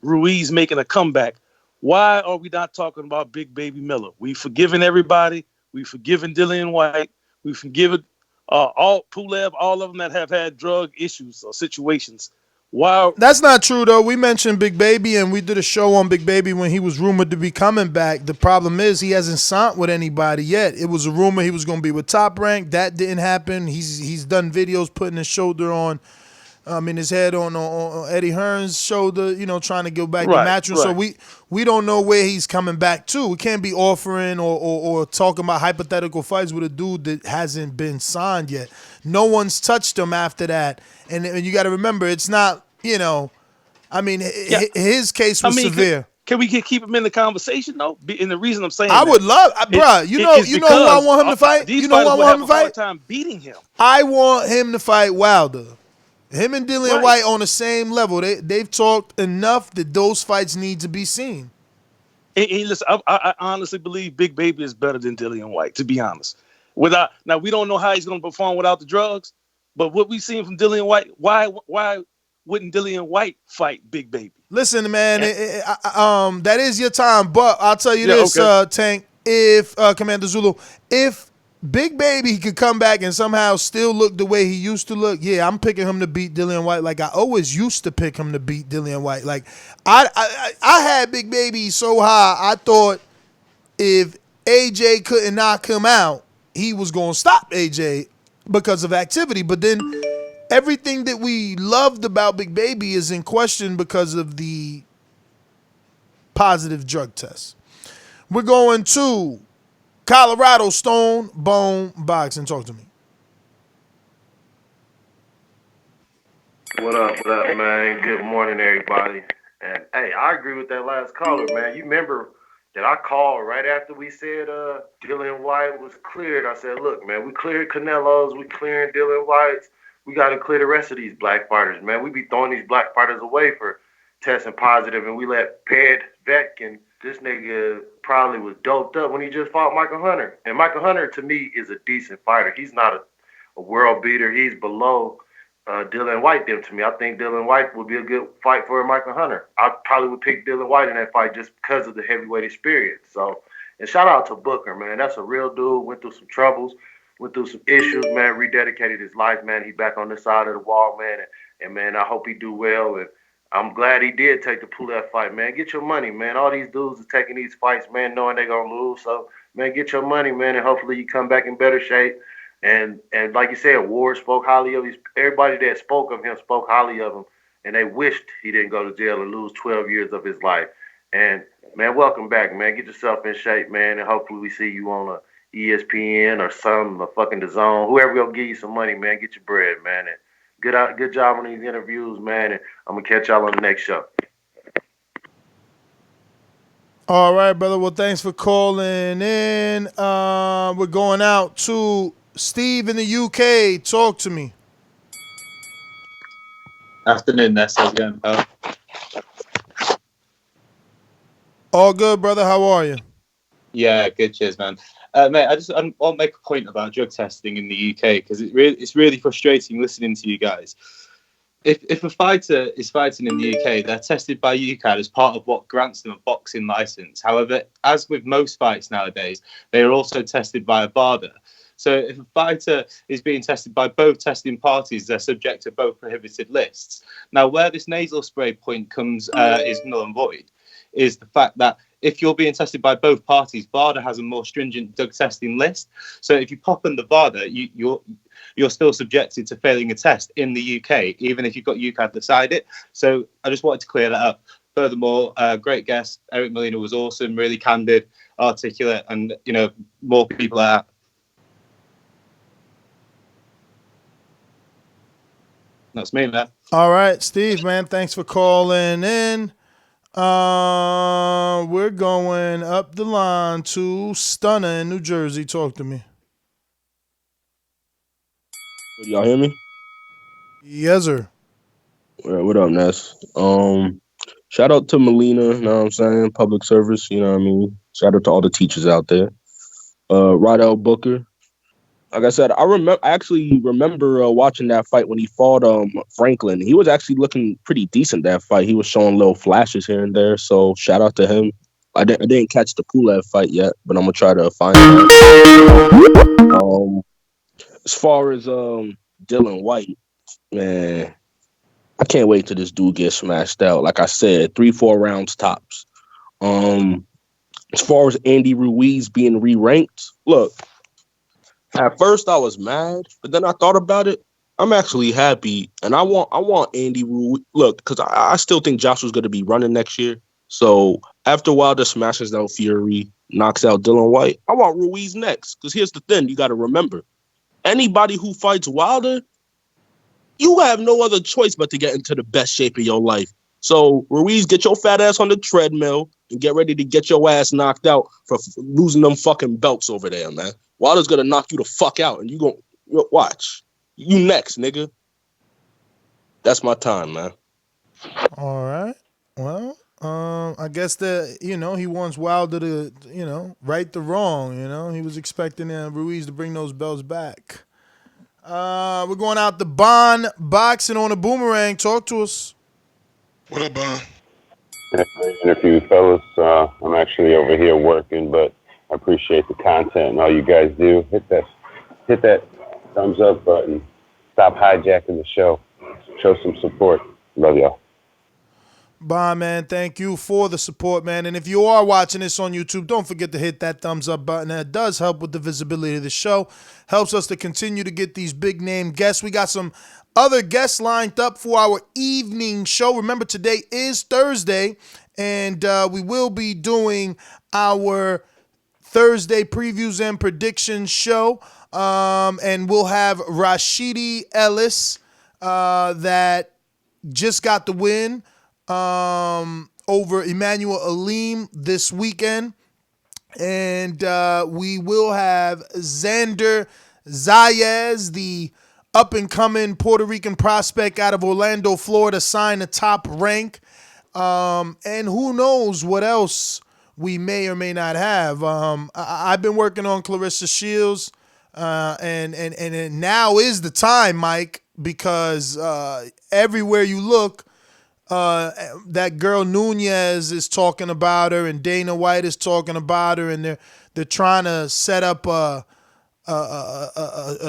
Ruiz making a comeback. Why are we not talking about Big Baby Miller? We've forgiven everybody. We've forgiven Dillian White. We've forgiven all Pulev, all of them that have had drug issues or situations. Why? That's not true though. We mentioned Big Baby and we did a show on Big Baby when he was rumored to be coming back. The problem is he hasn't signed with anybody yet. It was a rumor he was going to be with Top Rank. That didn't happen. He's done videos putting his shoulder on, his head on Eddie Hearn's shoulder, trying to go back to Matchroom. So we don't know where he's coming back to. We can't be offering or talking about hypothetical fights with a dude that hasn't been signed yet. No one's touched him after that. And you got to remember, it's not, his case was severe. Can we keep him in the conversation though? And the reason I'm saying I would love, bruh. You know who I want him to fight. These you know who I want him to fight. Hard time beating him. I want him to fight Wilder. Him and Dillian White on the same level. They've talked enough that those fights need to be seen. And listen, I honestly believe Big Baby is better than Dillian White. To be honest, now we don't know how he's going to perform without the drugs, but what we've seen from Dillian White, why wouldn't Dillian White fight Big Baby? Listen, man, that is your time, but I'll tell you this, Tank. If Commander Zulu, if Big Baby could come back and somehow still look the way he used to look, yeah, I'm picking him to beat Dillian White like I always used to pick him to beat Dillian White. Like I had Big Baby so high, I thought if AJ couldn't knock him out, he was going to stop AJ because of activity. But then everything that we loved about Big Baby is in question because of the positive drug test. We're going to Colorado Stone Bone Boxing. Talk to me. What up, man? Good morning, everybody. And hey, I agree with that last caller, man. You remember that I called right after we said Dillian White was cleared. I said, look, man, we cleared Canelo's, we clearing Dillian White's. We got to clear the rest of these black fighters, man. We be throwing these black fighters away for testing positive, and we let Ped Beck and this nigga probably was doped up when he just fought Michael Hunter. And Michael Hunter, to me, is a decent fighter. He's not a world beater. He's below Dillian White them to me. I think Dillian White would be a good fight for Michael Hunter. I probably would pick Dillian White in that fight just because of the heavyweight experience. So, and shout out to Booker, man. That's a real dude. Went through some troubles, went through some issues, man. Rededicated his life, man. He back on this side of the wall, man. And man, I hope he do well. And I'm glad he did take the Pulev fight, man. Get your money, man. All these dudes are taking these fights, man, knowing they're going to lose. So, man, get your money, man, and hopefully you come back in better shape. And like you said, Ward spoke highly of him. Everybody that spoke of him spoke highly of him, and they wished he didn't go to jail and lose 12 years of his life. And, man, welcome back, man. Get yourself in shape, man, and hopefully we see you on a ESPN or some, or fucking The Zone. Whoever will give you some money, man, get your bread, man. And good job on these interviews, man, and I'm going to catch y'all on the next show. All right, brother. Well, thanks for calling in. We're going out to Steve in the UK. Talk to me. Afternoon, Ness. How's it going, pal? All good, brother. How are you? Yeah, good. Cheers, man. Mate, I want to make a point about drug testing in the UK because it's really frustrating listening to you guys. If a fighter is fighting in the UK, they're tested by UCAD as part of what grants them a boxing license. However, as with most fights nowadays, they are also tested by a BARDA. So if a fighter is being tested by both testing parties, they're subject to both prohibited lists. Now, where this nasal spray point comes is null and void, is the fact that if you're being tested by both parties, BARDA has a more stringent drug testing list. So if you pop in the BARDA, you're still subjected to failing a test in the UK, even if you've got UCAD beside it. So I just wanted to clear that up. Furthermore, great guest. Eric Molina was awesome, really candid, articulate, and, more people are. That's me, man. All right, Steve, man. Thanks for calling in. We're going up the line to Stunner in New Jersey. Talk to me. Y'all hear me? Yes, sir. What up, Ness? Shout out to Molina, you know what I'm saying? Public service, you know what I mean? Shout out to all the teachers out there. Rydell Booker. Like I said, I actually remember watching that fight when he fought Franklin. He was actually looking pretty decent that fight. He was showing little flashes here and there, so shout out to him. I didn't catch the Pulev fight yet, but I'm gonna try to find it. As far as Dylan White, man, I can't wait till this dude gets smashed out. Like I said, 3-4 rounds tops. As far as Andy Ruiz being re-ranked, look, at first I was mad, but then I thought about it. I'm actually happy, and I want Andy Ruiz. Look, because I still think Joshua's going to be running next year. So after Wilder smashes out Fury, knocks out Dylan White, I want Ruiz next. Because here's the thing, you got to remember, anybody who fights Wilder, you have no other choice but to get into the best shape of your life. So, Ruiz, get your fat ass on the treadmill and get ready to get your ass knocked out for losing them fucking belts over there, man. Wilder's going to knock you the fuck out, and you going to watch. You next, nigga. That's my time, man. All right. Well, I guess that, he wants Wilder to, right the wrong, He was expecting Ruiz to bring those belts back. We're going out the Bond boxing on a boomerang. Talk to us. What up, Bond? Great interview, fellas. I'm actually over here working, but I appreciate the content and all you guys do. Hit that thumbs up button. Stop hijacking the show. Show some support. Love y'all. Bye, man. Thank you for the support, man. And if you are watching this on YouTube, don't forget to hit that thumbs up button. That does help with the visibility of the show. Helps us to continue to get these big name guests. We got some other guests lined up for our evening show. Remember, today is Thursday, and we will be doing our Thursday previews and predictions show. And we'll have Rashidi Ellis that just got the win over Emmanuel Aleem this weekend. And we will have Xander Zayas, the up-and-coming Puerto Rican prospect out of Orlando, Florida, sign a top rank. And who knows what else we may or may not have. I've been working on Clarissa Shields, and now is the time, Mike, because everywhere you look, that girl Nunez is talking about her, and Dana White is talking about her, and they're trying to set up a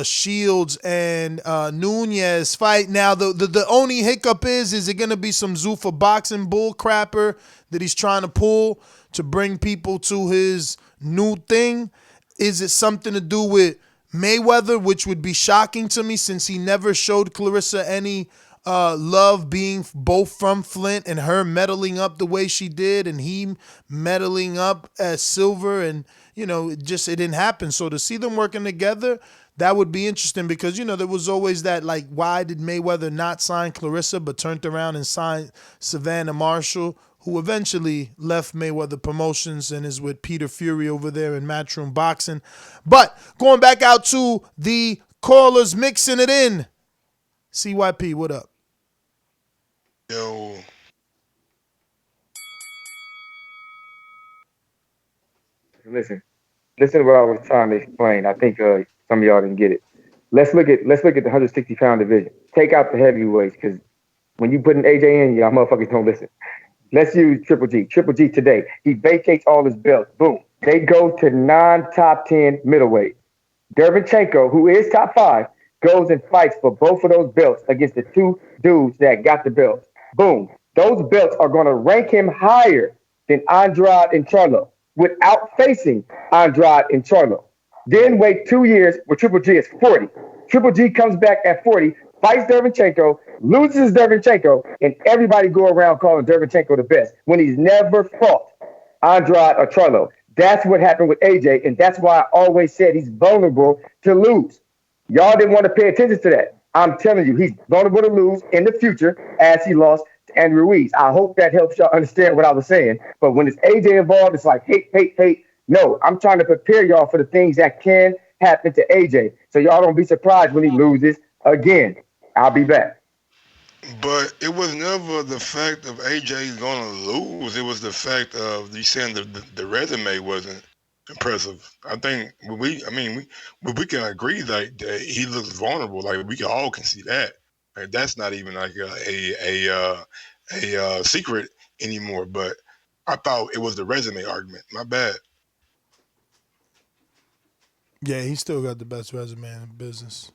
Shields and Nunez fight. Now the only hiccup is it going to be some Zuffa boxing bull crapper that he's trying to pull to bring people to his new thing? Is it something to do with Mayweather, which would be shocking to me since he never showed Clarissa any love, being both from Flint and her medaling up the way she did and he medaling up as silver, and it didn't happen. So to see them working together, that would be interesting, because there was always that, like, why did Mayweather not sign Clarissa but turned around and signed Savannah Marshall, who eventually left Mayweather Promotions and is with Peter Fury over there in Matchroom Boxing. But going back out to the callers, mixing it in. CYP, what up? Yo. Listen to what I was trying to explain. I think some of y'all didn't get it. Let's look at the 160-pound division. Take out the heavyweights, because when you put an AJ in, y'all motherfuckers don't listen. Let's use Triple G. Triple G today, he vacates all his belts. Boom. They go to non-top 10 middleweight. Derevchenko, who is top 5, goes and fights for both of those belts against the two dudes that got the belts. Boom. Those belts are going to rank him higher than Andrade and Charlo without facing Andrade and Charlo. Then wait 2 years where Triple G is 40. Triple G comes back at 40, fights Derevchenko, loses Derevchenko, and everybody go around calling Derevchenko the best when he's never fought Andrade or Charlo. That's what happened with AJ, and that's why I always said he's vulnerable to lose. Y'all didn't want to pay attention to that. I'm telling you, he's vulnerable to lose in the future as he lost to Andy Ruiz. I hope that helps y'all understand what I was saying. But when it's AJ involved, it's like hate. No, I'm trying to prepare y'all for the things that can happen to AJ. So y'all don't be surprised when he loses, Again, I'll be back. But it was never the fact of AJ going to lose. It was the fact of you saying the resume wasn't impressive. I think we can agree that he looks vulnerable. Like we all can see that. Like, that's not even like a secret anymore. But I thought it was the resume argument. My bad. Yeah, he still got the best resume in the business.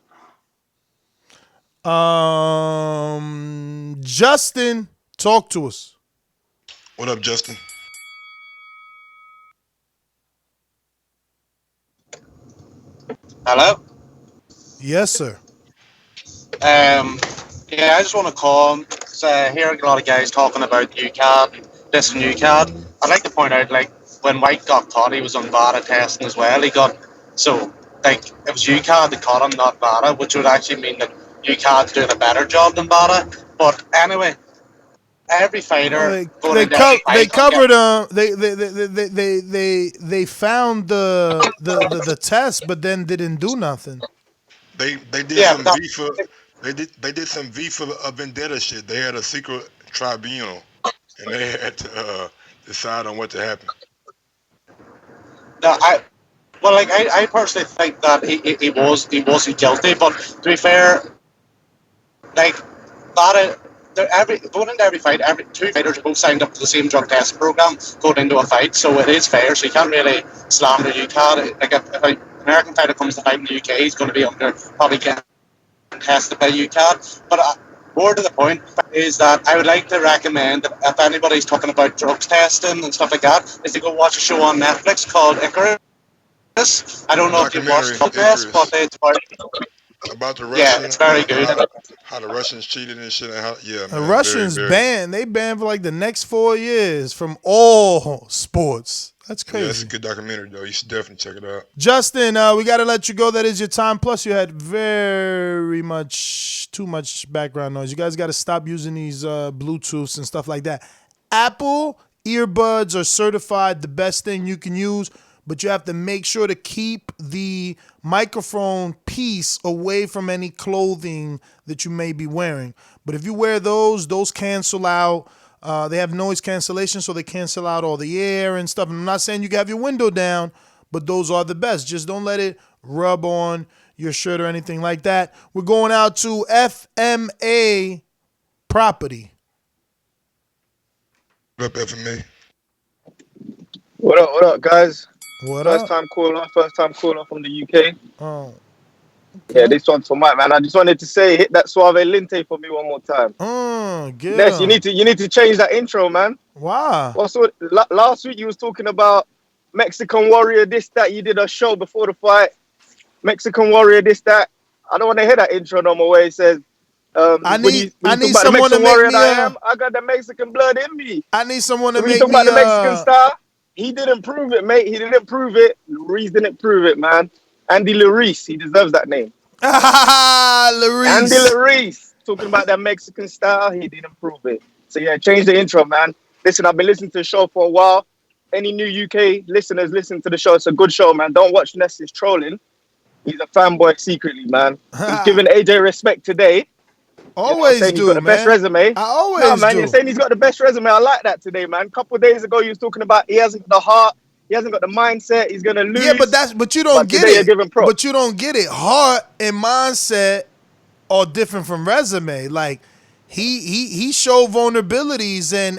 Justin, talk to us. What up, Justin? Hello? Yes, sir. Yeah, I just want to call because hearing a lot of guys talking about UCAD, this and UCAD. I'd like to point out, like, when White got caught, he was on VADA testing as well. It was UCAD that caught him, not VADA, which would actually mean that UCAD's doing a better job than VADA. But anyway, every fighter They covered they found the test, but then didn't do nothing. They did some V for they did some V for vendetta shit. They had a secret tribunal, and they had to decide on what to happen. No, I personally think that he wasn't guilty, but to be fair, like that. Going into every fight, two fighters are both signed up to the same drug test program going into a fight, so it is fair. So you can't really slander UCAD. Like if an American fighter comes to fight in the UK, he's going to be probably getting tested by UCAD. But more to the point is that I would like to recommend that if anybody's talking about drugs testing and stuff like that, is to go watch a show on Netflix called Icarus. I don't know if you've watched Drug Test, but it's about the Russians. Yeah, it's very good. How the Russians cheated and shit. And how, yeah, man, the Russians banned. They banned for like the next 4 years from all sports. That's crazy. Yeah, that's a good documentary, though. You should definitely check it out. Justin, we got to let you go. That is your time. Plus, you had too much background noise. You guys got to stop using these Bluetooths and stuff like that. Apple earbuds are certified the best thing you can use, but you have to make sure to keep the microphone piece away from any clothing that you may be wearing. But if you wear those cancel out. They have noise cancellation, so they cancel out all the air and stuff. And I'm not saying you can have your window down, but those are the best. Just don't let it rub on your shirt or anything like that. We're going out to FMA Property. What up, FMA? What up, guys? First time calling off from the UK. Oh. Okay. Yeah, this one's for Mike, man. I just wanted to say, hit that Suave Linte for me one more time. Good. Ness, you need to change that intro, man. Wow. Last week you was talking about Mexican Warrior, this, that. You did a show before the fight. Mexican Warrior, this, that. I don't want to hear that intro no more where it says, I need someone to make me I got the Mexican blood in me. I need someone to when make you talk me about the Mexican star, he didn't prove it, mate. He didn't prove it. Ruiz didn't prove it, man. Andy Ruiz, he deserves that name. Ruiz. Andy Ruiz, talking about that Mexican style, he didn't prove it. So yeah, change the intro, man. Listen, I've been listening to the show for a while. Any new UK listeners listen to the show. It's a good show, man. Don't watch Ness's trolling. He's a fanboy secretly, man. He's giving AJ respect today. Always he's got the best resume. I always man, do. You're saying he's got the best resume. I like that today, man. A couple of days ago, you was talking about he hasn't got the heart. He hasn't got the mindset. He's gonna lose. Yeah, but you don't get it. But you don't get it. Heart and mindset are different from resume. Like he showed vulnerabilities and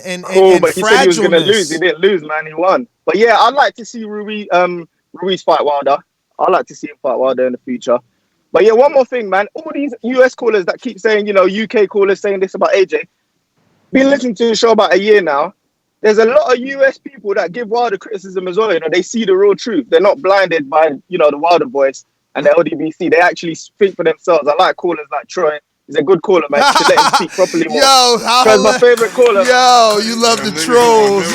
but he said he was gonna lose. He didn't lose, man. He won. But yeah, I'd like to see Ruiz fight Wilder. I'd like to see him fight Wilder in the future. But yeah, one more thing, man. All these US callers that keep saying, UK callers saying this about AJ. Been listening to the show about a year now. There's a lot of US people that give Wilder criticism as well. They see the real truth. They're not blinded by, the Wilder voice and the LDBC. They actually speak for themselves. I like callers like Troy. He's a good caller, man. You should let him speak properly more. Troy's my favorite caller. You love the trolls.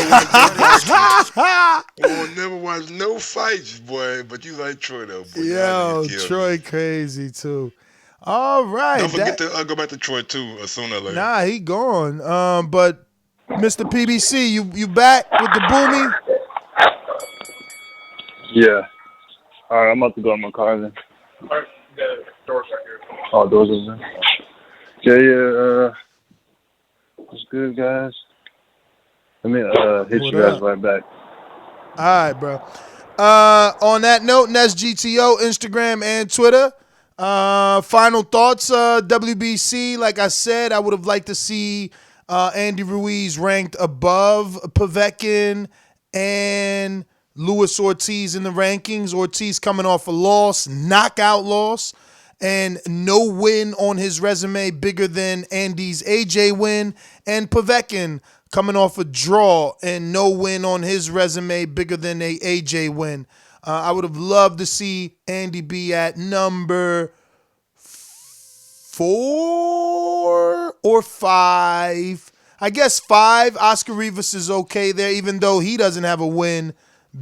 You will never watch no fights, boy. But you like Troy, though, boy. Yo, Troy crazy, too. All right. Don't forget to go back to Troy, too, sooner or later. Nah, he gone. But Mr. PBC, you back with the booming? Yeah. All right, I'm about to go in my car then. All right, the door's right here. Oh, those are them. Yeah. What's good, guys? Let me hit What you guys up? right back. All right, bro. On that note, Nest GTO, Instagram and Twitter. Final thoughts, WBC. Like I said, I would have liked to see Andy Ruiz ranked above Povetkin and Luis Ortiz in the rankings. Ortiz coming off a loss, knockout loss, and no win on his resume bigger than Andy's AJ win, and Povetkin coming off a draw and no win on his resume bigger than a AJ win. I would have loved to see Andy be at number 4 or 5. I guess 5. Oscar Rivas is okay there, even though he doesn't have a win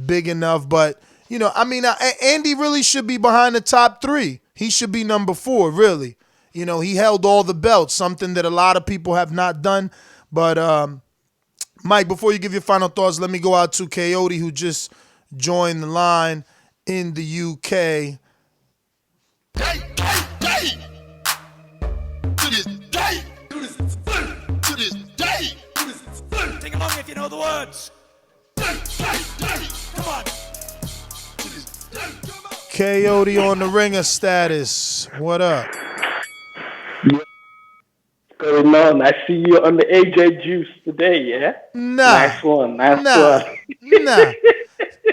big enough. But, Andy really should be behind the top 3. He should be number 4, really. He held all the belts, something that a lot of people have not done. But, Mike, before you give your final thoughts, let me go out to Coyote, who just joined the line in the UK. To this day, to this day, sing along if you know the words. Come on. Coyote on the ringer status. What up? Going on? I see you on the AJ juice today, yeah? Nice one. Nah.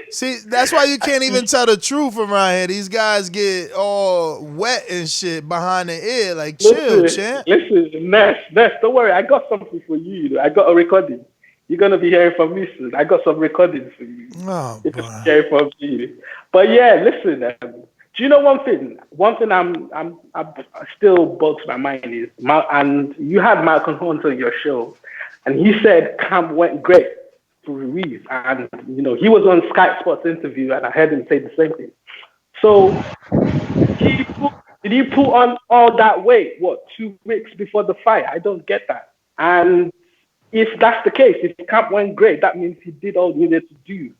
See, that's why you can't even tell the truth around here. These guys get all wet and shit behind the ear. Like, chill, champ. Listen, Ness, don't worry. I got something for you. I got a recording. You're going to be hearing from me soon. I got some recordings for you. Oh, boy. Hearing from you. But yeah, listen, do you know one thing? One thing I'm still bugs my mind is, and you had Malcolm Hunt on your show, and he said camp went great for Ruiz, and he was on Sky Sports interview, and I heard him say the same thing. So did he put on all that weight? 2 weeks before the fight? I don't get that. And if that's the case, if camp went great, that means he did all he needed to do.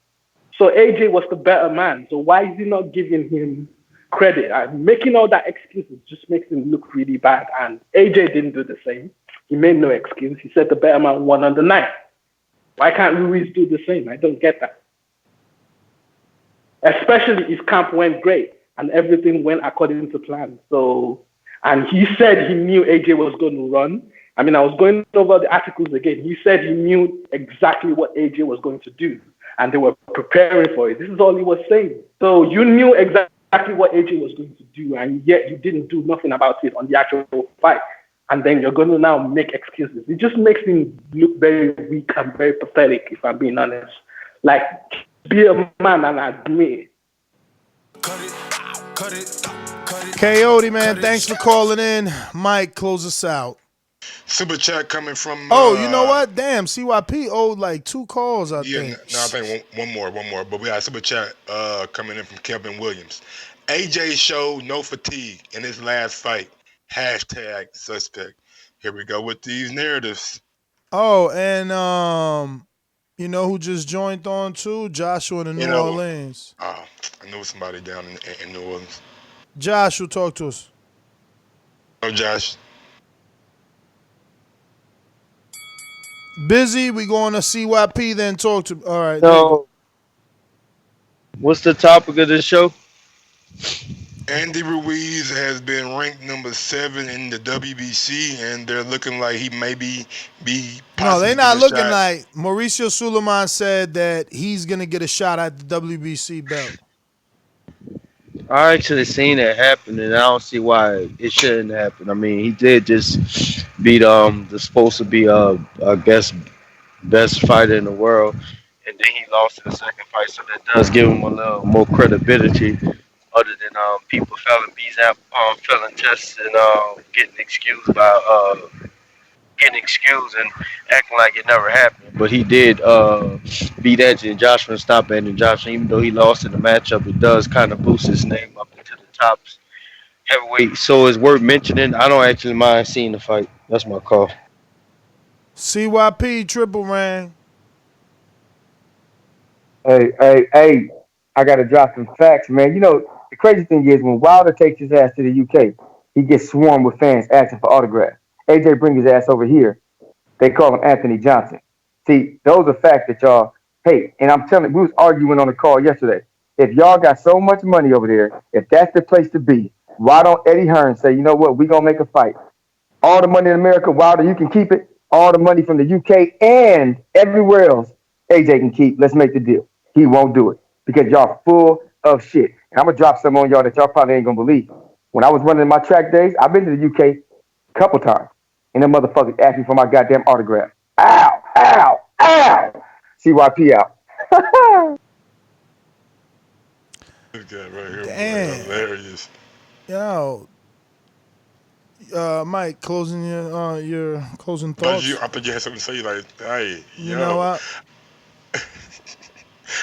So AJ was the better man. So why is he not giving him credit? And making all that excuses just makes him look really bad. And AJ didn't do the same. He made no excuse. He said the better man won on the night. Why can't Ruiz do the same? I don't get that. Especially if camp went great and everything went according to plan. So, and he said he knew AJ was going to run. I was going over the articles again. He said he knew exactly what AJ was going to do, and they were preparing for it. This is all he was saying. So you knew exactly what AJ was going to do, and yet you didn't do nothing about it on the actual fight. And then you're going to now make excuses. It just makes him look very weak and very pathetic, if I'm being honest. Like, be a man and admit. Coyote, man, thanks for calling in. Mike, close us out. Super chat coming from. You know what? Damn, CYP owed like 2 calls, I think. No, I think one more. But we got a super chat coming in from Kevin Williams. AJ showed no fatigue in his last fight. # suspect. Here we go with these narratives. Oh, and you know who just joined on too? Joshua in New Orleans. I know somebody down in New Orleans. Josh, who talk to us? Oh, Josh. Busy. We going to CYP then talk to. All right. So, what's the topic of this show? Andy Ruiz has been ranked number 7 in the WBC, and they're looking like he may be No, they're not looking like. Mauricio Sulaiman said that he's going to get a shot at the WBC belt. I actually seen it happen, and I don't see why it shouldn't happen. I mean, he did just beat the supposed to be I guess best fighter in the world, and then he lost in the second fight, so that does give him a little more credibility. Other than people failing failing tests and getting excused and acting like it never happened. But he did beat Anthony Joshua and stop Anthony Joshua. Even though he lost in the matchup, it does kind of boost his name up into the top heavyweight. So it's worth mentioning. I don't actually mind seeing the fight. That's my call. CYP triple ring. Hey, I got to drop some facts, man. The crazy thing is when Wilder takes his ass to the UK, he gets swarmed with fans asking for autographs. AJ bring his ass over here. They call him Anthony Johnson. See, those are facts that y'all hate. And I'm telling you, we was arguing on the call yesterday. If y'all got so much money over there, if that's the place to be, why don't Eddie Hearn say, you know what, we gonna make a fight? All the money in America, Wilder, you can keep it. All the money from the UK and everywhere else, AJ can keep. Let's make the deal. He won't do it because y'all full of shit. And I'm gonna drop some on y'all that y'all probably ain't gonna believe. When I was running my track days, I've been to the UK a couple times, and them motherfuckers asked me for my goddamn autograph. Ow, ow, ow. CYP out. This guy right here, boy, Damn. hilarious. Yo, Mike, closing your closing I thoughts. thought you had something to say, like, hey, You know yo. what?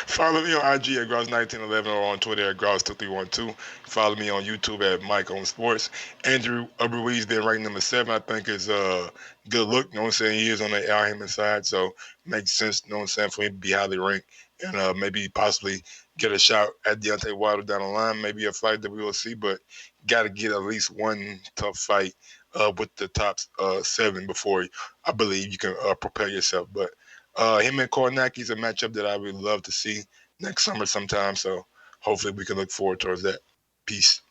Follow me on IG at Gross1911 or on Twitter at Gross2312. Follow me on YouTube at Mike on Sports. Andrew Ruiz been ranked number 7. I think is good look. You know what I'm saying? He is on the Al Heyman side, so makes sense, you know what I'm saying, for him to be highly ranked and maybe possibly get a shot at Deontay Wilder down the line. Maybe a fight that we will see, but got to get at least one tough fight with the top 7 before I believe you can prepare yourself. But him and Kornacki is a matchup that I would love to see next summer sometime. So hopefully we can look forward towards that. Peace.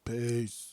Peace.